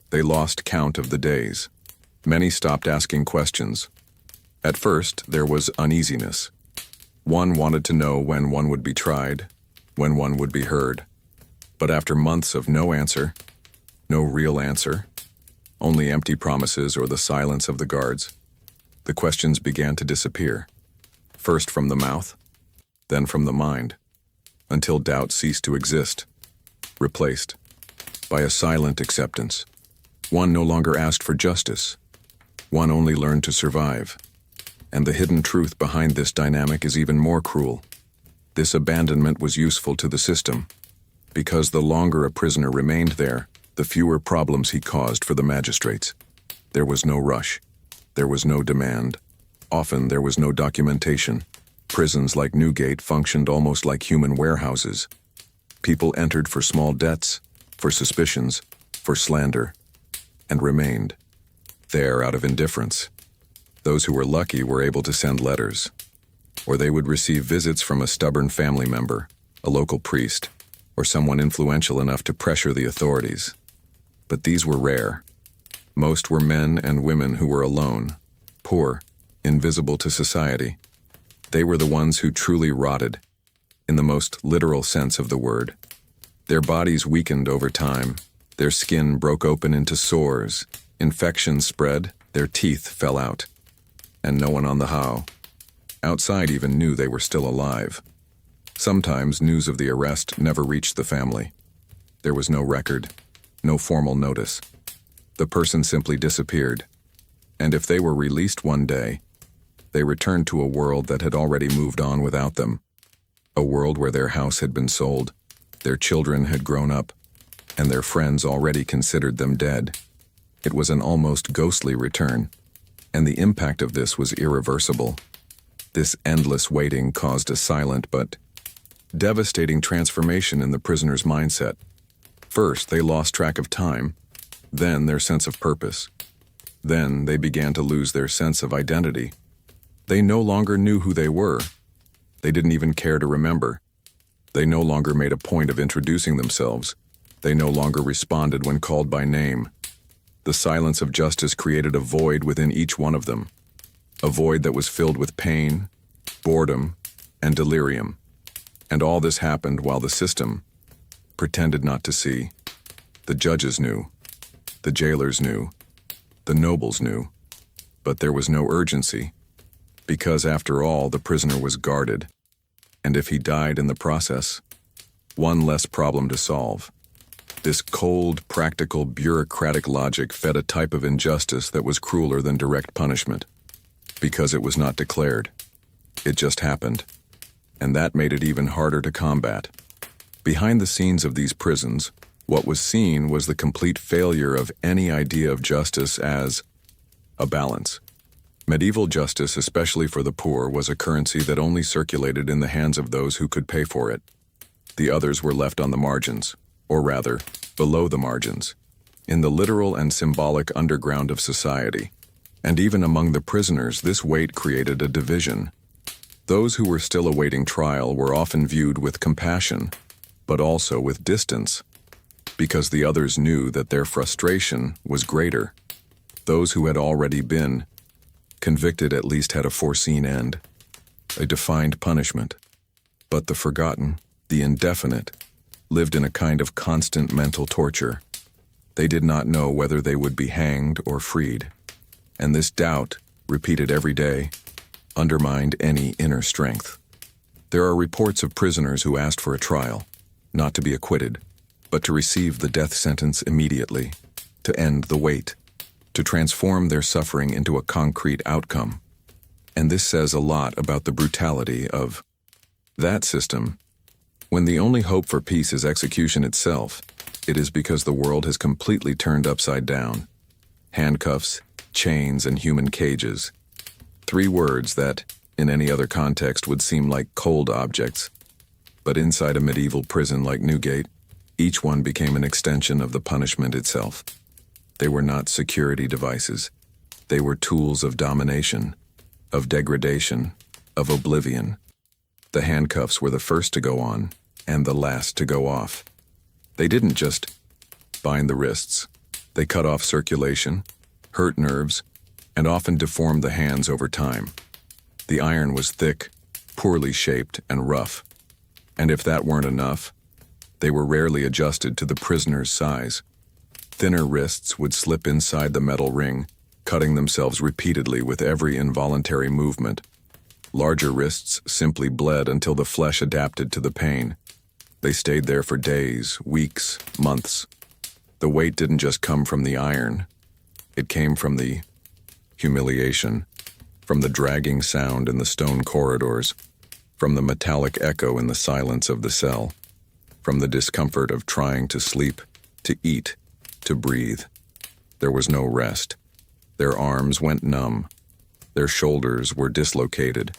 [SPEAKER 1] They lost count of the days. Many stopped asking questions. At first, there was uneasiness. One wanted to know when one would be tried, when one would be heard. But after months of no answer, no real answer, only empty promises or the silence of the guards, the questions began to disappear. First from the mouth, then from the mind, until doubt ceased to exist, replaced by a silent acceptance. One no longer asked for justice. One only learned to survive. And the hidden truth behind this dynamic is even more cruel. This abandonment was useful to the system, because the longer a prisoner remained there, the fewer problems he caused for the magistrates. There was no rush. There was no demand. Often there was no documentation. Prisons like Newgate functioned almost like human warehouses. People entered for small debts, for suspicions, for slander, and remained there out of indifference. Those who were lucky were able to send letters, or they would receive visits from a stubborn family member, a local priest, or someone influential enough to pressure the authorities. But these were rare. Most were men and women who were alone, poor, invisible to society. They were the ones who truly rotted, in the most literal sense of the word. Their bodies weakened over time. Their skin broke open into sores. Infections spread. Their teeth fell out. And no one on the how, outside, even knew they were still alive. Sometimes news of the arrest never reached the family. There was no record, no formal notice. The person simply disappeared. And if they were released one day, they returned to a world that had already moved on without them. A world where their house had been sold, their children had grown up, and their friends already considered them dead. It was an almost ghostly return, and the impact of this was irreversible. This endless waiting caused a silent but devastating transformation in the prisoner's mindset. First, they lost track of time, then their sense of purpose. Then they began to lose their sense of identity. They no longer knew who they were. They didn't even care to remember. They no longer made a point of introducing themselves. They no longer responded when called by name. The silence of justice created a void within each one of them, a void that was filled with pain, boredom, and delirium. And all this happened while the system pretended not to see. The judges knew, the jailers knew, the nobles knew, but there was no urgency, because after all, the prisoner was guarded, and if he died in the process, one less problem to solve. This cold, practical, bureaucratic logic fed a type of injustice that was crueler than direct punishment, because it was not declared. It just happened, and that made it even harder to combat. Behind the scenes of these prisons, what was seen was the complete failure of any idea of justice as a balance. Medieval justice, especially for the poor, was a currency that only circulated in the hands of those who could pay for it. The others were left on the margins, or rather, below the margins, in the literal and symbolic underground of society. And even among the prisoners, this weight created a division. Those who were still awaiting trial were often viewed with compassion, but also with distance, because the others knew that their frustration was greater. Those who had already been convicted at least had a foreseen end, a defined punishment. But the forgotten, the indefinite, lived in a kind of constant mental torture. They did not know whether they would be hanged or freed, and this doubt, repeated every day, undermined any inner strength. There are reports of prisoners who asked for a trial, not to be acquitted, but to receive the death sentence immediately, to end the wait, to transform their suffering into a concrete outcome. And this says a lot about the brutality of that system. When the only hope for peace is execution itself, it is because the world has completely turned upside down. Handcuffs, chains, and human cages. 3 words that, in any other context, would seem like cold objects. But inside a medieval prison like Newgate, each one became an extension of the punishment itself. They were not security devices. They were tools of domination, of degradation, of oblivion. The handcuffs were the first to go on, and the last to go off. They didn't just bind the wrists. They cut off circulation, hurt nerves, and often deformed the hands over time. The iron was thick, poorly shaped, and rough. And if that weren't enough, they were rarely adjusted to the prisoner's size. Thinner wrists would slip inside the metal ring, cutting themselves repeatedly with every involuntary movement. Larger wrists simply bled until the flesh adapted to the pain. They stayed there for days, weeks, months. The weight didn't just come from the iron. It came from the humiliation, from the dragging sound in the stone corridors, from the metallic echo in the silence of the cell, from the discomfort of trying to sleep, to eat, to breathe. There was no rest. Their arms went numb. Their shoulders were dislocated.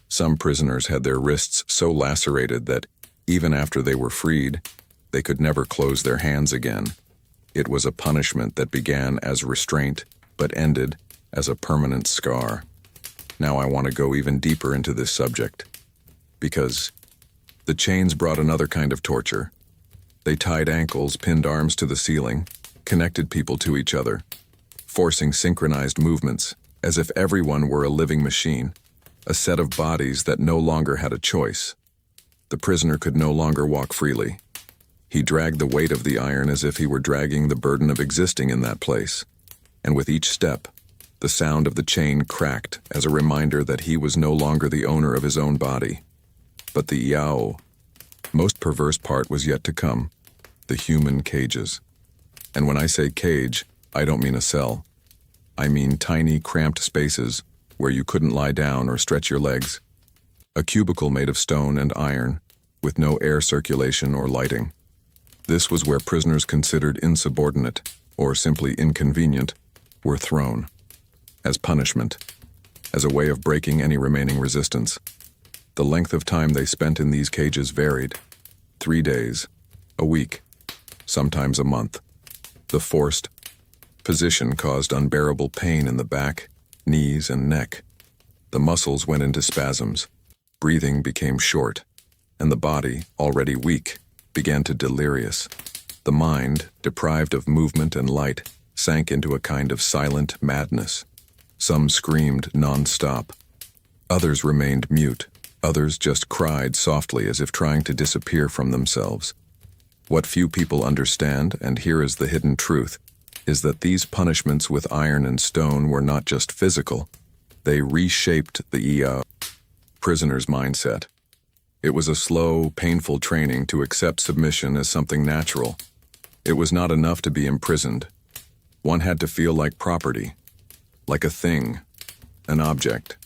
[SPEAKER 1] Some prisoners had their wrists so lacerated that, even after they were freed, they could never close their hands again. It was a punishment that began as restraint, but ended as a permanent scar. Now I want to go even deeper into this subject, because the chains brought another kind of torture. They tied ankles, pinned arms to the ceiling, connected people to each other, forcing synchronized movements, as if everyone were a living machine, a set of bodies that no longer had a choice. The prisoner could no longer walk freely. He dragged the weight of the iron as if he were dragging the burden of existing in that place. And with each step, the sound of the chain cracked as a reminder that he was no longer the owner of his own body. But the most perverse part was yet to come, the human cages. And when I say cage, I don't mean a cell. I mean tiny, cramped spaces where you couldn't lie down or stretch your legs. A cubicle made of stone and iron, with no air circulation or lighting. This was where prisoners considered insubordinate, or simply inconvenient, were thrown. As punishment, as a way of breaking any remaining resistance. The length of time they spent in these cages varied. 3 days, a week, sometimes a month. The forced position caused unbearable pain in the back, knees, and neck. The muscles went into spasms. Breathing became short, and the body, already weak, began to delirious. The mind, deprived of movement and light, sank into a kind of silent madness. Some screamed non-stop. Others remained mute. Others just cried softly as if trying to disappear from themselves. What few people understand, and here is the hidden truth, is that these punishments with iron and stone were not just physical. They reshaped the prisoner's mindset. It was a slow, painful training to accept submission as something natural. It was not enough to be imprisoned. One had to feel like property, like a thing, an object,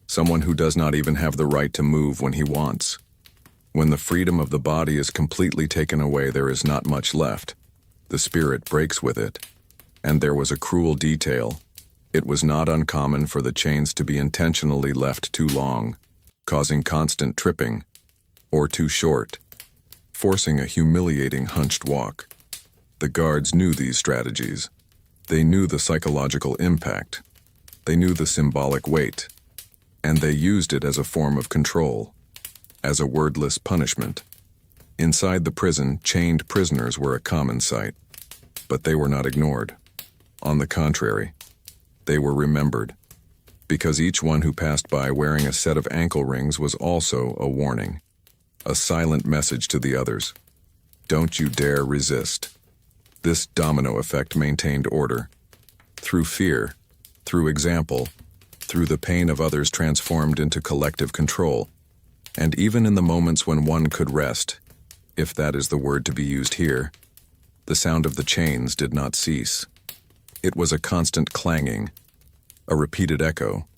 [SPEAKER 1] someone who does not even have the right to move when he wants. When the freedom of the body is completely taken away, there is not much left. The spirit breaks with it. And there was a cruel detail. It was not uncommon for the chains to be intentionally left too long, causing constant tripping, or too short, forcing a humiliating hunched walk. The guards knew these strategies. They knew the psychological impact. They knew the symbolic weight. And they used it as a form of control, as a wordless punishment. Inside the prison, chained prisoners were a common sight. But they were not ignored. On the contrary, they were remembered, because each one who passed by wearing a set of ankle rings was also a warning, a silent message to the others. Don't you dare resist. This domino effect maintained order. Through fear, through example, through the pain of others transformed into collective control. And even in the moments when one could rest, if that is the word to be used here, the sound of the chains did not cease. It was a constant clanging, a repeated echo,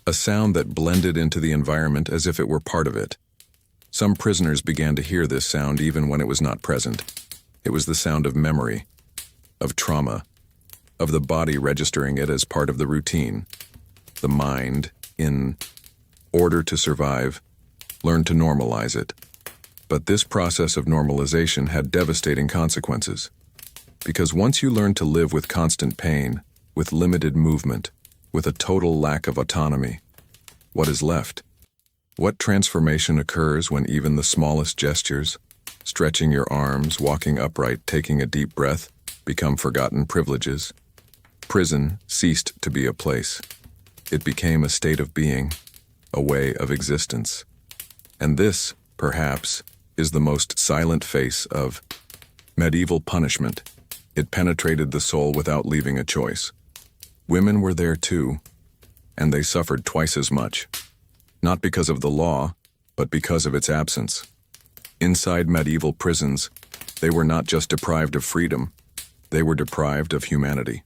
[SPEAKER 1] a sound that blended into the environment as if it were part of it. Some prisoners began to hear this sound even when it was not present. It was the sound of memory, of trauma, of the body registering it as part of the routine. The mind, in order to survive, learned to normalize it. But this process of normalization had devastating consequences. Because once you learn to live with constant pain, with limited movement, with a total lack of autonomy, what is left? What transformation occurs when even the smallest gestures, stretching your arms, walking upright, taking a deep breath, become forgotten privileges? Prison ceased to be a place. It became a state of being, a way of existence. And this, perhaps, is the most silent face of medieval punishment. It penetrated the soul without leaving a choice. Women were there too, and they suffered twice as much. Not because of the law, but because of its absence. Inside medieval prisons, they were not just deprived of freedom, they were deprived of humanity.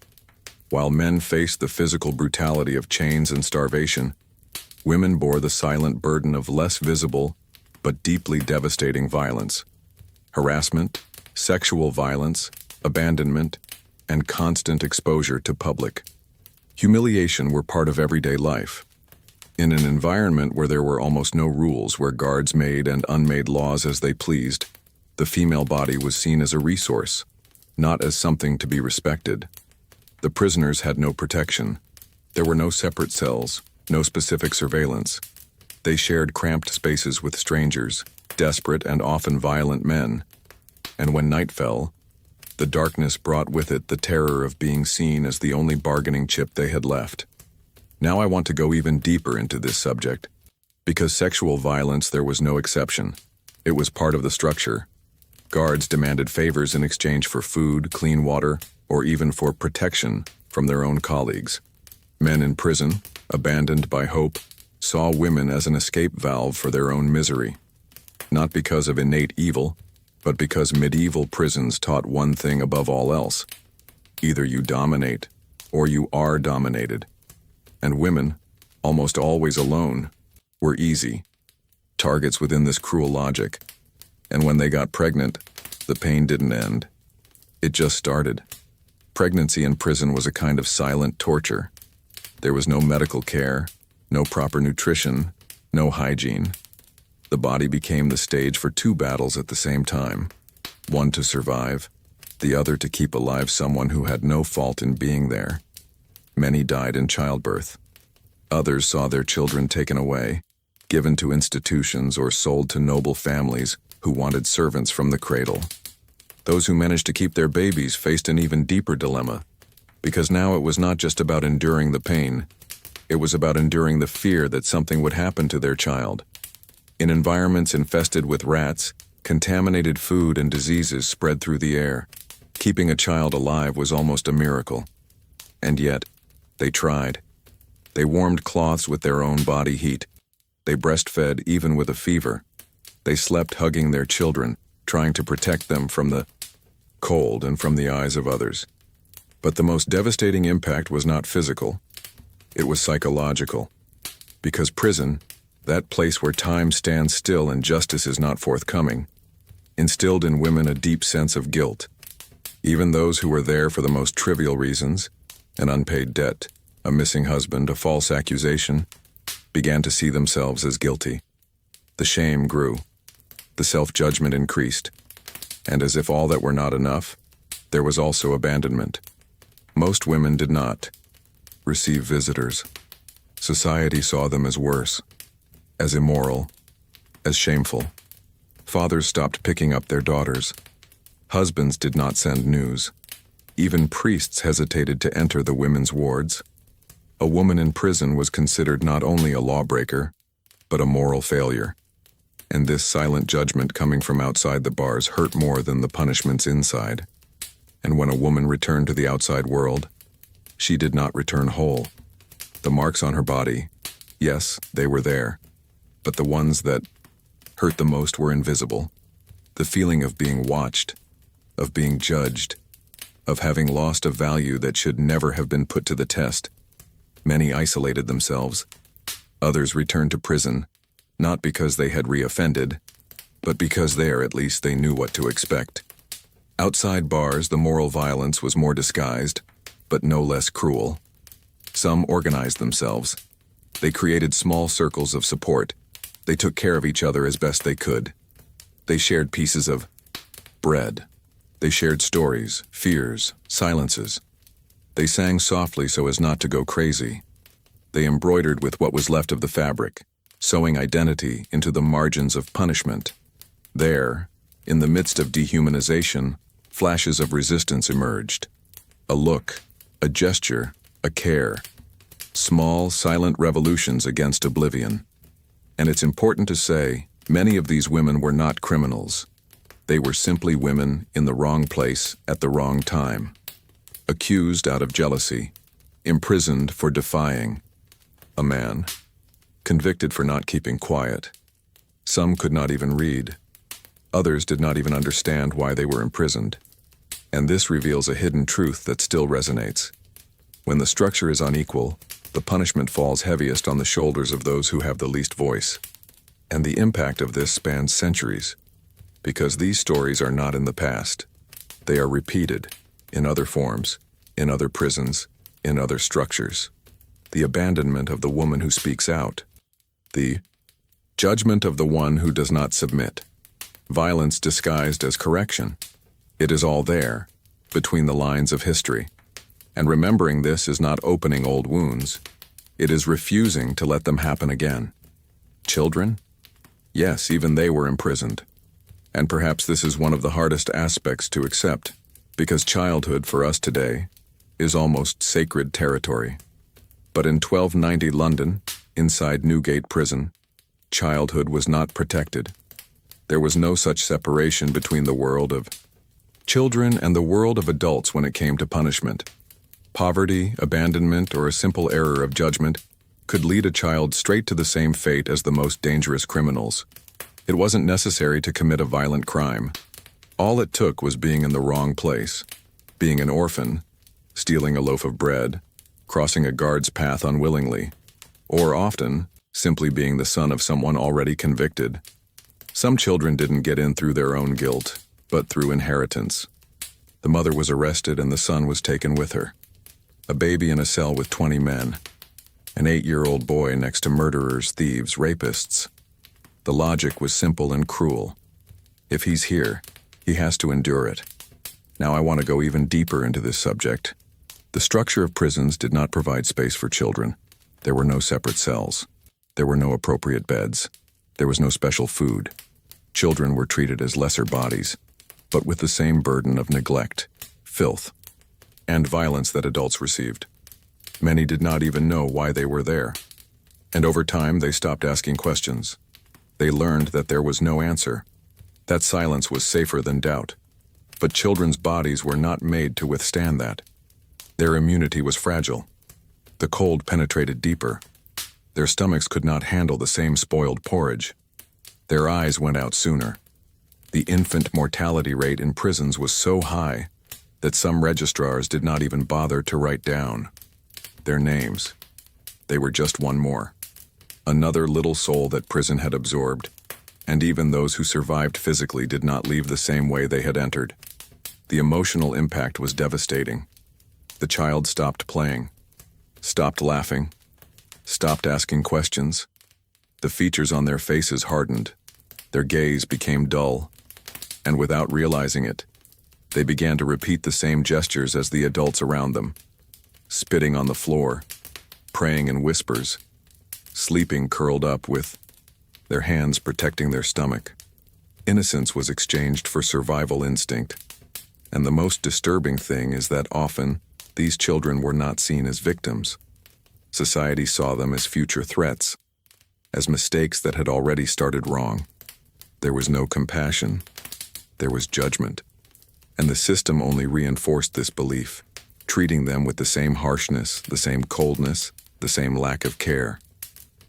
[SPEAKER 1] While men faced the physical brutality of chains and starvation, women bore the silent burden of less visible but deeply devastating violence. Harassment, sexual violence, abandonment, and constant exposure to public humiliation were part of everyday life. In an environment where there were almost no rules, where guards made and unmade laws as they pleased, the female body was seen as a resource, not as something to be respected. The prisoners had no protection. There were no separate cells, no specific surveillance. They shared cramped spaces with strangers, desperate and often violent men. And when night fell, the darkness brought with it the terror of being seen as the only bargaining chip they had left. Now I want to go even deeper into this subject, because sexual violence there was no exception. It was part of the structure. Guards demanded favors in exchange for food, clean water, or even for protection from their own colleagues. Men in prison, abandoned by hope, saw women as an escape valve for their own misery. Not because of innate evil, but because medieval prisons taught one thing above all else. Either you dominate, or you are dominated. And women, almost always alone, were easy targets within this cruel logic. And when they got pregnant, the pain didn't end. It just started. Pregnancy in prison was a kind of silent torture. There was no medical care, no proper nutrition, no hygiene. The body became the stage for two battles at the same time. One to survive, the other to keep alive someone who had no fault in being there. Many died in childbirth. Others saw their children taken away, given to institutions or sold to noble families who wanted servants from the cradle. Those who managed to keep their babies faced an even deeper dilemma, because now it was not just about enduring the pain, it was about enduring the fear that something would happen to their child. In environments infested with rats, contaminated food and diseases spread through the air. Keeping a child alive was almost a miracle. And yet, they tried. They warmed cloths with their own body heat. They breastfed even with a fever. They slept hugging their children, trying to protect them from the cold and from the eyes of others. But the most devastating impact was not physical. It was psychological. Because prison, that place where time stands still and justice is not forthcoming, instilled in women a deep sense of guilt. Even those who were there for the most trivial reasons, an unpaid debt, a missing husband, a false accusation, began to see themselves as guilty. The shame grew. The self-judgment increased. And as if all that were not enough, There was also abandonment. Most women did not receive visitors. Society saw them as worse, as immoral, as shameful. Fathers stopped picking up their daughters. Husbands did not send news. Even priests hesitated to enter the women's wards. A woman in prison was considered not only a lawbreaker, but a moral failure. And this silent judgment coming from outside the bars hurt more than the punishments inside. And when a woman returned to the outside world, she did not return whole. The marks on her body, yes, they were there, but the ones that hurt the most were invisible. The feeling of being watched, of being judged, of having lost a value that should never have been put to the test. Many isolated themselves. Others returned to prison, not because they had reoffended, but because there at least they knew what to expect. Outside bars, the moral violence was more disguised, but no less cruel. Some organized themselves. They created small circles of support. They took care of each other as best they could. They shared pieces of bread. They shared stories, fears, silences. They sang softly so as not to go crazy. They embroidered with what was left of the fabric, sewing identity into the margins of punishment. There, in the midst of dehumanization, flashes of resistance emerged. A look, a gesture, a care. Small, silent revolutions against oblivion. And it's important to say, many of these women were not criminals. They were simply women in the wrong place at the wrong time. Accused out of jealousy. Imprisoned for defying. A man. Convicted for not keeping quiet. Some could not even read. Others did not even understand why they were imprisoned. And this reveals a hidden truth that still resonates. When the structure is unequal, the punishment falls heaviest on the shoulders of those who have the least voice. And the impact of this spans centuries, because these stories are not in the past. They are repeated, in other forms, in other prisons, in other structures. The abandonment of the woman who speaks out. The judgment of the one who does not submit. Violence disguised as correction. It is all there, between the lines of history. And remembering this is not opening old wounds. It is refusing to let them happen again. Children? Yes, even they were imprisoned. And perhaps this is one of the hardest aspects to accept, because childhood for us today is almost sacred territory. But in 1290 London, inside Newgate Prison, childhood was not protected. There was no such separation between the world of children and the world of adults when it came to punishment. Poverty, abandonment, or a simple error of judgment could lead a child straight to the same fate as the most dangerous criminals. It wasn't necessary to commit a violent crime. All it took was being in the wrong place, being an orphan, stealing a loaf of bread, crossing a guard's path unwillingly, or often, simply being the son of someone already convicted. Some children didn't get in through their own guilt, but through inheritance. The mother was arrested and the son was taken with her. A baby in a cell with 20 men. An 8-year-old boy next to murderers, thieves, rapists. The logic was simple and cruel. If he's here, he has to endure it. Now I want to go even deeper into this subject. The structure of prisons did not provide space for children. There were no separate cells. There were no appropriate beds. There was no special food. Children were treated as lesser bodies, but with the same burden of neglect, filth, and violence that adults received. Many did not even know why they were there. And over time, they stopped asking questions. They learned that there was no answer. That silence was safer than doubt. But children's bodies were not made to withstand that. Their immunity was fragile. The cold penetrated deeper. Their stomachs could not handle the same spoiled porridge. Their eyes went out sooner. The infant mortality rate in prisons was so high that some registrars did not even bother to write down their names. They were just one more. Another little soul that prison had absorbed, and even those who survived physically did not leave the same way they had entered. The emotional impact was devastating. The child stopped playing, stopped laughing, stopped asking questions. The features on their faces hardened. Their gaze became dull. And without realizing it, They began to repeat the same gestures as the adults around them, spitting on the floor, praying in whispers, sleeping curled up with their hands protecting their stomach. Innocence was exchanged for survival instinct. And the most disturbing thing is that often these children were not seen as victims. Society saw them as future threats, as mistakes that had already started wrong. There was no compassion. There was judgment. And the system only reinforced this belief, treating them with the same harshness, the same coldness, the same lack of care.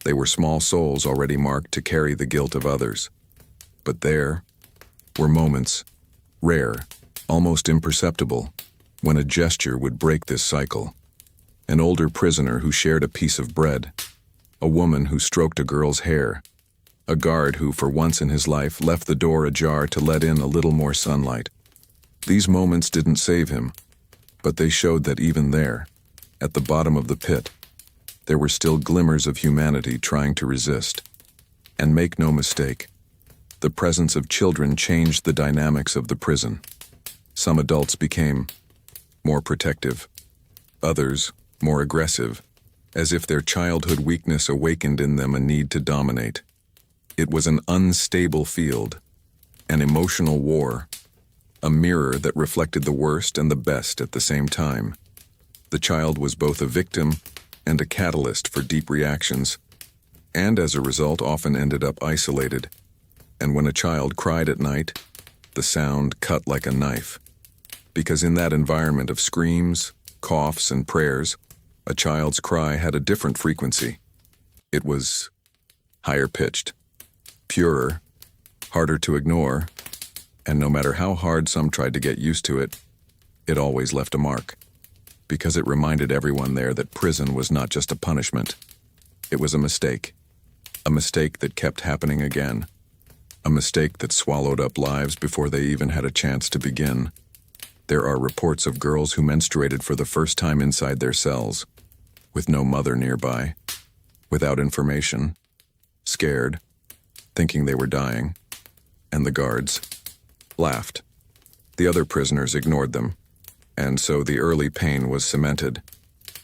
[SPEAKER 1] They were small souls already marked to carry the guilt of others. But there were moments, rare, almost imperceptible, when a gesture would break this cycle. An older prisoner who shared a piece of bread, a woman who stroked a girl's hair, a guard who, for once in his life, left the door ajar to let in a little more sunlight. These moments didn't save him, but they showed that even there, at the bottom of the pit, there were still glimmers of humanity trying to resist. And make no mistake, the presence of children changed the dynamics of the prison. Some adults became more protective, others more aggressive, as if their childhood weakness awakened in them a need to dominate. It was an unstable field, an emotional war, a mirror that reflected the worst and the best at the same time. The child was both a victim and a catalyst for deep reactions, and as a result often ended up isolated. And when a child cried at night, the sound cut like a knife. Because in that environment of screams, coughs, and prayers, a child's cry had a different frequency. It was higher pitched, purer, harder to ignore, and no matter how hard some tried to get used to it, it always left a mark. Because it reminded everyone there that prison was not just a punishment. It was a mistake that kept happening again, a mistake that swallowed up lives before they even had a chance to begin. There are reports of girls who menstruated for the first time inside their cells, with no mother nearby, without information, scared, thinking they were dying, and the guards laughed. The other prisoners ignored them, and so the early pain was cemented.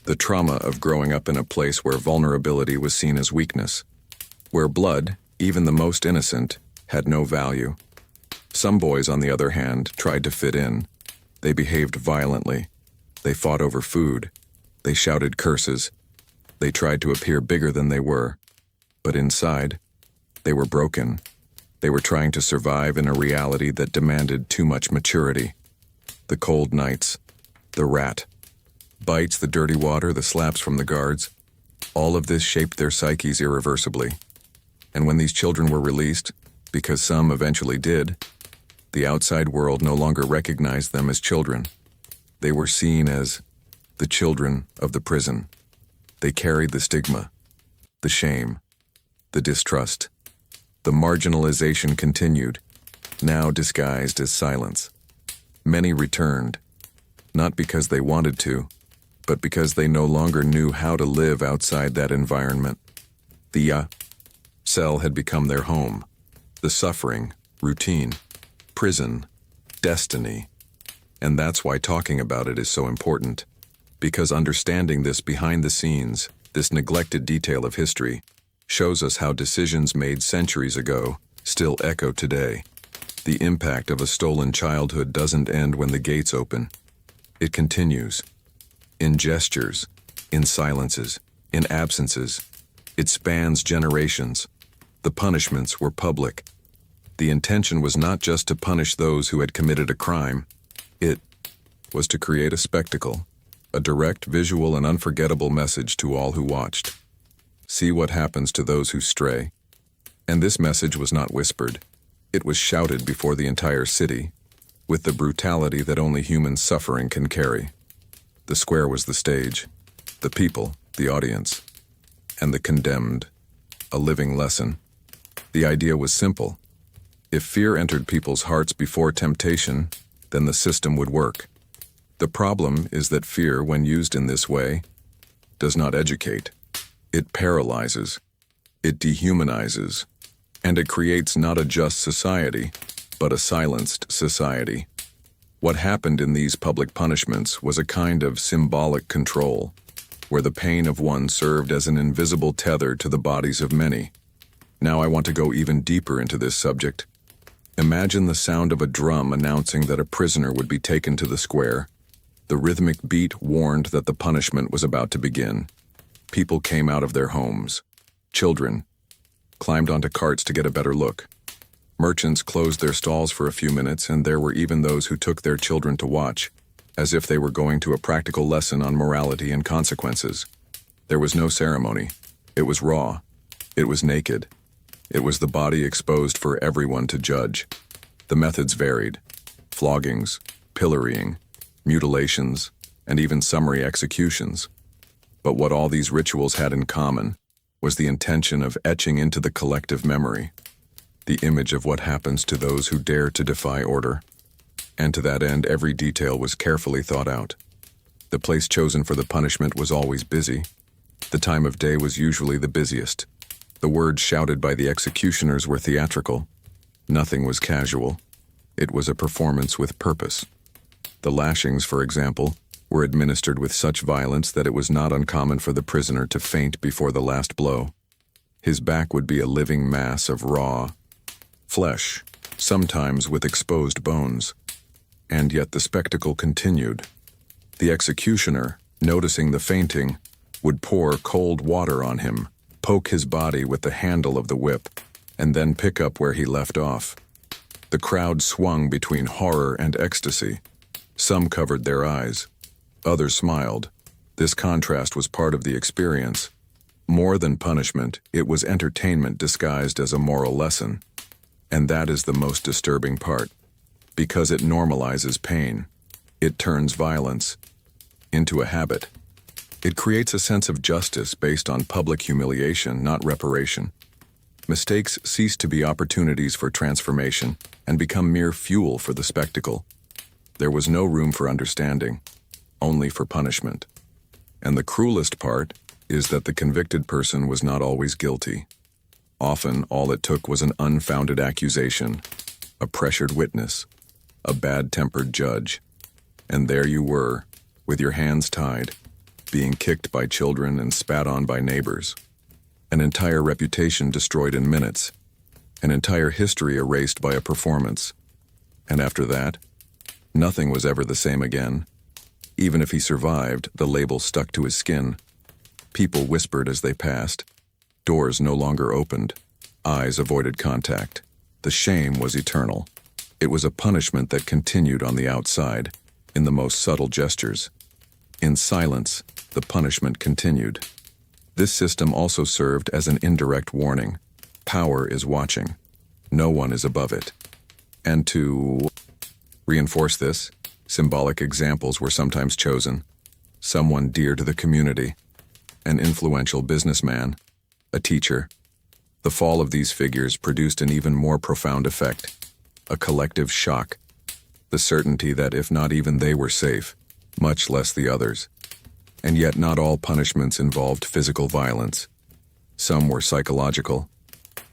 [SPEAKER 1] The trauma of growing up in a place where vulnerability was seen as weakness, where blood, even the most innocent, had no value. Some boys, on the other hand, tried to fit in. They behaved violently. They fought over food. They shouted curses. They tried to appear bigger than they were. But inside, they were broken. They were trying to survive in a reality that demanded too much maturity. The cold nights, the rat bites, the dirty water, the slaps from the guards, all of this shaped their psyches irreversibly. And when these children were released, because some eventually did, the outside world no longer recognized them as children. They were seen as the children of the prison. They carried the stigma, the shame, the distrust. The marginalization continued, now disguised as silence. Many returned, not because they wanted to, but because they no longer knew how to live outside that environment. The cell had become their home. The suffering, routine, prison, destiny. And that's why talking about it is so important. Because understanding this behind the scenes, this neglected detail of history, shows us how decisions made centuries ago still echo today. The impact of a stolen childhood doesn't end when the gates open. It continues. In gestures, in silences, in absences. It spans generations. The punishments were public. The intention was not just to punish those who had committed a crime. It was to create a spectacle, a direct, visual, and unforgettable message to all who watched. See what happens to those who stray. And this message was not whispered. It was shouted before the entire city, with the brutality that only human suffering can carry. The square was the stage, the people, the audience, and the condemned, a living lesson. The idea was simple. If fear entered people's hearts before temptation, then the system would work. The problem is that fear, when used in this way, does not educate. It paralyzes, it dehumanizes, and it creates not a just society, but a silenced society. What happened in these public punishments was a kind of symbolic control, where the pain of one served as an invisible tether to the bodies of many. Now I want to go even deeper into this subject. Imagine the sound of a drum announcing that a prisoner would be taken to the square. The rhythmic beat warned that the punishment was about to begin. People came out of their homes. Children climbed onto carts to get a better look. Merchants closed their stalls for a few minutes, and there were even those who took their children to watch, as if they were going to a practical lesson on morality and consequences. There was no ceremony. It was raw. It was naked. It was the body exposed for everyone to judge. The methods varied: floggings, pillorying, mutilations, and even summary executions. But what all these rituals had in common was the intention of etching into the collective memory the image of what happens to those who dare to defy order. And to that end, every detail was carefully thought out. The place chosen for the punishment was always busy. The time of day was usually the busiest. The words shouted by the executioners were theatrical. Nothing was casual. It was a performance with purpose. The lashings, for example, were administered with such violence that it was not uncommon for the prisoner to faint before the last blow. His back would be a living mass of raw flesh, sometimes with exposed bones. And yet the spectacle continued. The executioner, noticing the fainting, would pour cold water on him, poke his body with the handle of the whip, and then pick up where he left off. The crowd swung between horror and ecstasy. Some covered their eyes. Others smiled. This contrast was part of the experience. More than punishment, it was entertainment disguised as a moral lesson. And that is the most disturbing part. Because it normalizes pain. It turns violence into a habit. It creates a sense of justice based on public humiliation, not reparation. Mistakes cease to be opportunities for transformation and become mere fuel for the spectacle. There was no room for understanding, only for punishment. And the cruelest part is that the convicted person was not always guilty. Often, all it took was an unfounded accusation, a pressured witness, a bad-tempered judge. And there you were, with your hands tied, being kicked by children and spat on by neighbors. An entire reputation destroyed in minutes, an entire history erased by a performance. And after that, nothing was ever the same again. Even if he survived, the label stuck to his skin. People whispered as they passed. Doors no longer opened. Eyes avoided contact. The shame was eternal. It was a punishment that continued on the outside, in the most subtle gestures. In silence, the punishment continued. This system also served as an indirect warning. Power is watching. No one is above it. And to reinforce this, symbolic examples were sometimes chosen. Someone dear to the community, an influential businessman, a teacher. The fall of these figures produced an even more profound effect, a collective shock, the certainty that if not even they were safe, much less the others. And yet not all punishments involved physical violence. Some were psychological.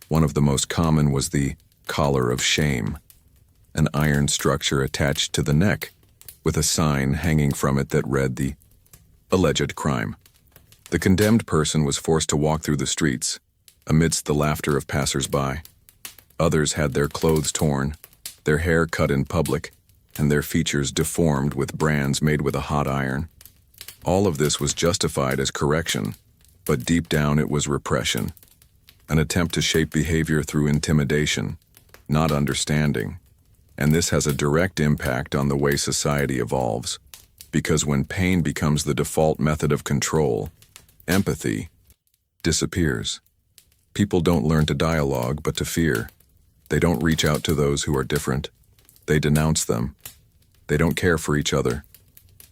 [SPEAKER 1] One of the most common was the collar of shame, an iron structure attached to the neck, with a sign hanging from it that read the alleged crime. The condemned person was forced to walk through the streets, amidst the laughter of passers-by. Others had their clothes torn, their hair cut in public, and their features deformed with brands made with a hot iron. All of this was justified as correction, but deep down it was repression, an attempt to shape behavior through intimidation, not understanding. And this has a direct impact on the way society evolves, because when pain becomes the default method of control, empathy disappears. People don't learn to dialogue, but to fear. They don't reach out to those who are different. They denounce them. They don't care for each other.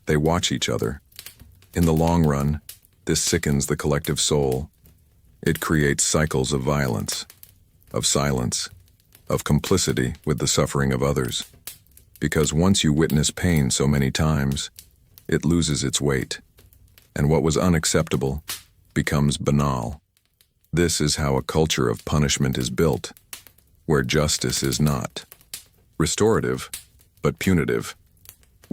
[SPEAKER 1] They watch each other. In the long run, this sickens the collective soul. It creates cycles of violence, of silence, of complicity with the suffering of others. Because once you witness pain so many times, it loses its weight. And what was unacceptable becomes banal. This is how a culture of punishment is built, where justice is not restorative, but punitive,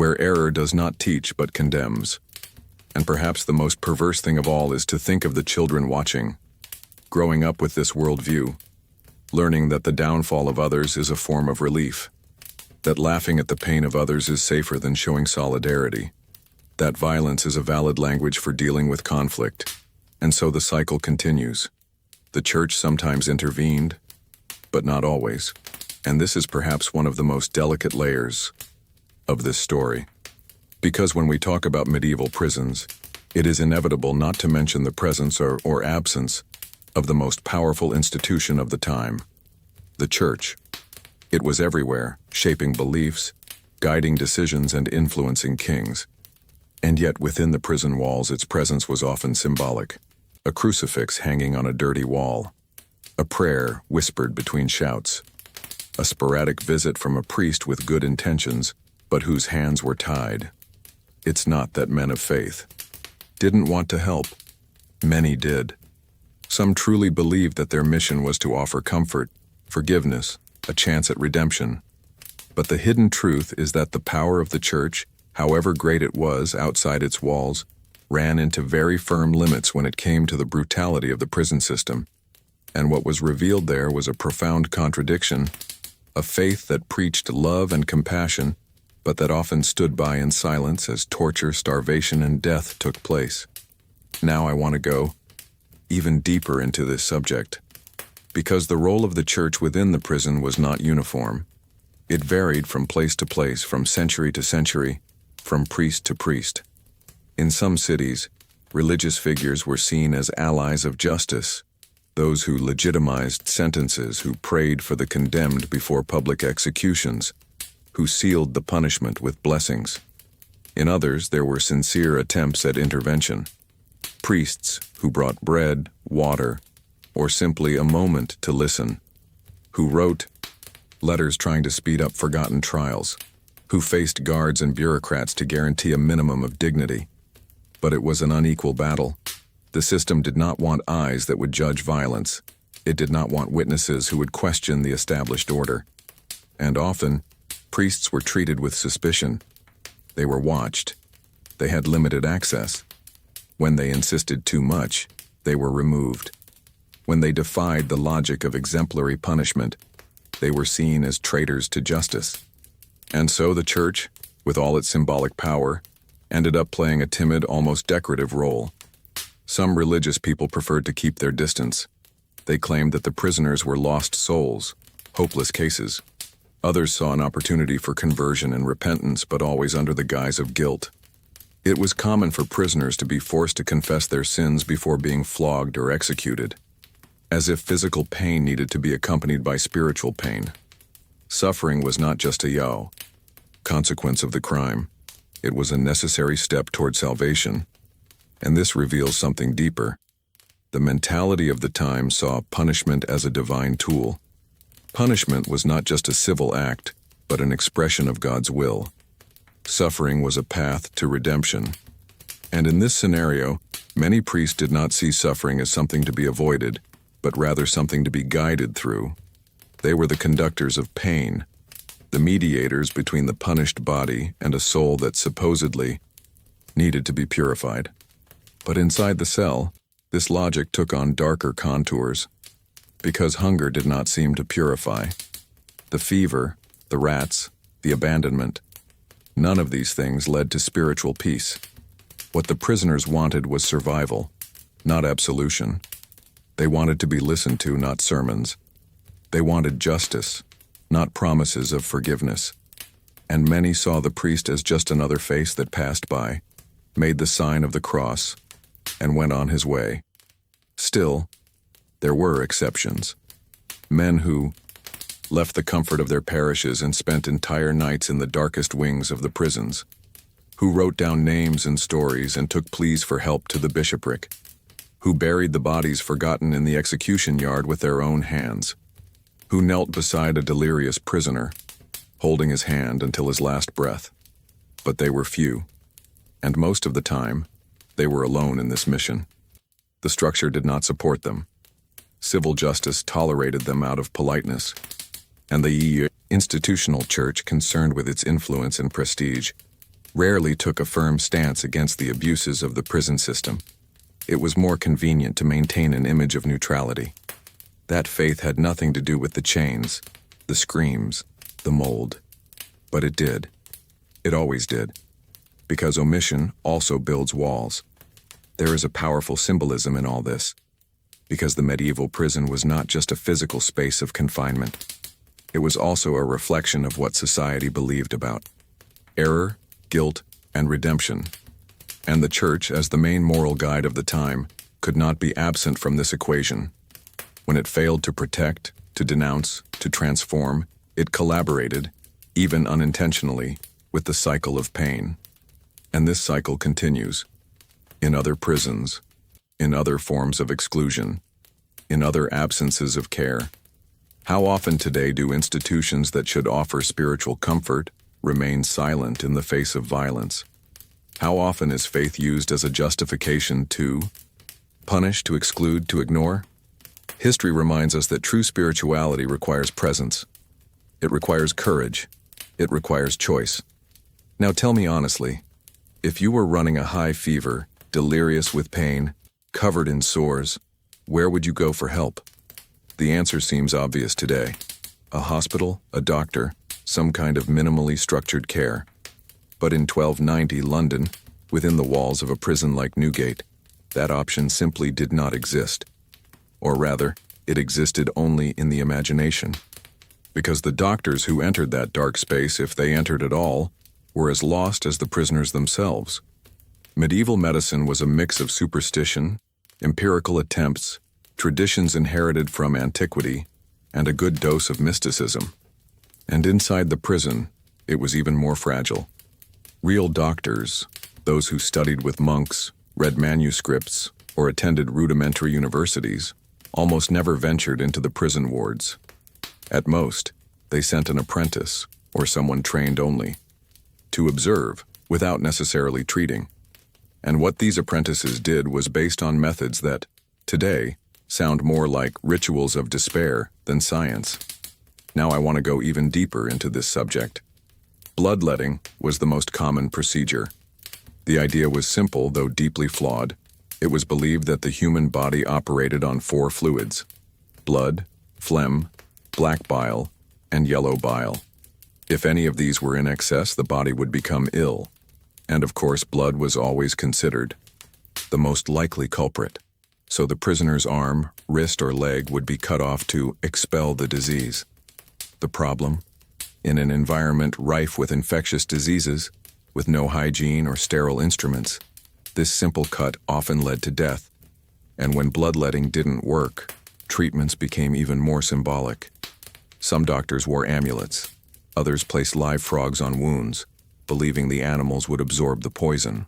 [SPEAKER 1] where error does not teach but condemns. And perhaps the most perverse thing of all is to think of the children watching, growing up with this worldview, learning that the downfall of others is a form of relief, that laughing at the pain of others is safer than showing solidarity, that violence is a valid language for dealing with conflict, and so the cycle continues. The church sometimes intervened, but not always, and this is perhaps one of the most delicate layers of this story. Because when we talk about medieval prisons, it is inevitable not to mention the presence or absence of the most powerful institution of the time, the church. It was everywhere, shaping beliefs, guiding decisions, and influencing kings. And yet within the prison walls its presence was often symbolic. A crucifix hanging on a dirty wall, a prayer whispered between shouts, a sporadic visit from a priest with good intentions, but whose hands were tied. It's not that men of faith didn't want to help. Many did. Some truly believed that their mission was to offer comfort, forgiveness, a chance at redemption. But the hidden truth is that the power of the church, however great it was outside its walls, ran into very firm limits when it came to the brutality of the prison system. And what was revealed there was a profound contradiction, a faith that preached love and compassion, but that often stood by in silence as torture, starvation, and death took place. Now I want to go even deeper into this subject, because the role of the church within the prison was not uniform. It varied from place to place, from century to century, from priest to priest. In some cities, religious figures were seen as allies of justice, those who legitimized sentences, who prayed for the condemned before public executions, who sealed the punishment with blessings. In others, there were sincere attempts at intervention. Priests who brought bread, water, or simply a moment to listen, who wrote letters trying to speed up forgotten trials, who faced guards and bureaucrats to guarantee a minimum of dignity. But it was an unequal battle. The system did not want eyes that would judge violence. It did not want witnesses who would question the established order. And often, priests were treated with suspicion. They were watched. They had limited access. When they insisted too much, they were removed. When they defied the logic of exemplary punishment, they were seen as traitors to justice. And so the church, with all its symbolic power, ended up playing a timid, almost decorative role. Some religious people preferred to keep their distance. They claimed that the prisoners were lost souls, hopeless cases. Others saw an opportunity for conversion and repentance, but always under the guise of guilt. It was common for prisoners to be forced to confess their sins before being flogged or executed, as if physical pain needed to be accompanied by spiritual pain. Suffering was not just a consequence of the crime. It was a necessary step toward salvation. And this reveals something deeper. The mentality of the time saw punishment as a divine tool. Punishment was not just a civil act, but an expression of God's will. Suffering was a path to redemption. And in this scenario, many priests did not see suffering as something to be avoided, but rather something to be guided through. They were the conductors of pain, the mediators between the punished body and a soul that supposedly needed to be purified. But inside the cell, this logic took on darker contours, because hunger did not seem to purify. The fever, the rats, the abandonment, none of these things led to spiritual peace. What the prisoners wanted was survival, not absolution. They wanted to be listened to, not sermons. They wanted justice, not promises of forgiveness. And many saw the priest as just another face that passed by, made the sign of the cross, and went on his way. Still, there were exceptions. Men who left the comfort of their parishes and spent entire nights in the darkest wings of the prisons, who wrote down names and stories and took pleas for help to the bishopric, who buried the bodies forgotten in the execution yard with their own hands, who knelt beside a delirious prisoner, holding his hand until his last breath. But they were few, and most of the time, they were alone in this mission. The structure did not support them. Civil justice tolerated them out of politeness, and the institutional church, concerned with its influence and prestige, rarely took a firm stance against the abuses of the prison system. It was more convenient to maintain an image of neutrality. That faith had nothing to do with the chains, the screams, the mold. But it did. It always did. Because omission also builds walls. There is a powerful symbolism in all this. Because the medieval prison was not just a physical space of confinement. It was also a reflection of what society believed about error, guilt, and redemption. And the church, as the main moral guide of the time, could not be absent from this equation. When it failed to protect, to denounce, to transform, it collaborated, even unintentionally, with the cycle of pain. And this cycle continues. In other prisons, in other forms of exclusion, in other absences of care. How often today do institutions that should offer spiritual comfort remain silent in the face of violence? How often is faith used as a justification to punish, to exclude, to ignore? History reminds us that true spirituality requires presence. It requires courage. It requires choice. Now tell me honestly, if you were running a high fever, delirious with pain, covered in sores, where would you go for help? The answer seems obvious today. A hospital, a doctor, some kind of minimally structured care. But in 1290 London, within the walls of a prison like Newgate, that option simply did not exist. Or rather, it existed only in the imagination. Because the doctors who entered that dark space, if they entered at all, were as lost as the prisoners themselves. Medieval medicine was a mix of superstition, empirical attempts, traditions inherited from antiquity, and a good dose of mysticism. And inside the prison, it was even more fragile. Real doctors, those who studied with monks, read manuscripts, or attended rudimentary universities, almost never ventured into the prison wards. At most, they sent an apprentice, or someone trained only, to observe without necessarily treating. And what these apprentices did was based on methods that, today, sound more like rituals of despair than science. Now I want to go even deeper into this subject. Bloodletting was the most common procedure. The idea was simple, though deeply flawed. It was believed that the human body operated on 4 fluids: blood, phlegm, black bile, and yellow bile. If any of these were in excess, the body would become ill. And of course, blood was always considered the most likely culprit. So the prisoner's arm, wrist, or leg would be cut off to expel the disease. The problem? In an environment rife with infectious diseases, with no hygiene or sterile instruments, this simple cut often led to death. And when bloodletting didn't work, treatments became even more symbolic. Some doctors wore amulets. Others placed live frogs on wounds, believing the animals would absorb the poison.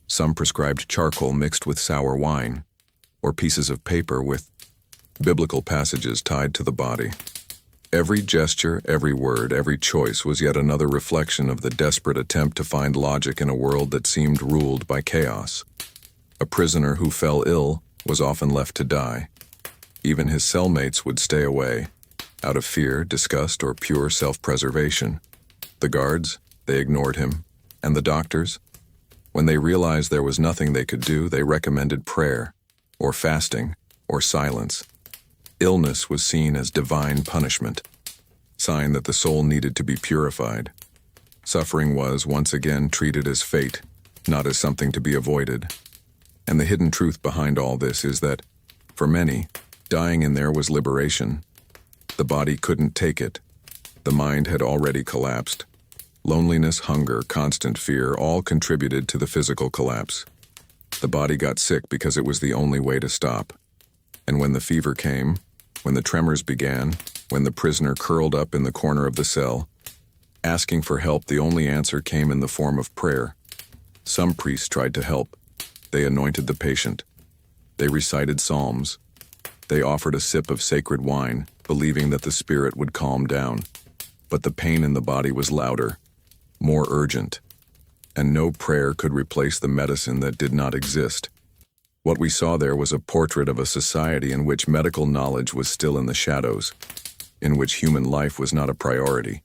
[SPEAKER 1] Some prescribed charcoal mixed with sour wine, or pieces of paper with biblical passages tied to the body. Every gesture, every word, every choice was yet another reflection of the desperate attempt to find logic in a world that seemed ruled by chaos. A prisoner who fell ill was often left to die. Even his cellmates would stay away, out of fear, disgust, or pure self-preservation. The guards, they ignored him. And the doctors? When they realized there was nothing they could do, they recommended prayer, or fasting, or silence. Illness was seen as divine punishment, sign that the soul needed to be purified. Suffering was, once again, treated as fate, not as something to be avoided. And the hidden truth behind all this is that, for many, dying in there was liberation. The body couldn't take it. The mind had already collapsed. Loneliness, hunger, constant fear all contributed to the physical collapse. The body got sick because it was the only way to stop. And when the fever came, when the tremors began, when the prisoner curled up in the corner of the cell, asking for help, the only answer came in the form of prayer. Some priests tried to help. They anointed the patient. They recited psalms. They offered a sip of sacred wine, believing that the spirit would calm down. But the pain in the body was louder, more urgent, and no prayer could replace the medicine that did not exist. What we saw there was a portrait of a society in which medical knowledge was still in the shadows, in which human life was not a priority,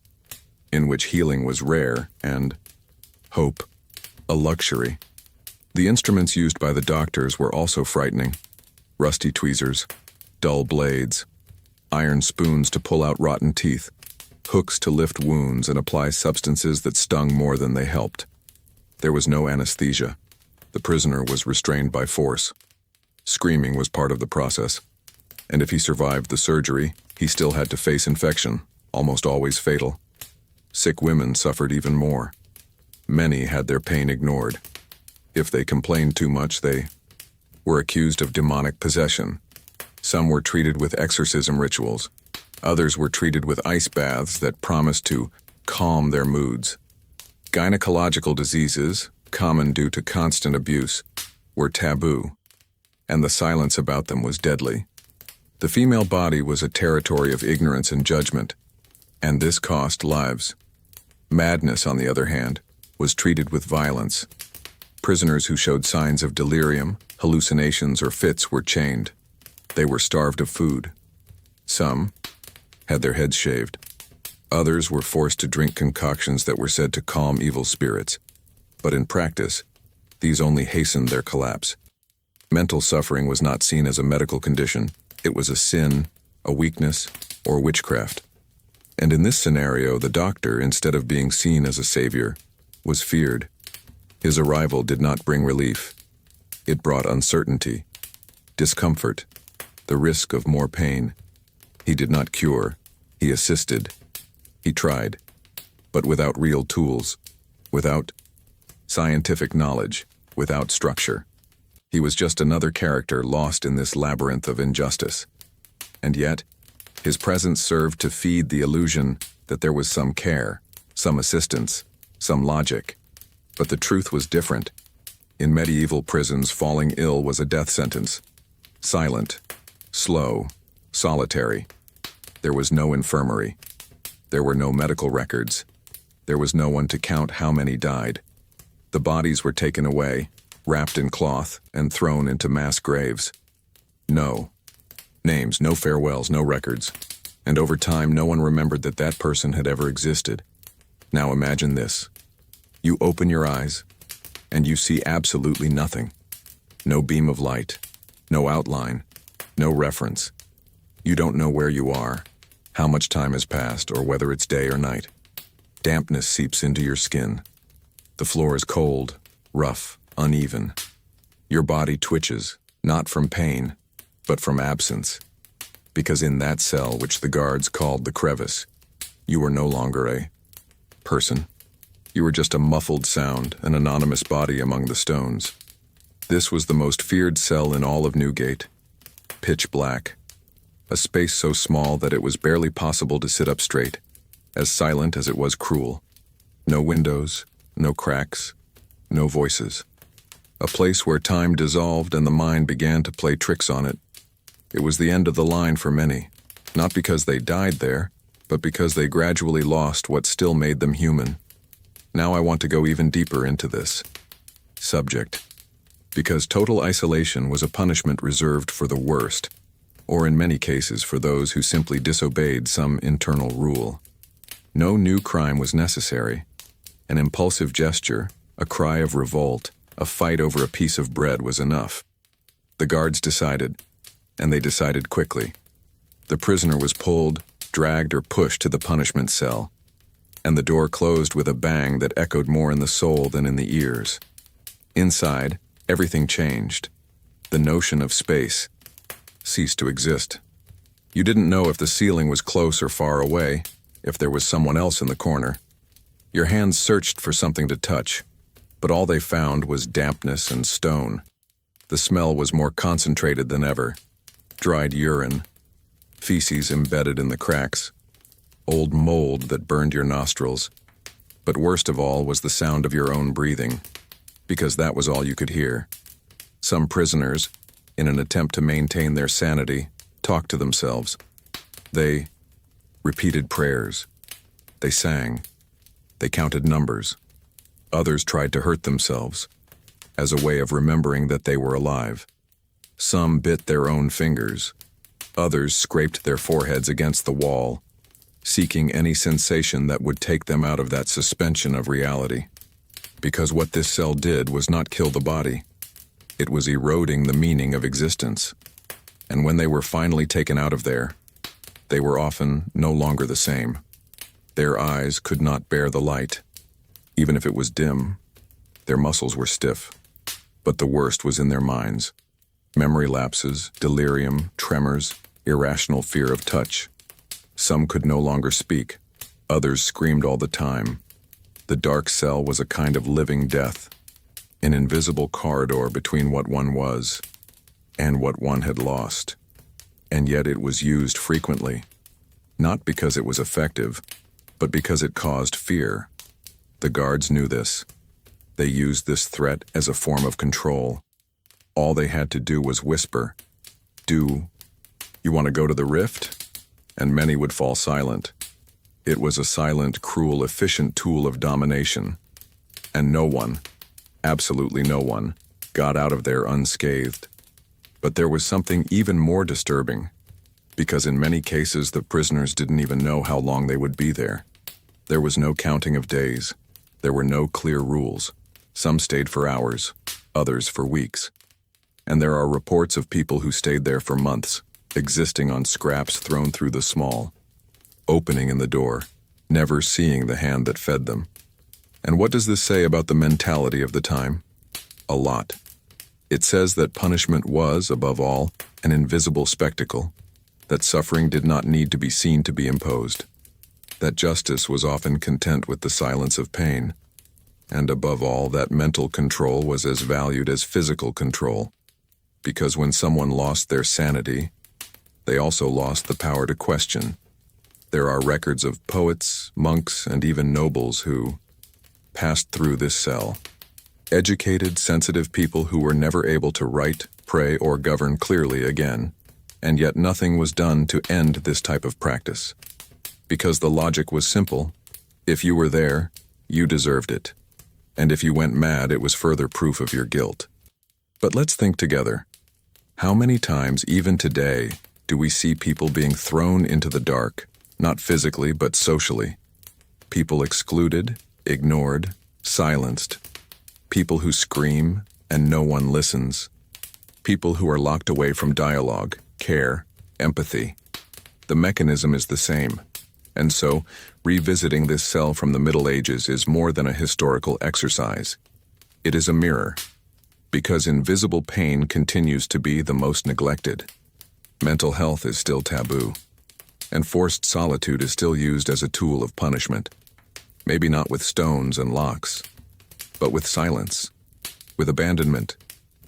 [SPEAKER 1] in which healing was rare and, hope, a luxury. The instruments used by the doctors were also frightening. Rusty tweezers, dull blades, iron spoons to pull out rotten teeth, hooks to lift wounds and apply substances that stung more than they helped. There was no anesthesia. The prisoner was restrained by force. Screaming was part of the process. And if he survived the surgery, he still had to face infection, almost always fatal. Sick women suffered even more. Many had their pain ignored. If they complained too much, they were accused of demonic possession. Some were treated with exorcism rituals. Others were treated with ice baths that promised to calm their moods. Gynecological diseases, common due to constant abuse, were taboo, and the silence about them was deadly. The female body was a territory of ignorance and judgment, and this cost lives. Madness, on the other hand, was treated with violence. Prisoners who showed signs of delirium, hallucinations, or fits were chained. They were starved of food. Some had their heads shaved. Others were forced to drink concoctions that were said to calm evil spirits. But in practice, these only hastened their collapse. Mental suffering was not seen as a medical condition. It was a sin, a weakness, or witchcraft. And in this scenario, the doctor, instead of being seen as a savior, was feared. His arrival did not bring relief. It brought uncertainty, discomfort, the risk of more pain. He did not cure. He assisted. He tried, but without real tools, without scientific knowledge, without structure. He was just another character lost in this labyrinth of injustice. And yet, his presence served to feed the illusion that there was some care, some assistance, some logic. But the truth was different. In medieval prisons, falling ill was a death sentence. Silent, slow, solitary. There was no infirmary. There were no medical records. There was no one to count how many died. The bodies were taken away, wrapped in cloth, and thrown into mass graves. No names, no farewells, no records. And over time, no one remembered that that person had ever existed. Now imagine this. You open your eyes, and you see absolutely nothing. No beam of light, no outline, no reference. You don't know where you are, how much time has passed, or whether it's day or night. Dampness seeps into your skin. The floor is cold, rough, uneven. Your body twitches, not from pain, but from absence. Because in that cell, which the guards called the crevice, you were no longer a person. You were just a muffled sound, an anonymous body among the stones. This was the most feared cell in all of Newgate. Pitch black. A space so small that it was barely possible to sit up straight, as silent as it was cruel. No windows, no cracks, no voices. A place where time dissolved and the mind began to play tricks on it. It was the end of the line for many, not because they died there, but because they gradually lost what still made them human. Now I want to go even deeper into this subject, because total isolation was a punishment reserved for the worst, or in many cases for those who simply disobeyed some internal rule. No new crime was necessary. An impulsive gesture, a cry of revolt, a fight over a piece of bread was enough. The guards decided, and they decided quickly. The prisoner was pulled, dragged, or pushed to the punishment cell, and the door closed with a bang that echoed more in the soul than in the ears. Inside, everything changed. The notion of space ceased to exist. You didn't know if the ceiling was close or far away, if there was someone else in the corner. Your hands searched for something to touch, but all they found was dampness and stone. The smell was more concentrated than ever. Dried urine, feces embedded in the cracks, old mold that burned your nostrils. But worst of all was the sound of your own breathing, because that was all you could hear. Some prisoners, in an attempt to maintain their sanity, talked to themselves. They repeated prayers. They sang. They counted numbers. Others tried to hurt themselves, as a way of remembering that they were alive. Some bit their own fingers. Others scraped their foreheads against the wall, seeking any sensation that would take them out of that suspension of reality. Because what this cell did was not kill the body. It was eroding the meaning of existence. And when they were finally taken out of there, they were often no longer the same. Their eyes could not bear the light. Even if it was dim, their muscles were stiff. But the worst was in their minds. Memory lapses, delirium, tremors, irrational fear of touch. Some could no longer speak. Others screamed all the time. The dark cell was a kind of living death, an invisible corridor between what one was and what one had lost. And yet it was used frequently, not because it was effective, but because it caused fear. The guards knew this. They used this threat as a form of control. All they had to do was whisper, "You want to go to the rift?" And many would fall silent. It was a silent, cruel, efficient tool of domination. And no one, absolutely no one, got out of there unscathed. But there was something even more disturbing, because in many cases the prisoners didn't even know how long they would be there. There was no counting of days. There were no clear rules. Some stayed for hours, others for weeks. And there are reports of people who stayed there for months, existing on scraps thrown through the small, opening in the door, never seeing the hand that fed them. And what does this say about the mentality of the time? A lot. It says that punishment was, above all, an invisible spectacle, that suffering did not need to be seen to be imposed, that justice was often content with the silence of pain, and above all, that mental control was as valued as physical control, because when someone lost their sanity, they also lost the power to question. There are records of poets, monks, and even nobles who passed through this cell. Educated, sensitive people who were never able to write, pray, or govern clearly again, and yet nothing was done to end this type of practice. Because the logic was simple: if you were there, you deserved it. And if you went mad, it was further proof of your guilt. But let's think together. How many times, even today, do we see people being thrown into the dark, not physically, but socially? People excluded, ignored, silenced. People who scream and no one listens. People who are locked away from dialogue, care, empathy. The mechanism is the same. And so, revisiting this cell from the Middle Ages is more than a historical exercise. It is a mirror, because invisible pain continues to be the most neglected. Mental health is still taboo, and forced solitude is still used as a tool of punishment. Maybe not with stones and locks, but with silence, with abandonment,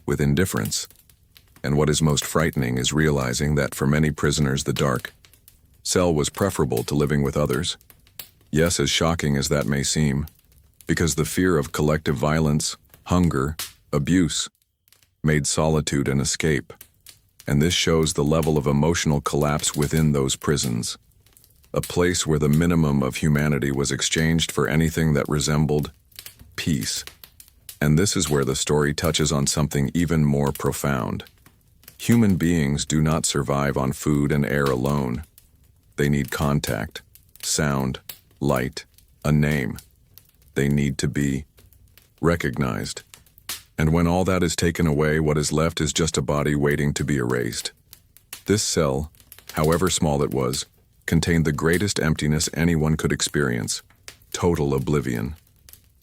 [SPEAKER 1] with indifference. And what is most frightening is realizing that for many prisoners the dark cell was preferable to living with others. Yes, as shocking as that may seem, because the fear of collective violence, hunger, abuse, made solitude an escape. And this shows the level of emotional collapse within those prisons. A place where the minimum of humanity was exchanged for anything that resembled peace. And this is where the story touches on something even more profound. Human beings do not survive on food and air alone. They need contact, sound, light, a name. They need to be recognized. And when all that is taken away, what is left is just a body waiting to be erased. This cell, however small it was, contained the greatest emptiness anyone could experience: total oblivion.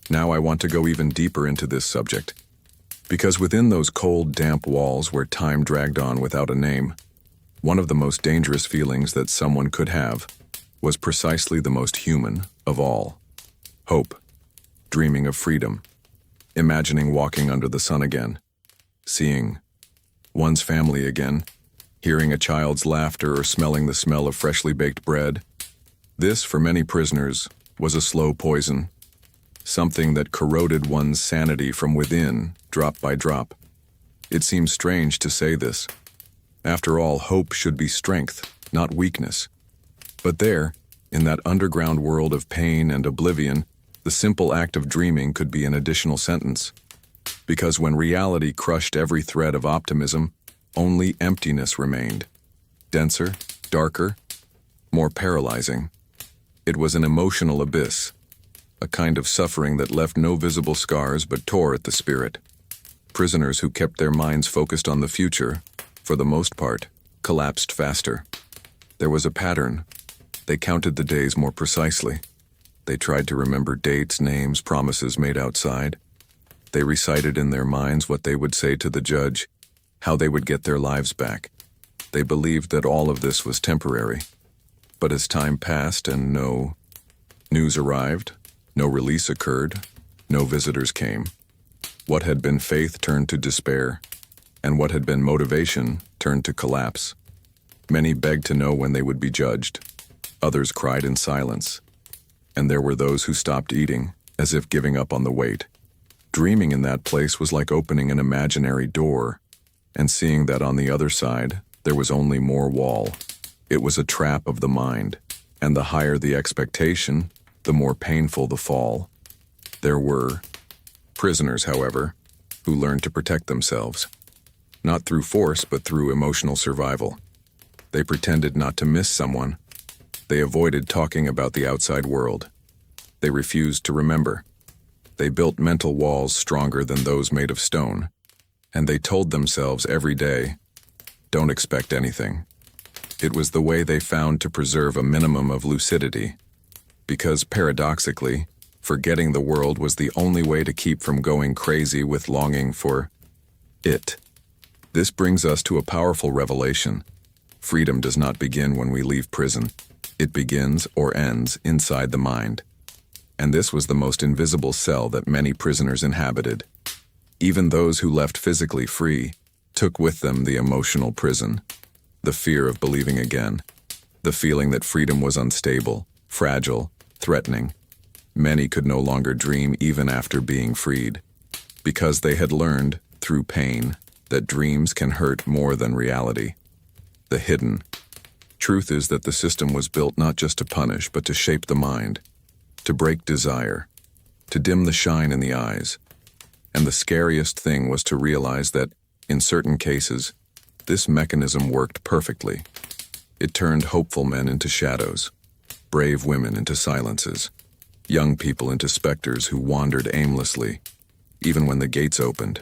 [SPEAKER 1] Now I want to go even deeper into this subject, because within those cold, damp walls where time dragged on without a name, one of the most dangerous feelings that someone could have was precisely the most human of all: hope, dreaming of freedom, imagining walking under the sun again, seeing one's family again, hearing a child's laughter or smelling the smell of freshly baked bread. This, for many prisoners, was a slow poison, something that corroded one's sanity from within, drop by drop. It seems strange to say this. After all, hope should be strength, not weakness. But there, in that underground world of pain and oblivion, the simple act of dreaming could be an additional sentence. Because when reality crushed every thread of optimism, only emptiness remained. Denser, darker, more paralyzing. It was an emotional abyss, a kind of suffering that left no visible scars but tore at the spirit. Prisoners who kept their minds focused on the future, for the most part, collapsed faster. There was a pattern. They counted the days more precisely. They tried to remember dates, names, promises made outside. They recited in their minds what they would say to the judge, how they would get their lives back. They believed that all of this was temporary. But as time passed and no news arrived, no release occurred, no visitors came, what had been faith turned to despair, and what had been motivation turned to collapse. Many begged to know when they would be judged. Others cried in silence. And there were those who stopped eating, as if giving up on the wait. Dreaming in that place was like opening an imaginary door, and seeing that on the other side, there was only more wall. It was a trap of the mind, and the higher the expectation, the more painful the fall. There were prisoners, however, who learned to protect themselves, not through force but through emotional survival. They pretended not to miss someone. They avoided talking about the outside world. They refused to remember. They built mental walls stronger than those made of stone, and they told themselves every day, "Don't expect anything." It was the way they found to preserve a minimum of lucidity, because paradoxically, forgetting the world was the only way to keep from going crazy with longing for it. This brings us to a powerful revelation. Freedom does not begin when we leave prison. It begins or ends inside the mind. And this was the most invisible cell that many prisoners inhabited. Even those who left physically free took with them the emotional prison, the fear of believing again, the feeling that freedom was unstable, fragile, threatening. Many could no longer dream even after being freed, because they had learned, through pain, that dreams can hurt more than reality. The hidden truth is that the system was built not just to punish, but to shape the mind, to break desire, to dim the shine in the eyes. And the scariest thing was to realize that, in certain cases, this mechanism worked perfectly. It turned hopeful men into shadows, brave women into silences, young people into specters who wandered aimlessly, even when the gates opened.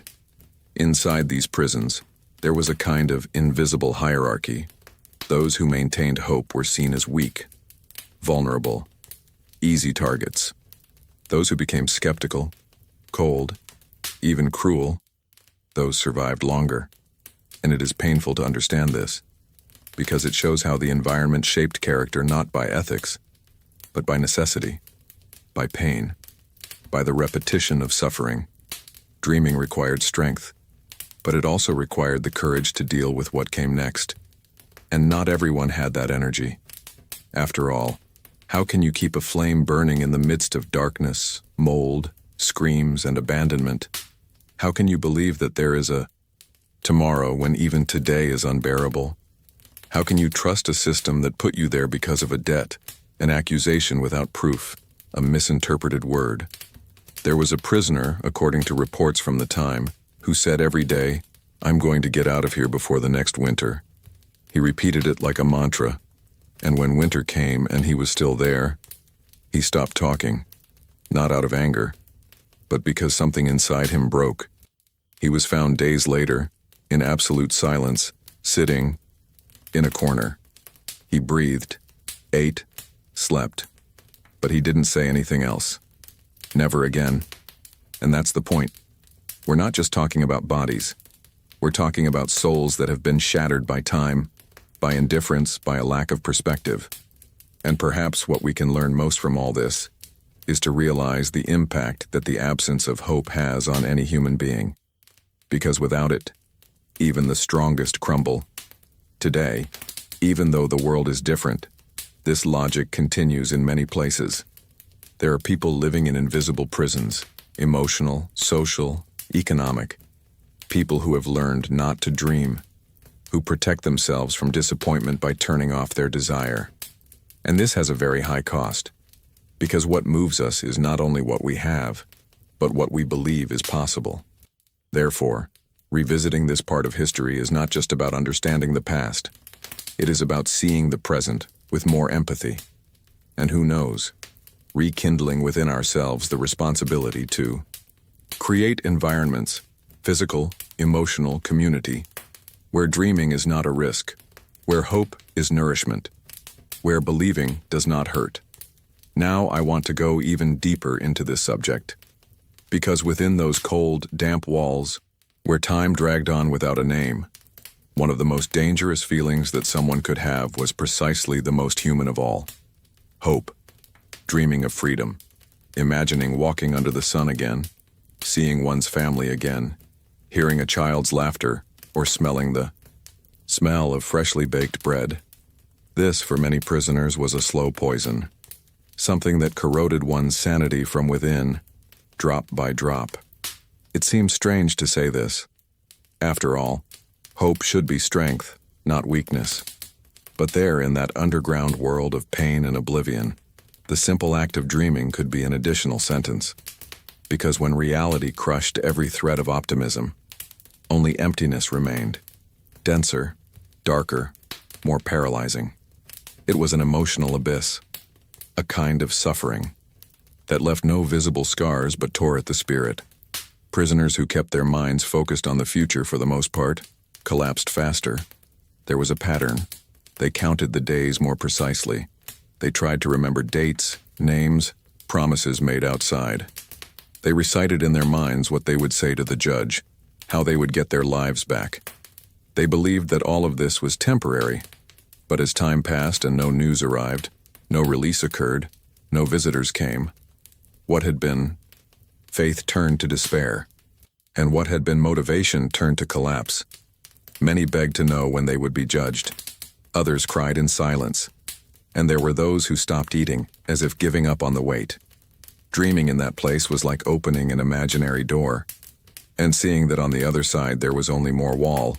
[SPEAKER 1] Inside these prisons, there was a kind of invisible hierarchy. Those who maintained hope were seen as weak, vulnerable, easy targets. Those who became skeptical, cold, even cruel, those survived longer. And it is painful to understand this, because it shows how the environment shaped character not by ethics, but by necessity, by pain, by the repetition of suffering. Dreaming required strength, but it also required the courage to deal with what came next. And not everyone had that energy. After all, how can you keep a flame burning in the midst of darkness, mold, screams, and abandonment? How can you believe that there is a tomorrow when even today is unbearable? How can you trust a system that put you there because of a debt, an accusation without proof, a misinterpreted word? There was a prisoner, according to reports from the time, who said every day, "I'm going to get out of here before the next winter." He repeated it like a mantra, and when winter came and he was still there, he stopped talking, not out of anger, but because something inside him broke. He was found days later, in absolute silence, sitting in a corner. He breathed, ate, slept, but he didn't say anything else. Never again. And that's the point. We're not just talking about bodies. We're talking about souls that have been shattered by time, by indifference, by a lack of perspective. And perhaps what we can learn most from all this is to realize the impact that the absence of hope has on any human being. Because without it, even the strongest crumble. Today, even though the world is different, this logic continues in many places. There are people living in invisible prisons, emotional, social, economic. People who have learned not to dream, who protect themselves from disappointment by turning off their desire. And this has a very high cost, because what moves us is not only what we have, but what we believe is possible. Therefore, revisiting this part of history is not just about understanding the past. It is about seeing the present with more empathy. And who knows, rekindling within ourselves the responsibility to create environments, physical, emotional, community, where dreaming is not a risk, where hope is nourishment, where believing does not hurt. Now I want to go even deeper into this subject, because within those cold, damp walls, where time dragged on without a name, one of the most dangerous feelings that someone could have was precisely the most human of all: hope, dreaming of freedom, imagining walking under the sun again, seeing one's family again, hearing a child's laughter, or smelling the smell of freshly baked bread. This, for many prisoners, was a slow poison, something that corroded one's sanity from within, drop by drop. It seems strange to say this. After all, hope should be strength, not weakness. But there, in that underground world of pain and oblivion, the simple act of dreaming could be an additional sentence. Because when reality crushed every thread of optimism, only emptiness remained, denser, darker, more paralyzing. It was an emotional abyss, a kind of suffering that left no visible scars but tore at the spirit. Prisoners who kept their minds focused on the future for the most part collapsed faster. There was a pattern. They counted the days more precisely. They tried to remember dates, names, promises made outside. They recited in their minds what they would say to the judge, how they would get their lives back. They believed that all of this was temporary, but as time passed and no news arrived, no release occurred, no visitors came, what had been faith turned to despair, and what had been motivation turned to collapse. Many begged to know when they would be judged. Others cried in silence, and there were those who stopped eating, as if giving up on the wait. Dreaming in that place was like opening an imaginary door, and seeing that on the other side there was only more wall.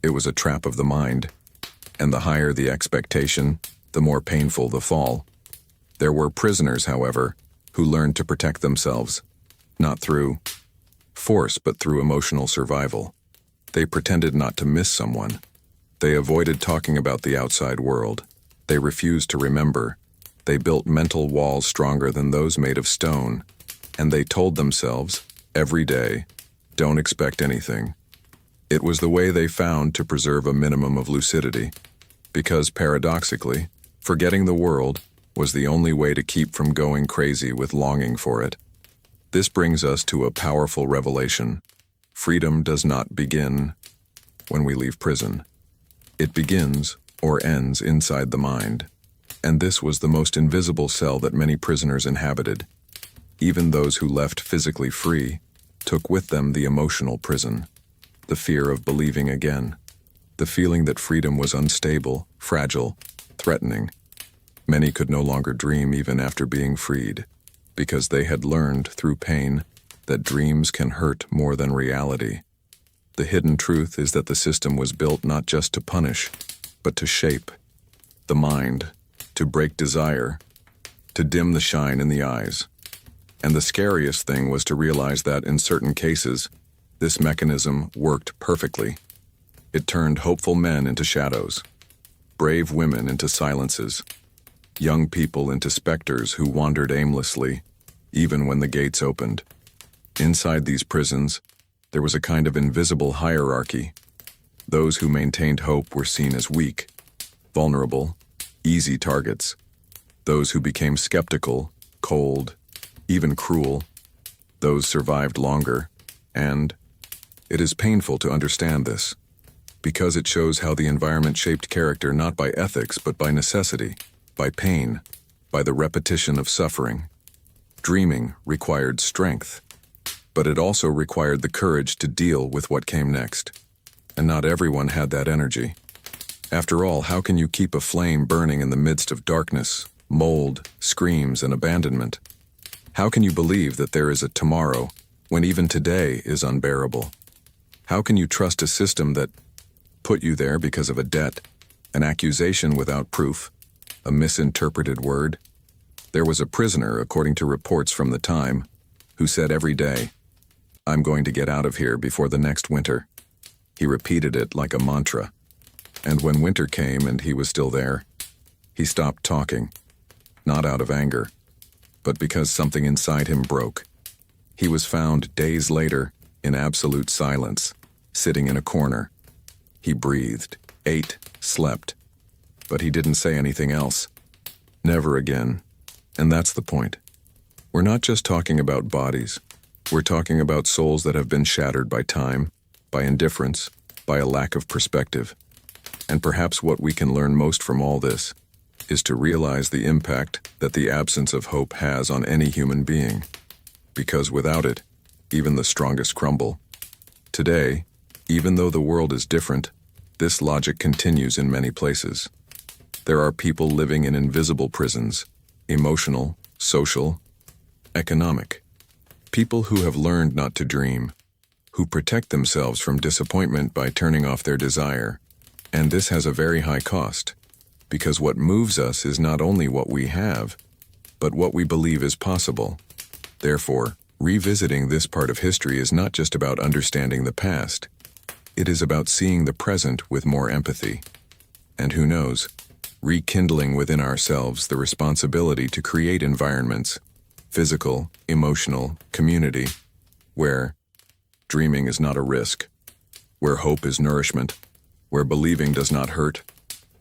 [SPEAKER 1] It was a trap of the mind, and the higher the expectation, the more painful the fall. There were prisoners, however, who learned to protect themselves, not through force but through emotional survival. They pretended not to miss someone. They avoided talking about the outside world. They refused to remember. They built mental walls stronger than those made of stone, and they told themselves, every day, don't expect anything. It was the way they found to preserve a minimum of lucidity, because paradoxically, forgetting the world was the only way to keep from going crazy with longing for it. This brings us to a powerful revelation. Freedom does not begin when we leave prison. It begins or ends inside the mind. And this was the most invisible cell that many prisoners inhabited. Even those who left physically free took with them the emotional prison, the fear of believing again, the feeling that freedom was unstable, fragile, threatening. Many could no longer dream even after being freed, because they had learned through pain that dreams can hurt more than reality. The hidden truth is that the system was built not just to punish, but to shape the mind, to break desire, to dim the shine in the eyes. And the scariest thing was to realize that in certain cases, this mechanism worked perfectly. It turned hopeful men into shadows, brave women into silences, young people into specters who wandered aimlessly, even when the gates opened. Inside these prisons, there was a kind of invisible hierarchy. Those who maintained hope were seen as weak, vulnerable, easy targets. Those who became skeptical, cold, even cruel, those survived longer, and it is painful to understand this, because it shows how the environment shaped character not by ethics but by necessity, by pain, by the repetition of suffering. Dreaming required strength, but it also required the courage to deal with what came next. And not everyone had that energy. After all, how can you keep a flame burning in the midst of darkness, mold, screams, and abandonment? How can you believe that there is a tomorrow when even today is unbearable? How can you trust a system that put you there because of a debt, an accusation without proof, a misinterpreted word? There was a prisoner, according to reports from the time, who said every day, "I'm going to get out of here before the next winter." He repeated it like a mantra. And when winter came and he was still there, he stopped talking, not out of anger, but because something inside him broke. He was found days later in absolute silence, sitting in a corner. He breathed, ate, slept, but he didn't say anything else. Never again. And that's the point. We're not just talking about bodies. We're talking about souls that have been shattered by time, by indifference, by a lack of perspective. And perhaps what we can learn most from all this is to realize the impact that the absence of hope has on any human being. Because without it, even the strongest crumble. Today, even though the world is different, this logic continues in many places. There are people living in invisible prisons, emotional, social, economic. People who have learned not to dream, who protect themselves from disappointment by turning off their desire. And this has a very high cost, because what moves us is not only what we have, but what we believe is possible. Therefore, revisiting this part of history is not just about understanding the past. It is about seeing the present with more empathy. And who knows, rekindling within ourselves the responsibility to create environments, physical, emotional, community, where dreaming is not a risk, where hope is nourishment, where believing does not hurt,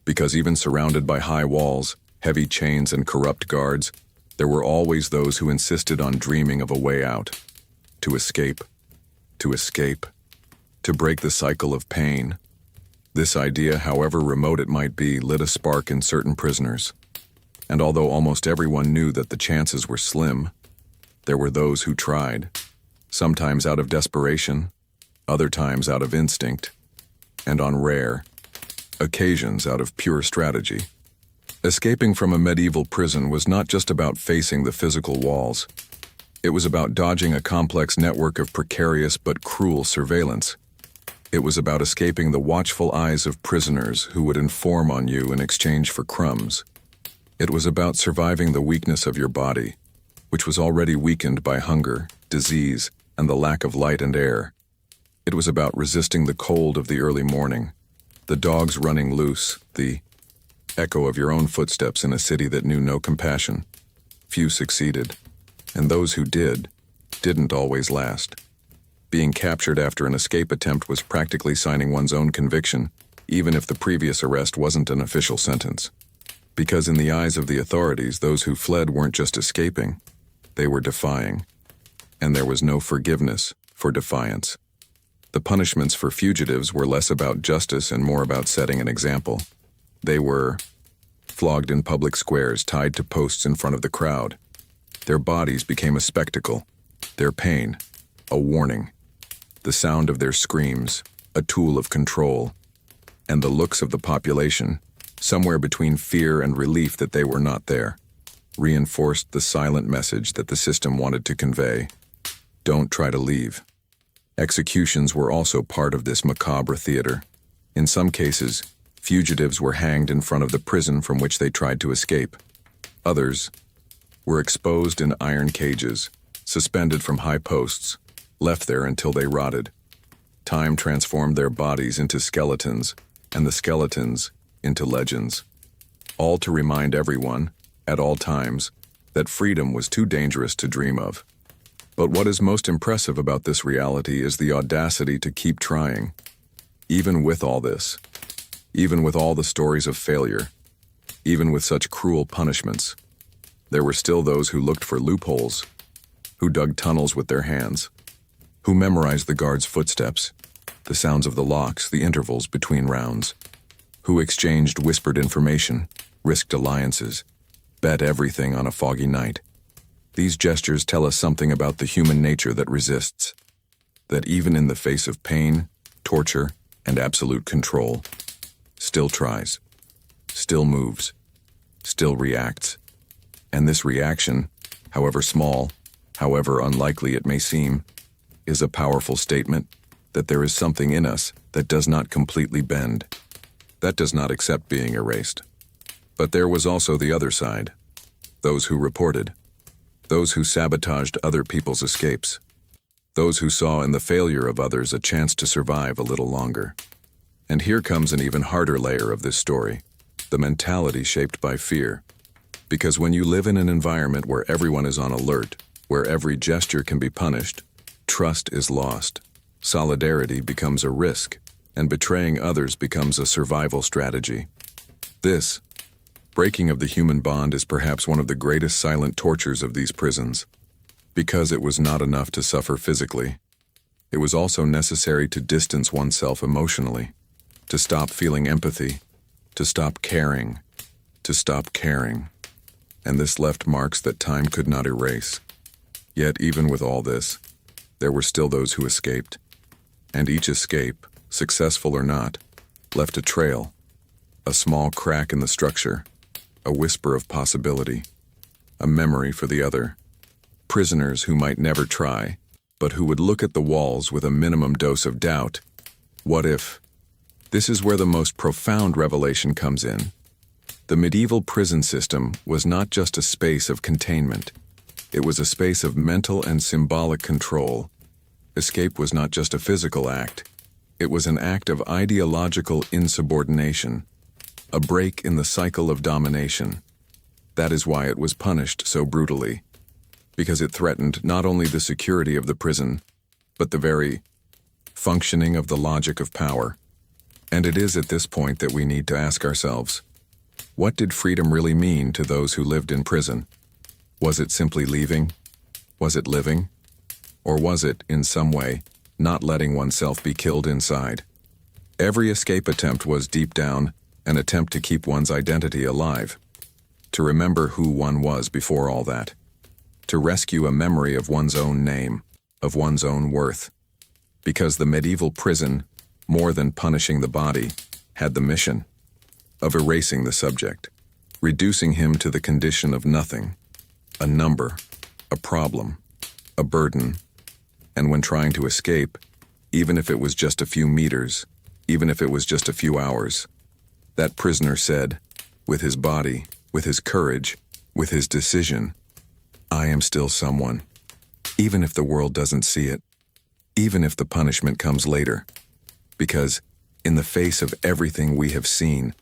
[SPEAKER 1] because even surrounded by high walls, heavy chains, and corrupt guards, there were always those who insisted on dreaming of a way out, to escape, to break the cycle of pain. This idea, however remote it might be, lit a spark in certain prisoners. And although almost everyone knew that the chances were slim, there were those who tried, sometimes out of desperation, other times out of instinct, and on rare occasions out of pure strategy. Escaping from a medieval prison was not just about facing the physical walls. It was about dodging a complex network of precarious but cruel surveillance. It was about escaping the watchful eyes of prisoners who would inform on you in exchange for crumbs. It was about surviving the weakness of your body, which was already weakened by hunger, disease, and the lack of light and air. It was about resisting the cold of the early morning, the dogs running loose, the echo of your own footsteps in a city that knew no compassion. Few succeeded, and those who didn't always last. Being captured after an escape attempt was practically signing one's own conviction, even if the previous arrest wasn't an official sentence. Because in the eyes of the authorities, those who fled weren't just escaping, they were defying. And there was no forgiveness for defiance. The punishments for fugitives were less about justice and more about setting an example. They were flogged in public squares, tied to posts in front of the crowd. Their bodies became a spectacle, their pain, a warning, the sound of their screams, a tool of control, and the looks of the population, somewhere between fear and relief that they were not there, reinforced the silent message that the system wanted to convey. Don't try to leave. Executions were also part of this macabre theater. In some cases, fugitives were hanged in front of the prison from which they tried to escape. Others were exposed in iron cages, suspended from high posts, left there until they rotted. Time transformed their bodies into skeletons, and the skeletons into legends, all to remind everyone, at all times, that freedom was too dangerous to dream of. But what is most impressive about this reality is the audacity to keep trying. Even with all this, even with all the stories of failure, even with such cruel punishments, there were still those who looked for loopholes, who dug tunnels with their hands, who memorized the guards' footsteps, the sounds of the locks, the intervals between rounds, who exchanged whispered information, risked alliances, bet everything on a foggy night. These gestures tell us something about the human nature that resists, that even in the face of pain, torture, and absolute control, still tries, still moves, still reacts. And this reaction, however small, however unlikely it may seem, is a powerful statement that there is something in us that does not completely bend, that does not accept being erased. But there was also the other side, those who reported, those who sabotaged other people's escapes, those who saw in the failure of others a chance to survive a little longer. And here comes an even harder layer of this story, the mentality shaped by fear. Because when you live in an environment where everyone is on alert, where every gesture can be punished, trust is lost, solidarity becomes a risk, and betraying others becomes a survival strategy. This breaking of the human bond is perhaps one of the greatest silent tortures of these prisons. Because it was not enough to suffer physically, it was also necessary to distance oneself emotionally, to stop feeling empathy, to stop caring, to stop caring. And this left marks that time could not erase. Yet even with all this, there were still those who escaped. And each escape, successful or not, left a trail, a small crack in the structure, a whisper of possibility, a memory for the other. Prisoners who might never try, but who would look at the walls with a minimum dose of doubt. What if? This is where the most profound revelation comes in. The medieval prison system was not just a space of containment. It was a space of mental and symbolic control. Escape was not just a physical act. It was an act of ideological insubordination, a break in the cycle of domination. That is why it was punished so brutally, because it threatened not only the security of the prison, but the very functioning of the logic of power. And it is at this point that we need to ask ourselves, what did freedom really mean to those who lived in prison? Was it simply leaving? Was it living? Or was it, in some way, not letting oneself be killed inside? Every escape attempt was, deep down, an attempt to keep one's identity alive, to remember who one was before all that, to rescue a memory of one's own name, of one's own worth. Because the medieval prison, more than punishing the body, had the mission of erasing the subject, reducing him to the condition of nothing, a number, a problem, a burden. And when trying to escape, even if it was just a few meters, even if it was just a few hours, that prisoner said, with his body, with his courage, with his decision, I am still someone, even if the world doesn't see it, even if the punishment comes later. Because, in the face of everything we have seen,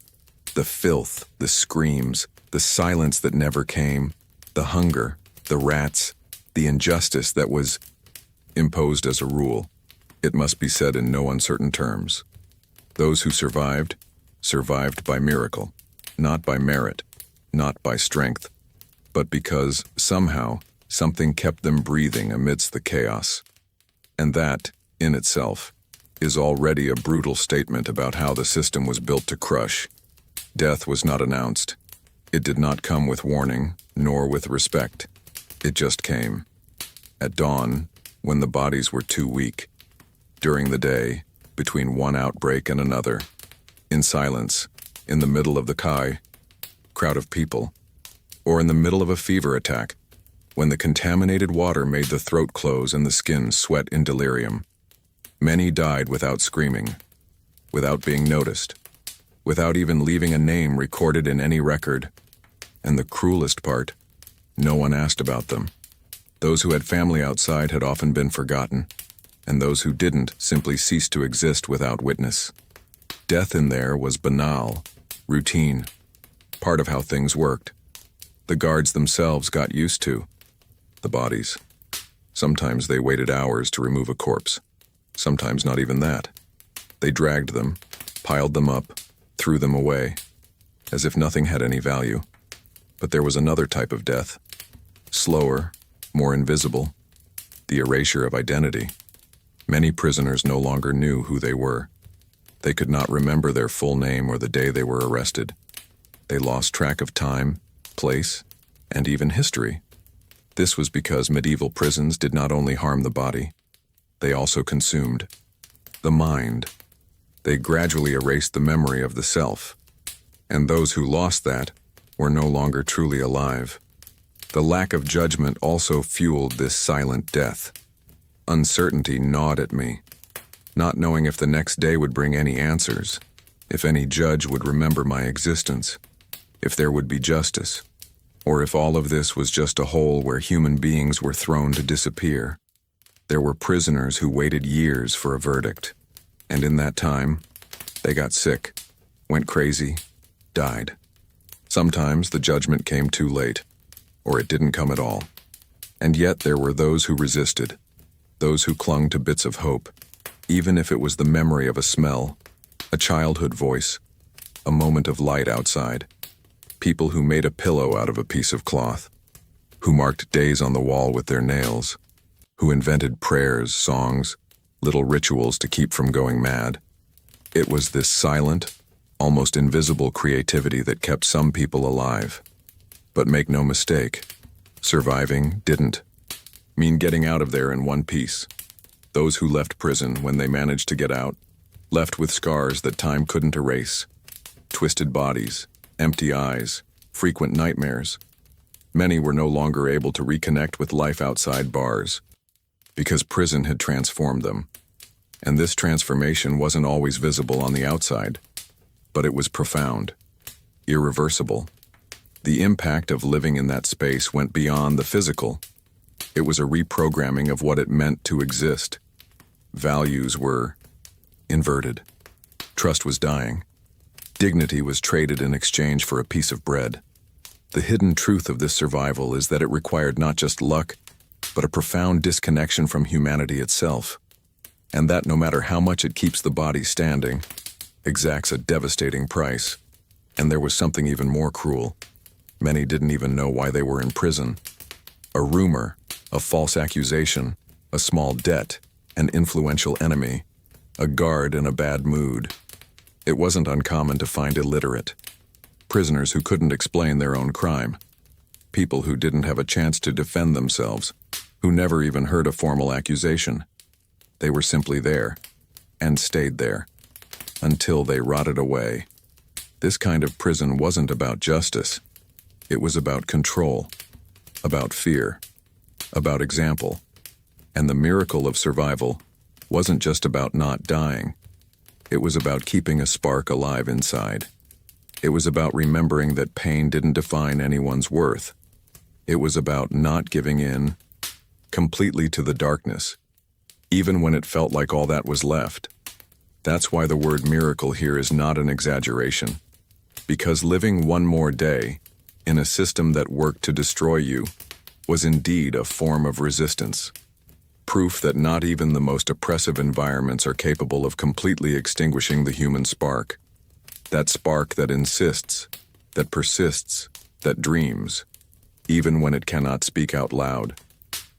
[SPEAKER 1] the filth, the screams, the silence that never came, the hunger, the rats, the injustice that was imposed as a rule, it must be said in no uncertain terms. Those who survived, survived by miracle, not by merit, not by strength, but because, somehow, something kept them breathing amidst the chaos. And that, in itself, is already a brutal statement about how the system was built to crush. Death was not announced. It did not come with warning, nor with respect. It just came. At dawn, when the bodies were too weak. During the day, between one outbreak and another. In silence, in the middle of the crowd of people. Or in the middle of a fever attack, when the contaminated water made the throat close and the skin sweat in delirium. Many died without screaming, without being noticed, without even leaving a name recorded in any record. And the cruelest part, no one asked about them. Those who had family outside had often been forgotten, and those who didn't simply ceased to exist without witness. Death in there was banal, routine, part of how things worked. The guards themselves got used to the bodies. Sometimes they waited hours to remove a corpse. Sometimes not even that. They dragged them, piled them up, threw them away, as if nothing had any value. But there was another type of death, slower, more invisible, the erasure of identity. Many prisoners no longer knew who they were. They could not remember their full name or the day they were arrested. They lost track of time, place, and even history. This was because medieval prisons did not only harm the body, they also consumed the mind. They gradually erased the memory of the self, and those who lost that were no longer truly alive. The lack of judgment also fueled this silent death. Uncertainty gnawed at me, not knowing if the next day would bring any answers, if any judge would remember my existence, if there would be justice, or if all of this was just a hole where human beings were thrown to disappear. There were prisoners who waited years for a verdict, and in that time, they got sick, went crazy, died. Sometimes the judgment came too late, or it didn't come at all. And yet there were those who resisted, those who clung to bits of hope, even if it was the memory of a smell, a childhood voice, a moment of light outside. People who made a pillow out of a piece of cloth, who marked days on the wall with their nails, who invented prayers, songs, little rituals to keep from going mad. It was this silent, almost invisible creativity that kept some people alive. But make no mistake, surviving didn't mean getting out of there in one piece. Those who left prison when they managed to get out, left with scars that time couldn't erase, twisted bodies, empty eyes, frequent nightmares. Many were no longer able to reconnect with life outside bars, because prison had transformed them. And this transformation wasn't always visible on the outside, but it was profound, irreversible. The impact of living in that space went beyond the physical. It was a reprogramming of what it meant to exist. Values were inverted. Trust was dying. Dignity was traded in exchange for a piece of bread. The hidden truth of this survival is that it required not just luck, but a profound disconnection from humanity itself. And that no matter how much it keeps the body standing, exacts a devastating price. And there was something even more cruel. Many didn't even know why they were in prison. A rumor, a false accusation, a small debt, an influential enemy, a guard in a bad mood. It wasn't uncommon to find illiterate, prisoners who couldn't explain their own crime, people who didn't have a chance to defend themselves, who never even heard a formal accusation. They were simply there, and stayed there, until they rotted away. This kind of prison wasn't about justice. It was about control, about fear, about example. And the miracle of survival wasn't just about not dying. It was about keeping a spark alive inside. It was about remembering that pain didn't define anyone's worth. It was about not giving in completely to the darkness, even when it felt like all that was left. That's why the word miracle here is not an exaggeration. Because living one more day in a system that worked to destroy you was indeed a form of resistance. Proof that not even the most oppressive environments are capable of completely extinguishing the human spark. That spark that insists, that persists, that dreams, even when it cannot speak out loud,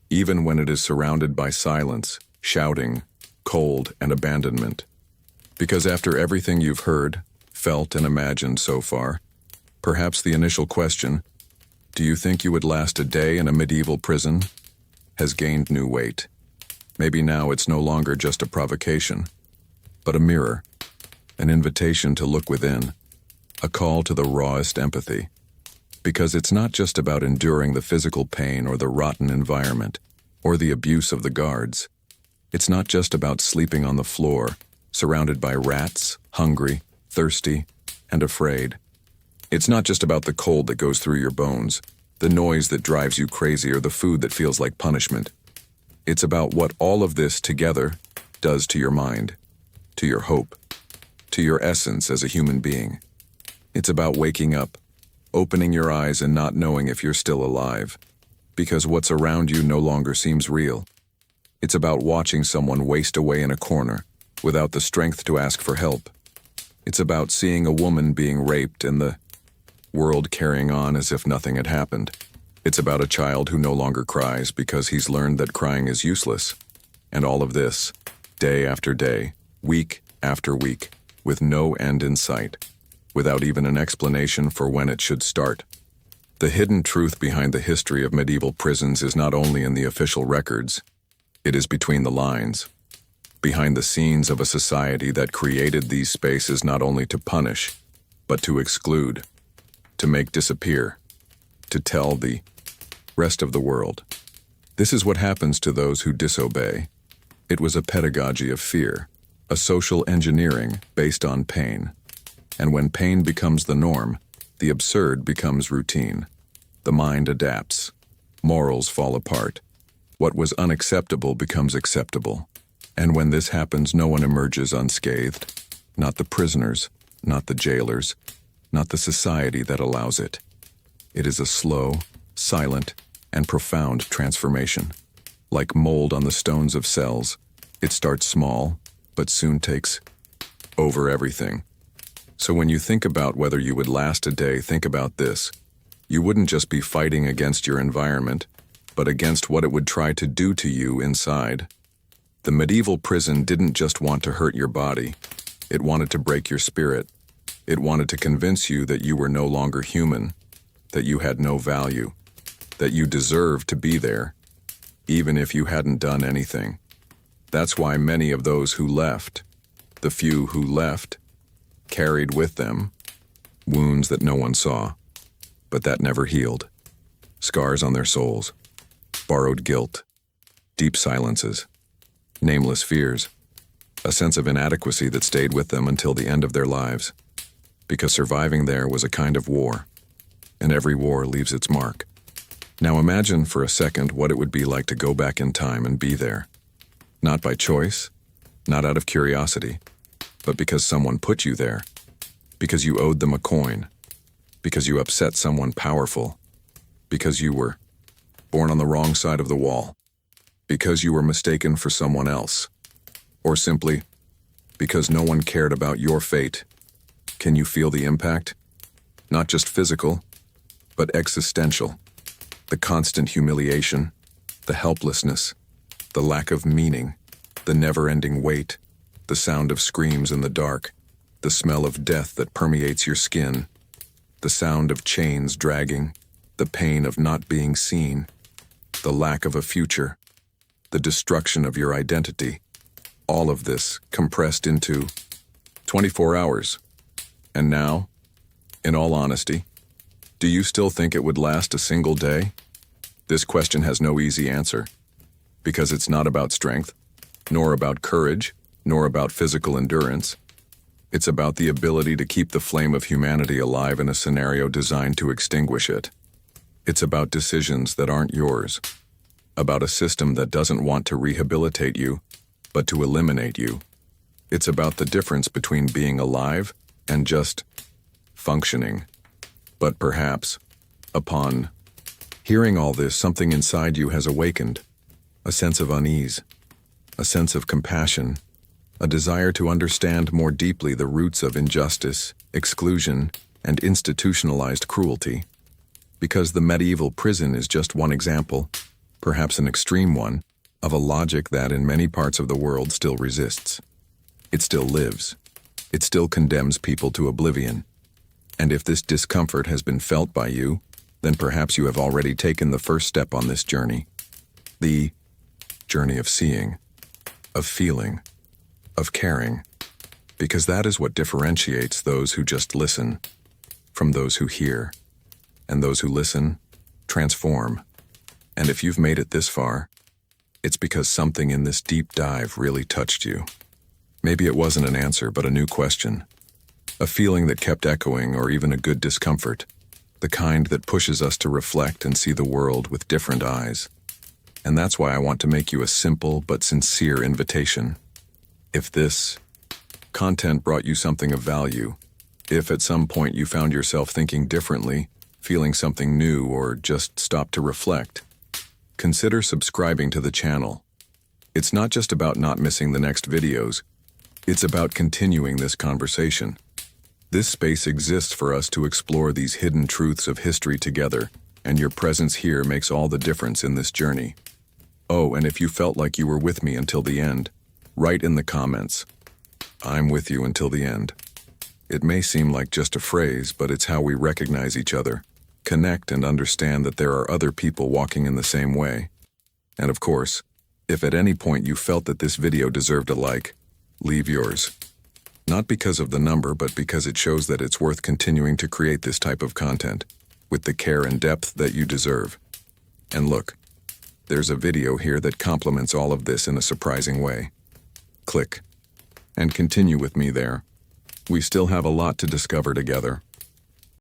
[SPEAKER 1] even when it is surrounded by silence, shouting, cold, and abandonment. Because after everything you've heard, felt, and imagined so far, perhaps the initial question, do you think you would last a day in a medieval prison, has gained new weight. Maybe now it's no longer just a provocation, but a mirror, an invitation to look within, a call to the rawest empathy. Because it's not just about enduring the physical pain or the rotten environment, or the abuse of the guards. It's not just about sleeping on the floor, surrounded by rats, hungry, thirsty, and afraid. It's not just about the cold that goes through your bones, the noise that drives you crazy, or the food that feels like punishment. It's about what all of this together does to your mind, to your hope, to your essence as a human being. It's about waking up, opening your eyes and not knowing if you're still alive, because what's around you no longer seems real. It's about watching someone waste away in a corner without the strength to ask for help. It's about seeing a woman being raped and the world carrying on as if nothing had happened. It's about a child who no longer cries because he's learned that crying is useless. And all of this, day after day, week after week, with no end in sight, without even an explanation for when it should start. The hidden truth behind the history of medieval prisons is not only in the official records, it is between the lines, behind the scenes of a society that created these spaces not only to punish, but to exclude, to make disappear, to tell the rest of the world. This is what happens to those who disobey. It was a pedagogy of fear, a social engineering based on pain. And when pain becomes the norm, the absurd becomes routine. The mind adapts. Morals fall apart. What was unacceptable becomes acceptable. And when this happens, no one emerges unscathed. Not the prisoners, not the jailers, not the society that allows it. It is a slow, silent, and profound transformation. Like mold on the stones of cells, it starts small, but soon takes over everything. So when you think about whether you would last a day, think about this. You wouldn't just be fighting against your environment, but against what it would try to do to you inside. The medieval prison didn't just want to hurt your body. It wanted to break your spirit. It wanted to convince you that you were no longer human, that you had no value, that you deserved to be there, even if you hadn't done anything. That's why many of those who left, the few who left, carried with them wounds that no one saw, but that never healed, scars on their souls, borrowed guilt, deep silences, nameless fears, a sense of inadequacy that stayed with them until the end of their lives, because surviving there was a kind of war, and every war leaves its mark. Now imagine for a second what it would be like to go back in time and be there, not by choice, not out of curiosity, but because someone put you there, because you owed them a coin, because you upset someone powerful, because you were born on the wrong side of the wall, because you were mistaken for someone else, or simply because no one cared about your fate. Can you feel the impact? Not just physical, but existential. The constant humiliation, the helplessness, the lack of meaning, the never-ending weight, the sound of screams in the dark, the smell of death that permeates your skin, the sound of chains dragging, the pain of not being seen, the lack of a future, the destruction of your identity. All of this compressed into 24 hours. And now, in all honesty, do you still think it would last a single day? This question has no easy answer, because it's not about strength, nor about courage, nor about physical endurance. It's about the ability to keep the flame of humanity alive in a scenario designed to extinguish it. It's about decisions that aren't yours, about a system that doesn't want to rehabilitate you, but to eliminate you. It's about the difference between being alive and just functioning. But perhaps, upon hearing all this, something inside you has awakened, a sense of unease, a sense of compassion, a desire to understand more deeply the roots of injustice, exclusion, and institutionalized cruelty. Because the medieval prison is just one example, perhaps an extreme one, of a logic that in many parts of the world still resists. It still lives. It still condemns people to oblivion. And if this discomfort has been felt by you, then perhaps you have already taken the first step on this journey. The journey of seeing, of feeling, of caring. Because that is what differentiates those who just listen from those who hear. And those who listen transform. And if you've made it this far, it's because something in this deep dive really touched you. Maybe it wasn't an answer, but a new question. A feeling that kept echoing, or even a good discomfort. The kind that pushes us to reflect and see the world with different eyes. And that's why I want to make you a simple but sincere invitation. If this content brought you something of value, if at some point you found yourself thinking differently, feeling something new, or just stopped to reflect, consider subscribing to the channel. It's not just about not missing the next videos, it's about continuing this conversation. This space exists for us to explore these hidden truths of history together, and your presence here makes all the difference in this journey. Oh, and if you felt like you were with me until the end, write in the comments, "I'm with you until the end." It may seem like just a phrase, but it's how we recognize each other, connect, and understand that there are other people walking in the same way. And of course, if at any point you felt that this video deserved a like, leave yours. Not because of the number, but because it shows that it's worth continuing to create this type of content, with the care and depth that you deserve. And look, there's a video here that complements all of this in a surprising way. Click, and continue with me there. We still have a lot to discover together.